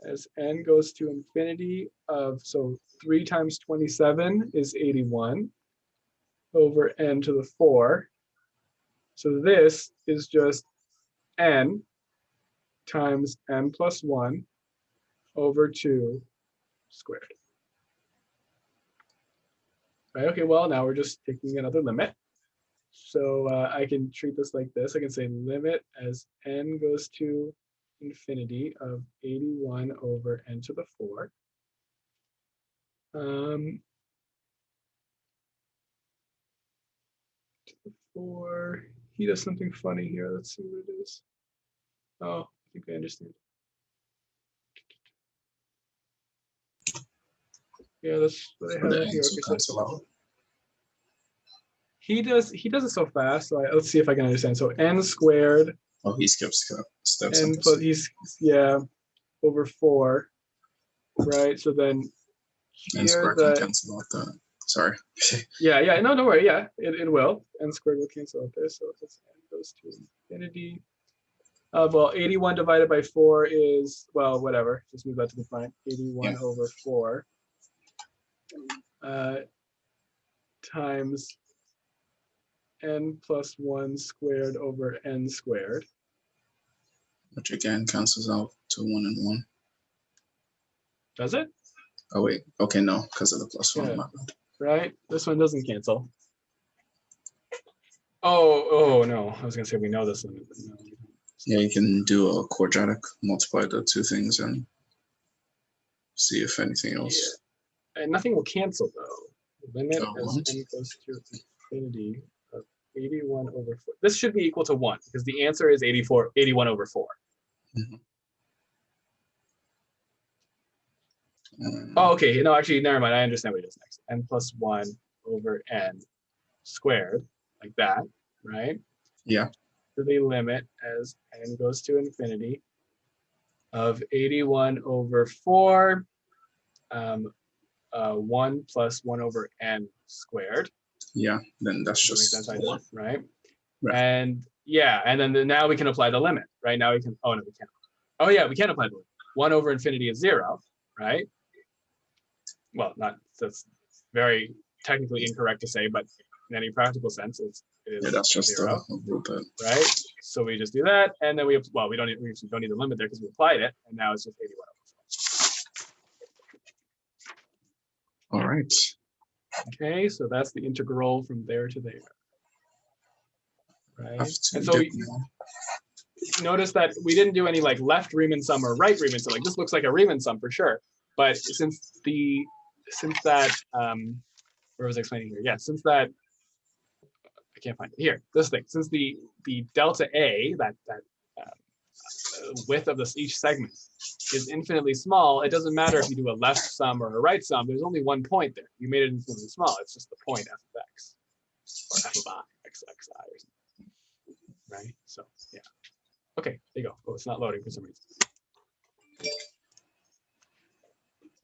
as n goes to infinity of, so 3 times 27 is 81 over n to the 4. So this is just n times n plus 1 over 2 squared. Right, okay, well, now we're just taking another limit. So I can treat this like this. I can say limit as n goes to infinity of 81 over n to the 4. To the 4. He does something funny here. Let's see what it is. Oh, I think I understand. Yeah, that's what I have here. Okay, so he does it so fast. So let's see if I can understand. So n squared. Oh, he skips steps. N plus over 4, right? So then n squared can cancel out that. Sorry. yeah, no, don't worry. Yeah, it will. N squared will cancel out there. So it's n goes to infinity. Well, 81 divided by 4 is, well, whatever. Just move that to the front. 81 over 4 times n plus 1 squared over n squared. Which again cancels out to 1 and 1. Does it? Oh wait, okay, no, because of the plus 1. Yeah. Right? This one doesn't cancel. Oh no, I was gonna say we know this one. No. Yeah, you can do a quadratic, multiply the two things and see if anything else. Yeah. And nothing will cancel though. Limit as n goes to infinity of 81 over 4. This should be equal to 1 because the answer is 81 over 4. Mm-hmm. Oh, okay. No, actually, never mind. I understand what it is next. N plus 1 over n squared, like that, right? Yeah. To the limit as n goes to infinity of 81 over 4, 1 plus 1 over n squared. Yeah, then that's just sense, right? Right. And yeah, and then now we can apply the limit, right? Now we can, oh no, we can't. Oh yeah, we can apply the limit. 1 over infinity is 0, right? well, not that's very technically incorrect to say, but in any practical sense, it is Yeah, that's just 0, a little bit. right? So we just do that, and then we don't need the limit there because we applied it, and now it's just 81/4. All right. Okay, so that's the integral from there to there, right? Have to And so dip more. notice that we didn't do any like left Riemann sum or right Riemann sum. Like this looks like a Riemann sum for sure, but since that where was I explaining here? Yeah, since that I can't find it here. This thing, since the delta A, that width of each segment is infinitely small, it doesn't matter if you do a left sum or a right sum. There's only one point there. You made it infinitely small. It's just the point f of x or f of I, x or something. Right? So yeah. Okay, there you go. Oh, it's not loading for some reason.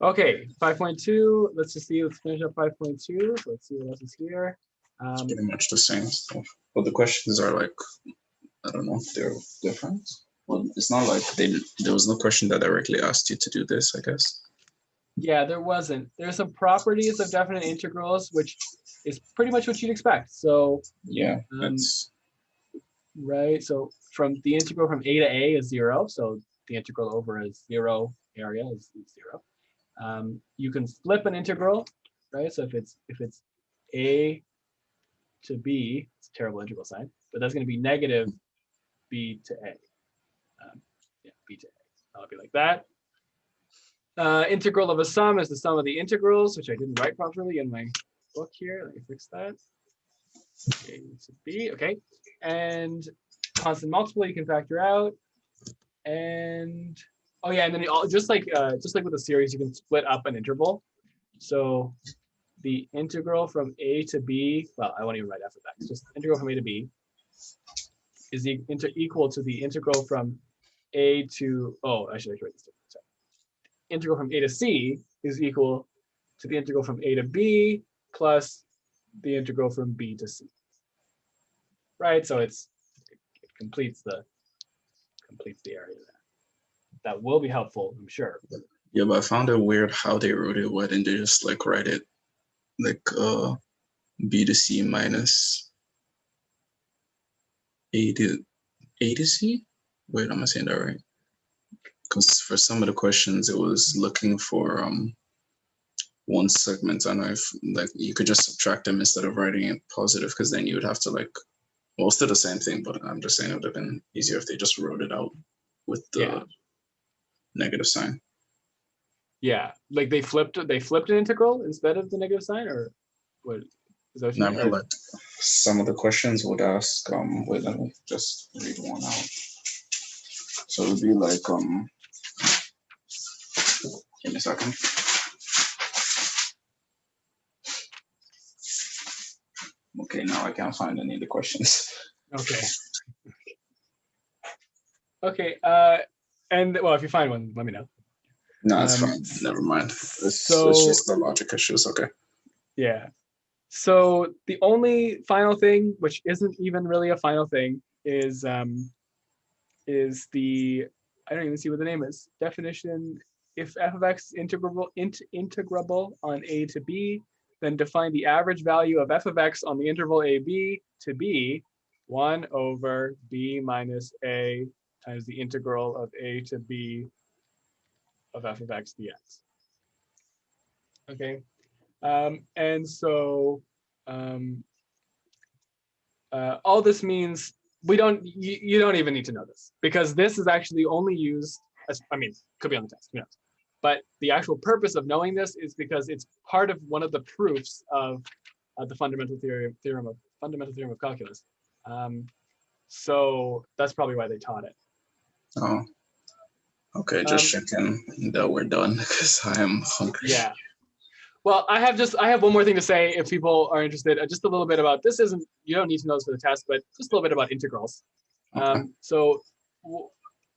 Okay, 5.2. Let's just see. Let's finish up 5.2. So let's see what else is here. It's pretty much the same stuff. But the questions are like, I don't know if they're different. Well, it's not like there was no question that directly asked you to do this, I guess. Yeah, there wasn't. There's some properties of definite integrals, which is pretty much what you'd expect. So yeah, that's right. So from the integral from a to a is 0. So the integral over a 0 area is 0. You can flip an integral, right? So if it's a to b, it's a terrible integral sign, but that's going to be negative b to a. Yeah, b to a. That'll be like that. Integral of a sum is the sum of the integrals, which I didn't write properly in my book here. Let me fix that. A to b, okay. And constant multiple you can factor out. And oh yeah, and then just like with a series, you can split up an interval. So the integral from a to b, well, I won't even write f of x, just integral from a to b is equal to the integral from a to, oh, I should actually write this down. Sorry. Integral from a to c is equal to the integral from a to b plus the integral from b to c. Right, so it completes the area there. That will be helpful, I'm sure. Yeah, but I found it weird how they wrote it. Why didn't they just like write it like b to c minus a to c? Wait, am I saying that right? Because for some of the questions, it was looking for one segment. I don't know if like you could just subtract them instead of writing it positive, because then you would have to like, well, still the same thing, but I'm just saying it would have been easier if they just wrote it out with the negative sign. Yeah, like they flipped an integral instead of the negative sign, or what? Is that what you mean? Like some of the questions would ask, wait, let me just read one out. So it would be like, give me a second. Okay, now I can't find any of the questions. Okay. Okay, and well, if you find one, let me know. No, it's fine. Never mind. It's just the logic issues. Okay. Yeah. So the only final thing, which isn't even really a final thing, is the, I don't even see what the name is. Definition: if f of x is integrable on a to b, then define the average value of f of x on the interval ab to be 1 over b minus a times the integral of a to b of f of x dx. Okay, and so all this means you don't even need to know this, because this is actually only used as, I mean, could be on the test, who knows? But the actual purpose of knowing this is because it's part of one of the proofs of the fundamental theorem of calculus. So that's probably why they taught it. Oh, okay. Just checking that we're done, because I am hungry. Yeah. Well, I have one more thing to say if people are interested. Just a little bit about this. You don't need to know this for the test, but just a little bit about integrals. Okay. So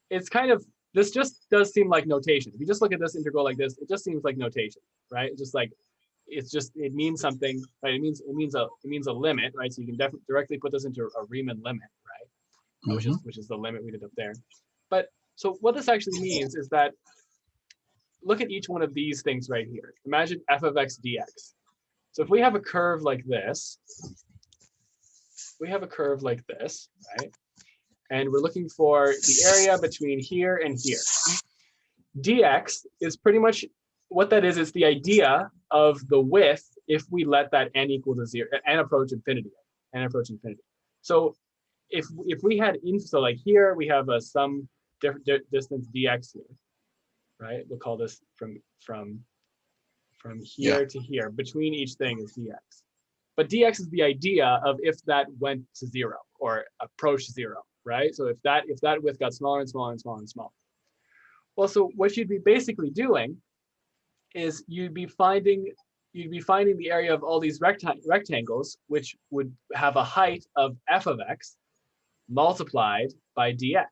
it's kind of, this just does seem like notation. If you just look at this integral like this, it just seems like notation, right? Just like it means something, right? It means a limit, right? So you can directly put this into a Riemann limit, right? Mm-hmm. Which is the limit we did up there. But so what this actually means is that look at each one of these things right here. Imagine f of x dx. So if we have a curve like this, right? And we're looking for the area between here and here. Dx is pretty much what that is. It's the idea of the width if we let that n equal to 0, n approach infinity, So if we had so like here we have some distance dx here, right? We'll call this from here to here. Between each thing is dx. But dx is the idea of if that went to 0 or approached 0, right? So if that width got smaller and smaller and smaller and smaller. Well, so what you'd be basically doing is you'd be finding the area of all these rectangles, which would have a height of f of x multiplied by dx,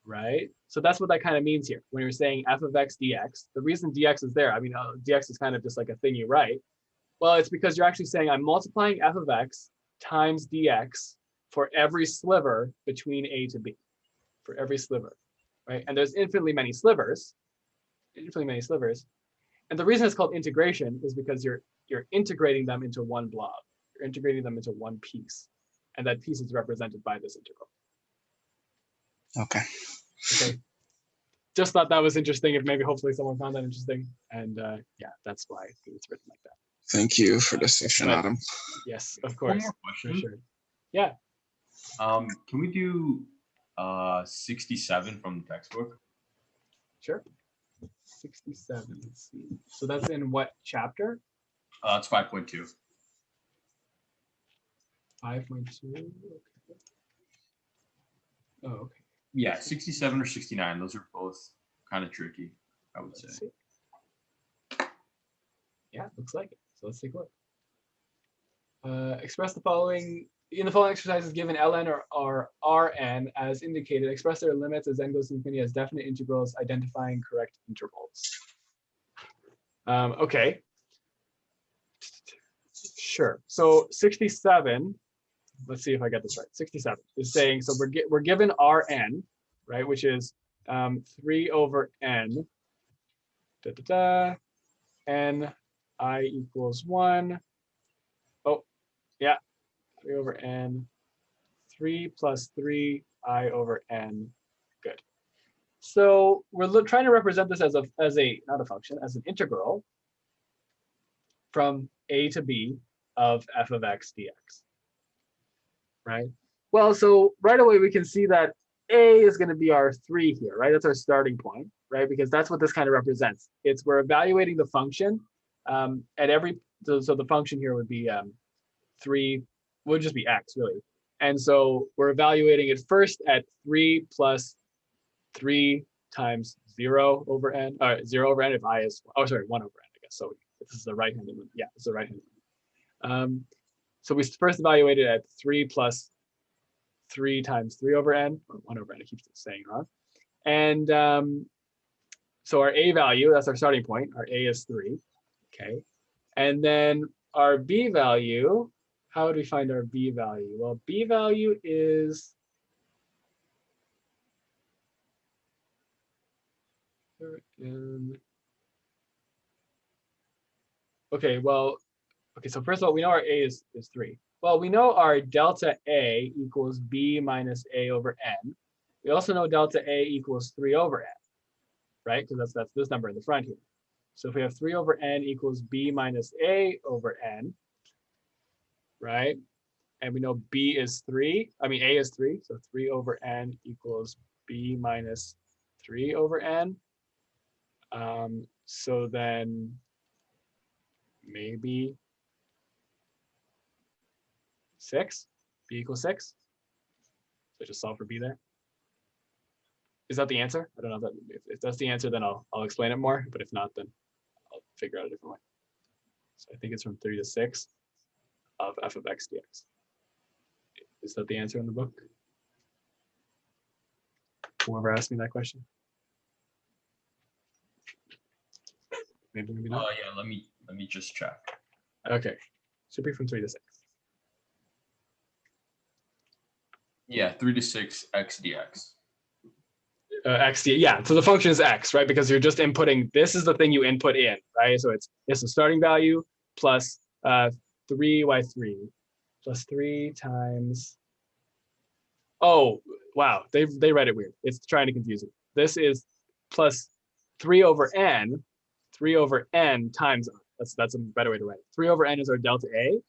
right? So that's what that kind of means here. When you're saying f of x dx, the reason dx is there, I mean, dx is kind of just like a thing you write. Well, it's because you're actually saying I'm multiplying f of x times dx for every sliver between a to b, for every sliver, right? And there's infinitely many slivers. And the reason it's called integration is because you're integrating them into one blob. You're integrating them into one piece. And that piece is represented by this integral. Okay. Just thought that was interesting. If maybe hopefully someone found that interesting. And yeah, that's why it's written like that. Thank you for the section, Adam. Yes, of course. One more question. For sure. Yeah. Can we do 67 from the textbook? Sure. 67. Let's see. So that's in what chapter? It's 5.2. 5.2. Okay. Oh, okay. Yeah, 67 or 69. Those are both kind of tricky, I would say. Yeah, looks like it. So let's take a look. Express the following. In the following exercises, given ln or rn as indicated, express their limits as n goes to infinity as definite integrals, identifying correct intervals. Okay. Sure. So 67. Let's see if I get this right. 67 is saying, so we're given Rn, right, which is 3 over n, n I equals 1. Oh, yeah, 3 over n, 3 plus 3 I over n. Good. So we're trying to represent this as not a function, as an integral from a to b of f of x dx. Right? Well, so right away we can see that a is going to be our 3 here, right? That's our starting point, right? Because that's what this kind of represents. We're evaluating the function at every, so the function here would be 3, would just be x really. And so we're evaluating it first at 3 plus 3 times 0 over n, 0 over n if I is, 1 over n, I guess. So this is the right-handed limit. Yeah, it's the right-handed limit. So we first evaluated at 3 plus 3 times 3 over n, or 1 over n, I keep saying wrong. And so our a value, that's our starting point. Our a is 3, okay? And then our b value, how would we find our b value? Well, b value is, okay, so first of all, we know our a is 3. Well, we know our delta a equals b minus a over n. We also know delta a equals 3 over n, right? Because that's this number in the front here. So if we have 3 over n equals b minus a over n, right? And we know b is 3, I mean a is 3, so 3 over n equals b minus 3 over n. So then maybe 6, b equals 6. So just solve for b there. Is that the answer? I don't know if that's the answer, then I'll explain it more. But if not, then I'll figure out a different way. So I think it's from 3 to 6 of f of x dx. Is that the answer in the book? Whoever asked me that question. Maybe not. Yeah, let me just check. Okay, should be from 3 to 6. Yeah, 3 to 6 x dx. xt, yeah. So the function is x, right? Because you're just inputting, this is the thing you input in, right? So it's the starting value plus 3y3 plus 3 times, oh, wow, they read it weird. It's trying to confuse you. This is plus 3 over n times, that's a better way to write it. 3 over n is our delta A.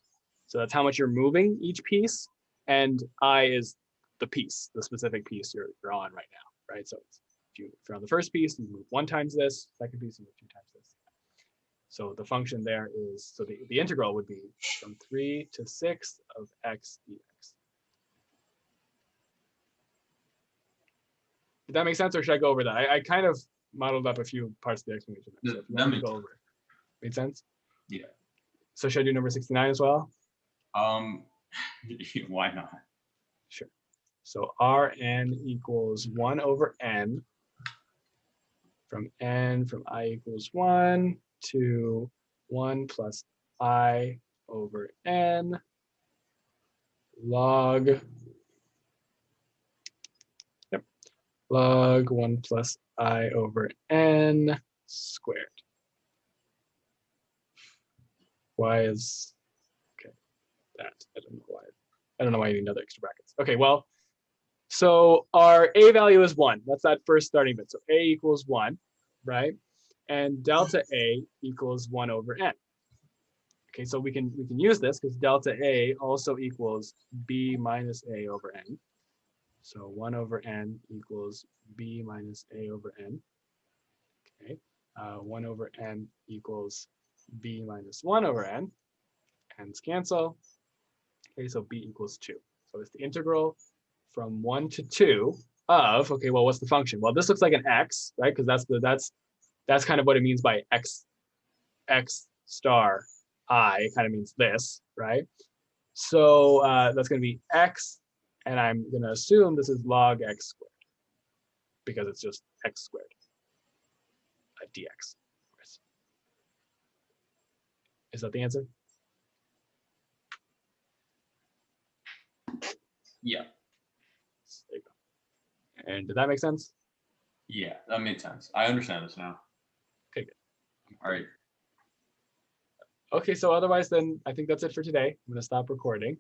So that's how much you're moving each piece. And I is the piece, the specific piece you're on right now, right? So if you're on the first piece, you move 1 times this, second piece, you move 2 times this. So the function there is, so the integral would be from 3 to 6 of x dx. Did that make sense, or should I go over that? I kind of modeled up a few parts of the explanation. So if you want me to go over it. Made sense? Yeah. So should I do number 69 as well? Why not? Sure. So Rn equals 1 over n from I equals 1 to 1 plus I over n log, log 1 plus I over n squared. Y is, okay, that, I don't know why. I don't know why you need another extra brackets. Okay, well, so our A value is 1. That's that first starting bit. So A equals 1, right? And delta A equals 1 over n. Okay, so we can use this because delta A also equals B minus A over n. So 1 over n equals B minus A over n. Okay, 1 over n equals B minus 1 over n. N's cancel. Okay, so B equals 2. So it's the integral from 1 to 2 of, okay, well, what's the function? Well, this looks like an x, right? Because that's kind of what it means by x star I. It kind of means this, right? So that's going to be x, and I'm going to assume this is log x squared because it's just x squared dx. Is that the answer? Yeah. There you go. And did that make sense? Yeah, that made sense. I understand this now. Okay, good. All right. Okay, so otherwise then I think that's it for today. I'm going to stop recording.